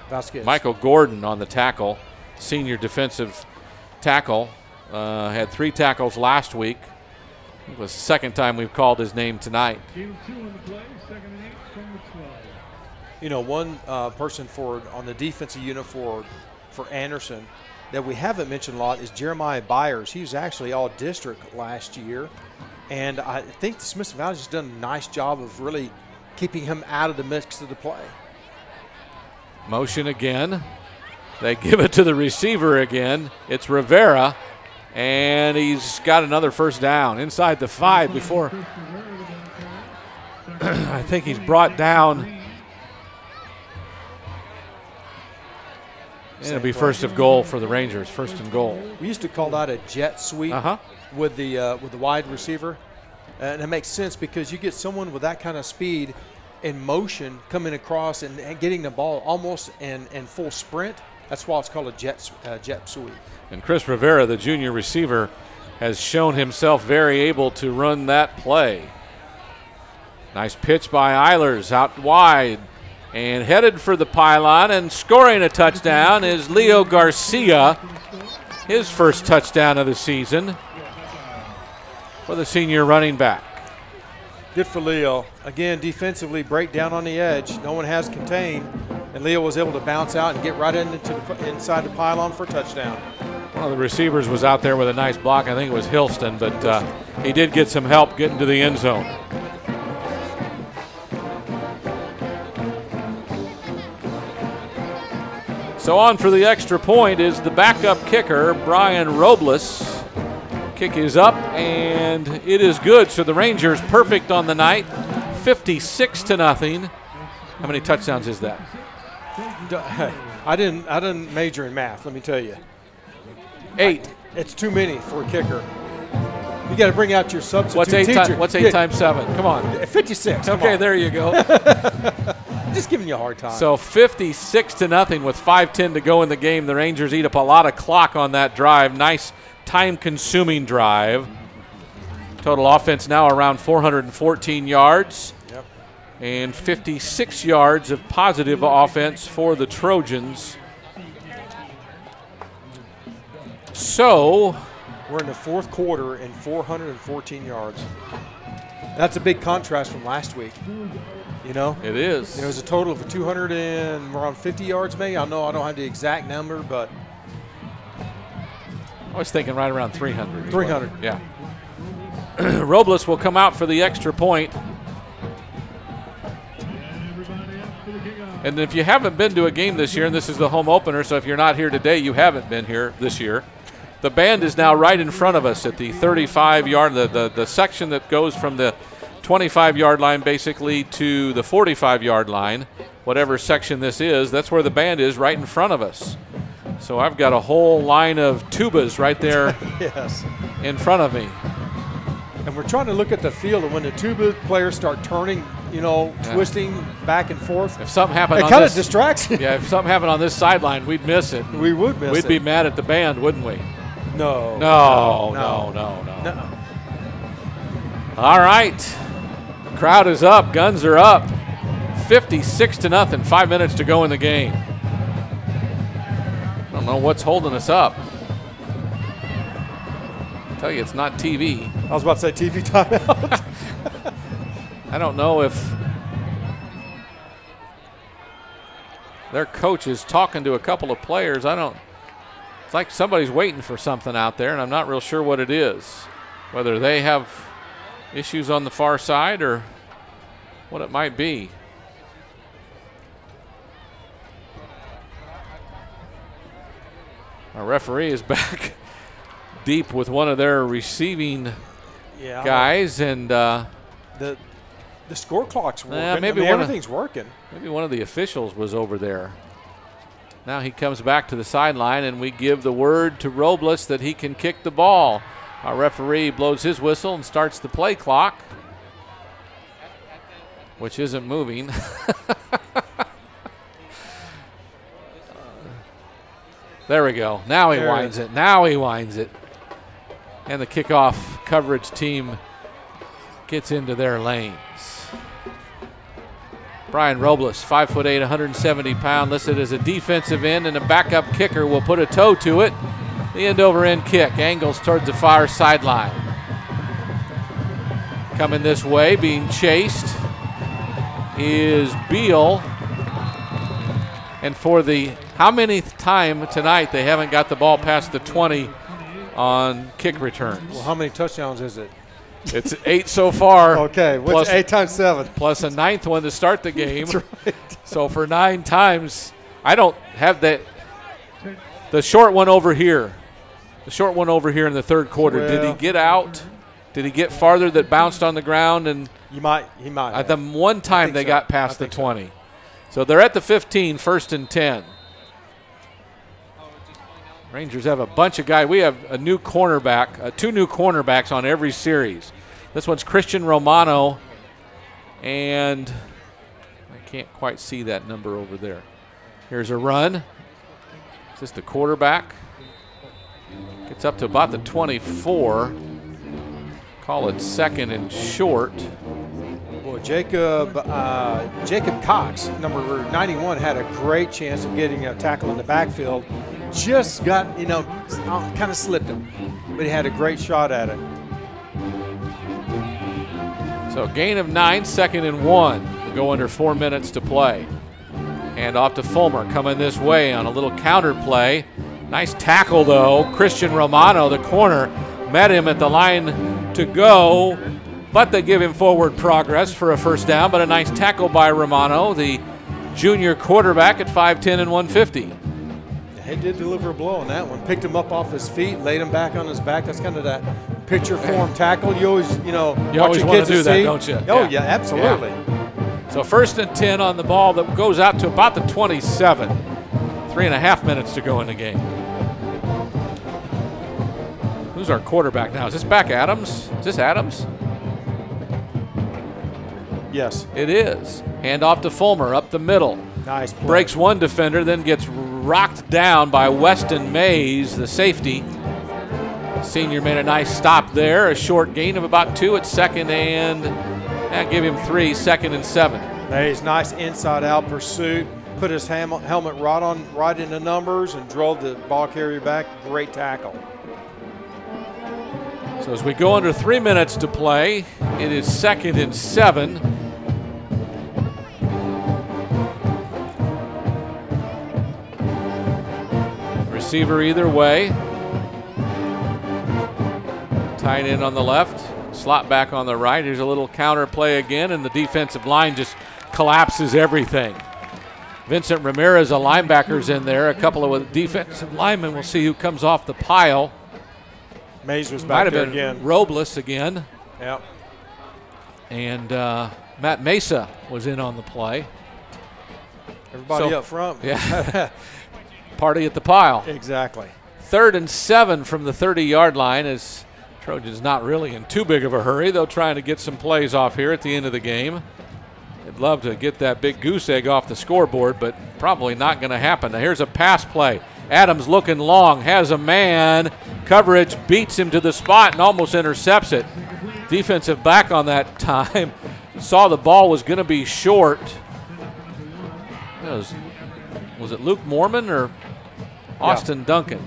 Vasquez. Michael Gordon on the tackle, senior defensive tackle. Had 3 tackles last week. It was the second time we've called his name tonight. You know, one person on the defensive unit for Anderson that we haven't mentioned a lot is Jeremiah Byers. He was actually all district last year, and I think the Smithson Valley's just done a nice job of really keeping him out of the mix of the play. Motion again. They give it to the receiver again. It's Rivera, and he's got another first down inside the 5 before I think he's brought down. It'll be first of goal for the Rangers, first and goal. We used to call that a jet sweep with the wide receiver, and it makes sense because you get someone with that kind of speed in motion coming across and getting the ball almost in full sprint. That's why it's called a jet sweep. And Chris Rivera, the junior receiver, has shown himself very able to run that play. Nice pitch by Eilers out wide. And headed for the pylon and scoring a touchdown is Leo Garcia. His first touchdown of the season for the senior running back. Good for Leo. Again, defensively break down on the edge. No one has contained. And Leo was able to bounce out and get right inside the pylon for a touchdown. One of the receivers was out there with a nice block. I think it was Hilston, but he did get some help getting to the end zone. So on for the extra point is the backup kicker, Brian Robles. Kick is up, and it is good. So the Rangers perfect on the night, 56-0. How many touchdowns is that? I didn't major in math, let me tell you. 8. It's too many for a kicker. You got to bring out your substitute What's teacher. 8 times 7? Come on. 56. Okay, there you go. Just giving you a hard time. So 56-0 with 5:10 to go in the game. The Rangers eat up a lot of clock on that drive. Nice time-consuming drive. Total offense now around 414 yards. Yep. And 56 yards of positive offense for the Trojans. So we're in the fourth quarter and 414 yards. That's a big contrast from last week. You know? It is. There was a total of 200 and around 50 yards maybe. I know I don't have the exact number, but I was thinking right around 300. 300. Yeah. Robles will come out for the extra point. And if you haven't been to a game this year, and this is the home opener, so if you're not here today, you haven't been here this year. The band is now right in front of us at the 35-yard, the section that goes from the 25-yard line basically to the 45-yard line. Whatever section this is, that's where the band is, right in front of us. So I've got a whole line of tubas right there yes. in front of me. And we're trying to look at the field, and when the tuba players start turning, you know, twisting back and forth, if something happened, it kind of distracts you. Yeah, if something happened on this sideline, we'd miss it. We would miss it. We'd be mad at the band, wouldn't we? No. No. All right. The crowd is up. Guns are up. 56-0. 5 minutes to go in the game. I don't know what's holding us up. I tell you, it's not TV. I was about to say TV timeout. I don't know if their coach is talking to a couple of players. It's like somebody's waiting for something out there, and I'm not real sure what it is. Whether they have issues on the far side or what it might be. Our referee is back deep with one of their receiving guys, and the score clock's working. Maybe everything's working. Maybe one of the officials was over there. Now he comes back to the sideline, and we give the word to Robles that he can kick the ball. Our referee blows his whistle and starts the play clock, which isn't moving. There we go. Now he winds it. Now he winds it. And the kickoff coverage team gets into their lanes. Brian Robles, 5'8", 170 pound, listed as a defensive end, and a backup kicker will put a toe to it. The end-over-end kick angles towards the far sideline. Coming this way, being chased, is Beal. And for the how many time tonight they haven't got the ball past the 20 on kick returns? Well, how many touchdowns is it? It's 8 so far. Okay, what's 8 times 7? Plus a 9th one to start the game. That's right. So for 9 times, I don't have that. The short one over here. The short one over here in the third quarter. Well, did he get out? Did he get farther that bounced on the ground? And he might. At the one time they got past the 20. So they're at the 15, 1st and 10. Rangers have a bunch of guys. We have a new cornerback, 2 new cornerbacks on every series. This one's Christian Romano, and I can't quite see that number over there. Here's a run. Is this the quarterback? Gets up to about the 24. Call it 2nd and short. Boy, Jacob Cox, number 91, had a great chance of getting a tackle in the backfield. Just got, kind of slipped him, but he had a great shot at it. So gain of 9, 2nd and 1. We'll go under 4 minutes to play. And off to Fulmer, coming this way on a little counter play. Nice tackle, though. Christian Romano, the corner, met him at the line to go, but they give him forward progress for a first down. But a nice tackle by Romano, the junior quarterback at 5'10" and 150. He did deliver a blow on that one. Picked him up off his feet, laid him back on his back. That's kind of that picture form tackle. You always, you always want to do that, don't you? Oh, yeah, absolutely. Yeah. So 1st and 10 on the ball that goes out to about the 27. 3.5 minutes to go in the game. Who's our quarterback now? Is this back Adams? Is this Adams? Yes. It is. Hand off to Fulmer up the middle. Nice play. Breaks one defender, then gets rocked down by Weston Mays, the safety. Senior made a nice stop there. A short gain of about 2 at 2nd and give him 3, 2nd and 7. Mays, nice inside-out pursuit. Put his helmet right in the numbers and drove the ball carrier back. Great tackle. So as we go under 3 minutes to play, it is 2nd and 7. Receiver either way. Tight end on the left, slot back on the right. Here's a little counter play again, and the defensive line just collapses everything. Vincent Ramirez, a linebacker's in there. A couple of defensive linemen. We'll see who comes off the pile. Mays was back there again. Robles again. Yep. And Matt Mesa was in on the play. Everybody up front. Yeah. Party at the pile. Exactly. 3rd and 7 from the 30-yard line as Trojans not really in too big of a hurry. They're trying to get some plays off here at the end of the game. They'd love to get that big goose egg off the scoreboard, but probably not going to happen. Now here's a pass play. Adams looking long, has a man. Coverage beats him to the spot and almost intercepts it. Defensive back on that time saw the ball was going to be short. Was it Luke Mormon or Austin Duncan?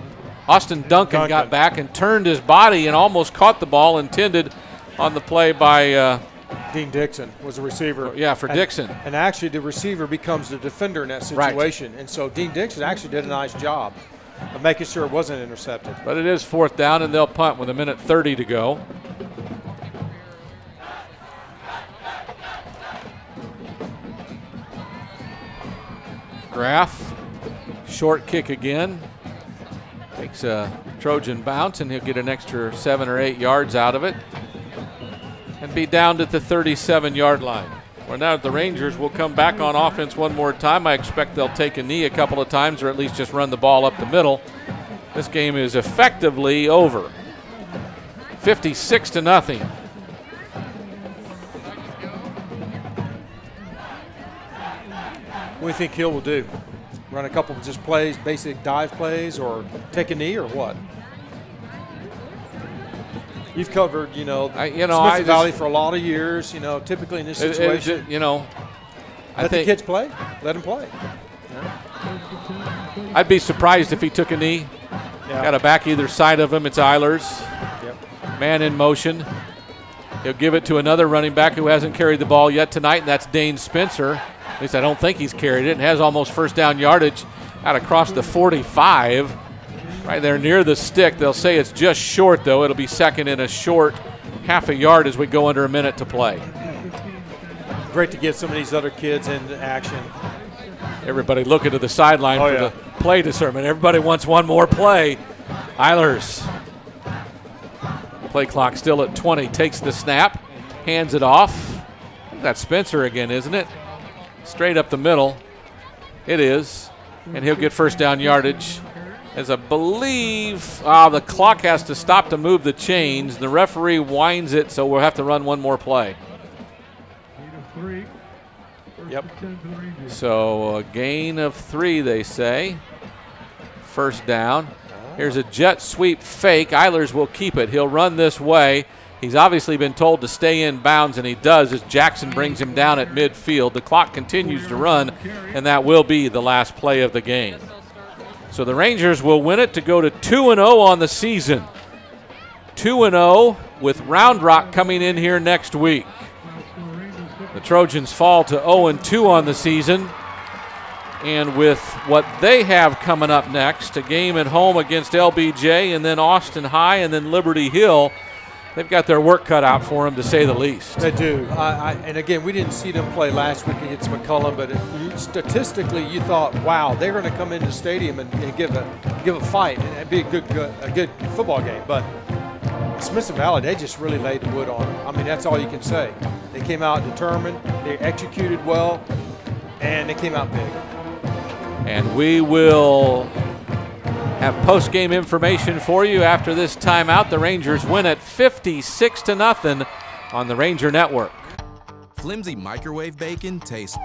Austin Duncan got back and turned his body and almost caught the ball intended on the play by Dean Dixon was a receiver. Yeah, for Dixon. And actually the receiver becomes the defender in that situation. Right. And so Dean Dixon actually did a nice job of making sure it wasn't intercepted. But it is 4th down, and they'll punt with 1:30 to go. Graff, short kick again. Takes a Trojan bounce, and he'll get an extra 7 or 8 yards out of it and be down at the 37-yard line. Well, now the Rangers will come back on offense one more time. I expect they'll take a knee a couple of times or at least just run the ball up the middle. This game is effectively over. 56-0. What do you think Hill will do? Run a couple of just plays, basic dive plays, or take a knee, or what? You've covered, Smithson Valley for a lot of years. Typically in this situation, let the kids play. Let them play. Yeah. I'd be surprised if he took a knee. Yeah. Got a back either side of him. It's Eilers. Yep. Man in motion. He'll give it to another running back who hasn't carried the ball yet tonight, and that's Dane Spencer. At least I don't think he's carried it, and has almost first down yardage out across the 45. Right there near the stick. They'll say it's just short, though. It'll be second and a short half a yard as we go under a minute to play. Great to get some of these other kids into action. Everybody looking to the sideline for the play discernment. Everybody wants one more play. Eilers. Play clock still at 20. Takes the snap. Hands it off. That's Spencer again, isn't it? Straight up the middle. It is. And he'll get first down yardage. As I believe the clock has to stop to move the chains. The referee winds it, so we'll have to run one more play. Yep. So a gain of 3, they say. First down. Here's a jet sweep fake. Eilers will keep it. He'll run this way. He's obviously been told to stay in bounds, and he does as Jackson brings him down at midfield. The clock continues to run, and that will be the last play of the game. So the Rangers will win it to go to 2-0 on the season. 2-0 with Round Rock coming in here next week. The Trojans fall to 0-2 on the season. And with what they have coming up next, a game at home against LBJ and then Austin High and then Liberty Hill, they've got their work cut out for them, to say the least. They do. And again, we didn't see them play last week against McCullum, but statistically, you thought, wow, they're going to come into the stadium and give a fight and be a good football game. But Smithson Valley, they just really laid the wood on them. I mean, that's all you can say. They came out determined, they executed well, and they came out big. And we will have post-game information for you after this timeout. The Rangers win at 56-0 on the Ranger Network. Flimsy microwave bacon tastes,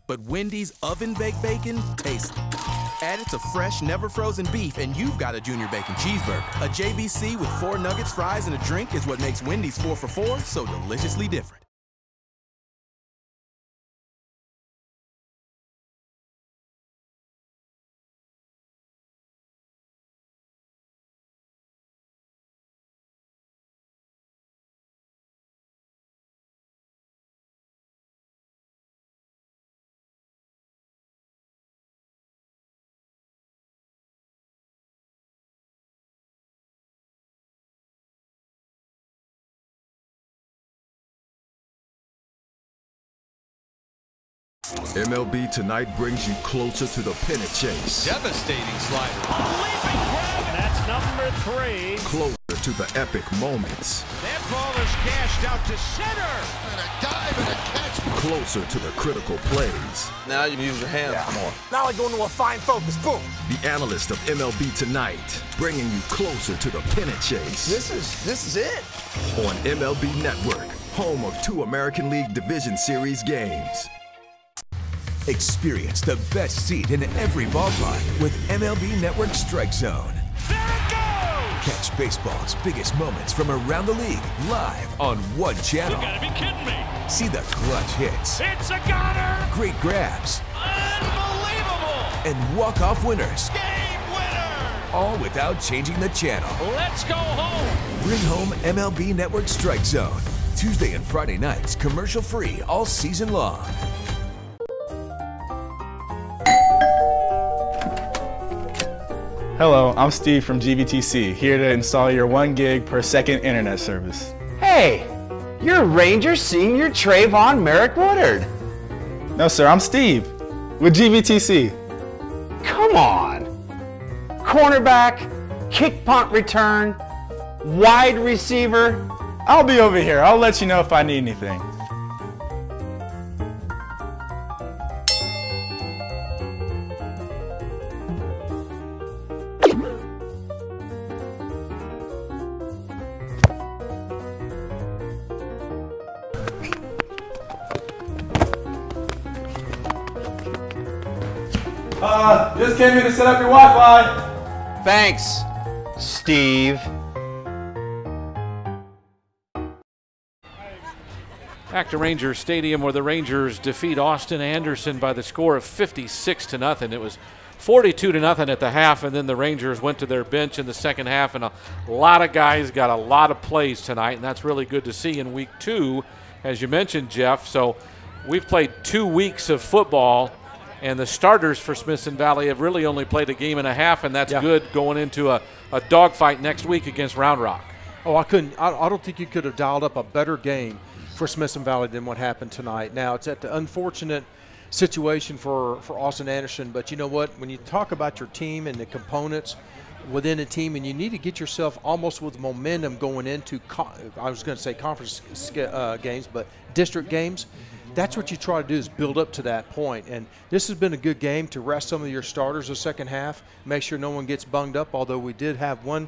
but Wendy's oven-baked bacon tastes. Add it to fresh, never-frozen beef, and you've got a Junior Bacon Cheeseburger. A JBC with 4 nuggets, fries, and a drink is what makes Wendy's 4 for $4 so deliciously different. MLB Tonight brings you closer to the pennant chase. Devastating slider. Leaping grab. That's number 3. Closer to the epic moments. That ball is cashed out to center. And a dive and a catch. Closer to the critical plays. Now you can use your hands more. Now I go into a fine focus. Boom. The analyst of MLB Tonight, bringing you closer to the pennant chase. This is it. On MLB Network, home of 2 American League Division Series games. Experience the best seat in every ballpark with MLB Network Strike Zone. There it goes! Catch baseball's biggest moments from around the league live on one channel. You gotta be kidding me! See the clutch hits. It's a goner! Great grabs. Unbelievable! And walk-off winners. Game winner! All without changing the channel. Let's go home! Bring home MLB Network Strike Zone. Tuesday and Friday nights, commercial-free all season long. Hello, I'm Steve from GVTC, here to install your 1 gig per second internet service. Hey, you're Ranger Senior Trayvon Merrick Woodard. No, sir, I'm Steve with GVTC. Come on. Cornerback, kick punt return, wide receiver. I'll be over here. I'll let you know if I need anything. Just came in to set up your Wi-Fi. Thanks, Steve. Back to Rangers Stadium, where the Rangers defeat Austin Anderson by the score of 56-0. It was 42-0 at the half, and then the Rangers went to their bench in the second half, and a lot of guys got a lot of plays tonight, and that's really good to see in week 2, as you mentioned, Jeff. So we've played 2 weeks of football, and the starters for Smithson Valley have really only played a game and a half, and that's good going into a dogfight next week against Round Rock. Oh, I don't think you could have dialed up a better game for Smithson Valley than what happened tonight. Now, it's at the unfortunate situation for Austin Anderson, but you know what? When you talk about your team and the components within a team, and you need to get yourself almost with momentum going into, I was going to say conference games, but district games. That's what you try to do, is build up to that point. And this has been a good game to rest some of your starters the second half, make sure no one gets bunged up, although we did have one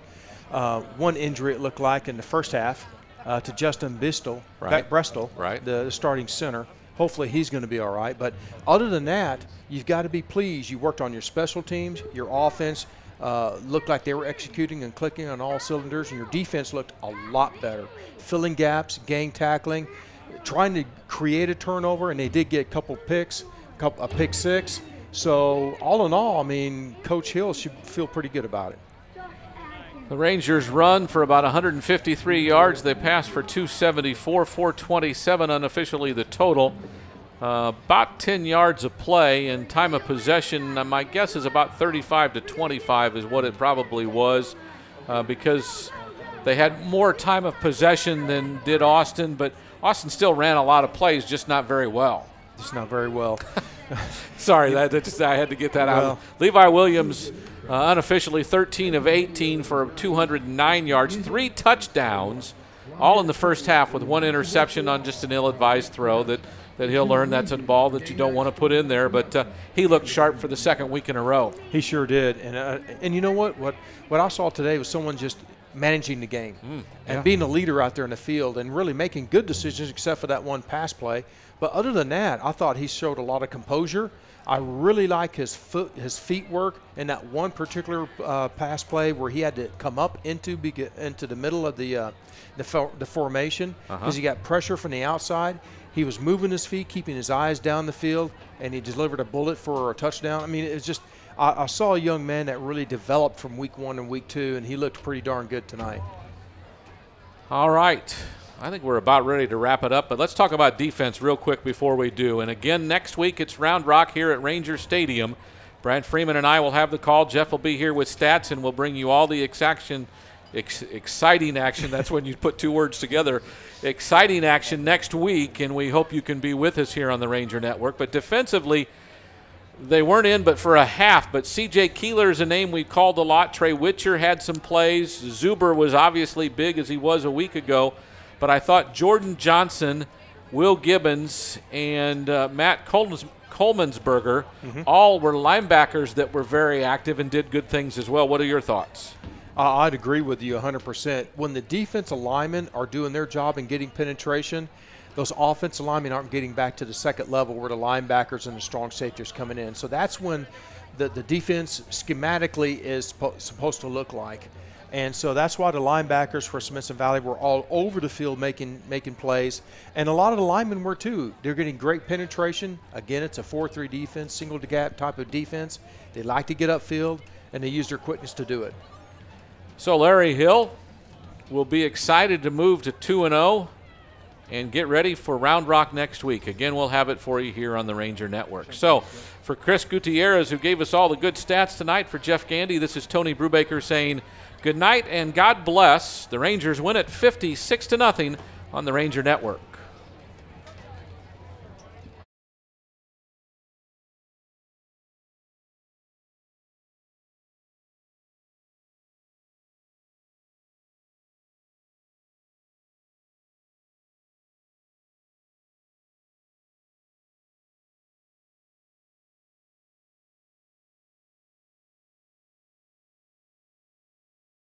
injury, it looked like, in the first half to Justin Bristol, the starting center. Hopefully he's going to be all right. But other than that, you've got to be pleased. You worked on your special teams. Your offense looked like they were executing and clicking on all cylinders, and your defense looked a lot better. Filling gaps, gang tackling, trying to create a turnover, and they did get a couple picks, a pick six. So all in all, I mean, Coach Hill should feel pretty good about it. The Rangers run for about 153 yards. They pass for 274, 427 unofficially the total. About 10 yards of play, and time of possession, my guess is about 35 to 25 is what it probably was, because they had more time of possession than did Austin, but Austin still ran a lot of plays, just not very well. Just not very well. Sorry, I had to get that out. Levi Williams, unofficially 13 of 18 for 209 yards, 3 touchdowns, all in the first half, with 1 interception on just an ill-advised throw that he'll learn that's a ball that you don't want to put in there. But he looked sharp for the second week in a row. He sure did. And you know what? What I saw today was someone just managing the game and being a leader out there in the field and really making good decisions, except for that one pass play. But other than that, I thought he showed a lot of composure. I really like his feet work in that one particular pass play where he had to come up into the middle of the formation because he got pressure from the outside. He was moving his feet, keeping his eyes down the field, and he delivered a bullet for a touchdown. I mean, it's just I saw a young man that really developed from week 1 and week 2, and he looked pretty darn good tonight. All right. I think we're about ready to wrap it up, but let's talk about defense real quick before we do. And again, next week it's Round Rock here at Ranger Stadium. Brad Freeman and I will have the call. Jeff will be here with stats, and we'll bring you all the exciting action. That's when you put 2 words together. Exciting action next week, and we hope you can be with us here on the Ranger Network. But defensively, they weren't in but for a half, but C.J. Keeler is a name we called a lot. Trey Witcher had some plays. Zuber was obviously big as he was a week ago. But I thought Jordan Johnson, Will Gibbons, and Matt Colemansberger all were linebackers that were very active and did good things as well. What are your thoughts? I'd agree with you 100%. When the defensive linemen are doing their job and getting penetration, those offensive linemen aren't getting back to the second level where the linebackers and the strong safeties coming in. So that's when the defense schematically is supposed to look like. And so that's why the linebackers for Smithson Valley were all over the field making plays. And a lot of the linemen were too. They're getting great penetration. Again, it's a 4-3 defense, single gap type of defense. They like to get upfield, and they use their quickness to do it. So Larry Hill will be excited to move to 2-0 and get ready for Round Rock next week. Again, we'll have it for you here on the Ranger Network. So for Chris Gutierrez, who gave us all the good stats tonight, for Jeff Gandy, this is Tony Brubaker saying good night and God bless. The Rangers win at 56-0 on the Ranger Network.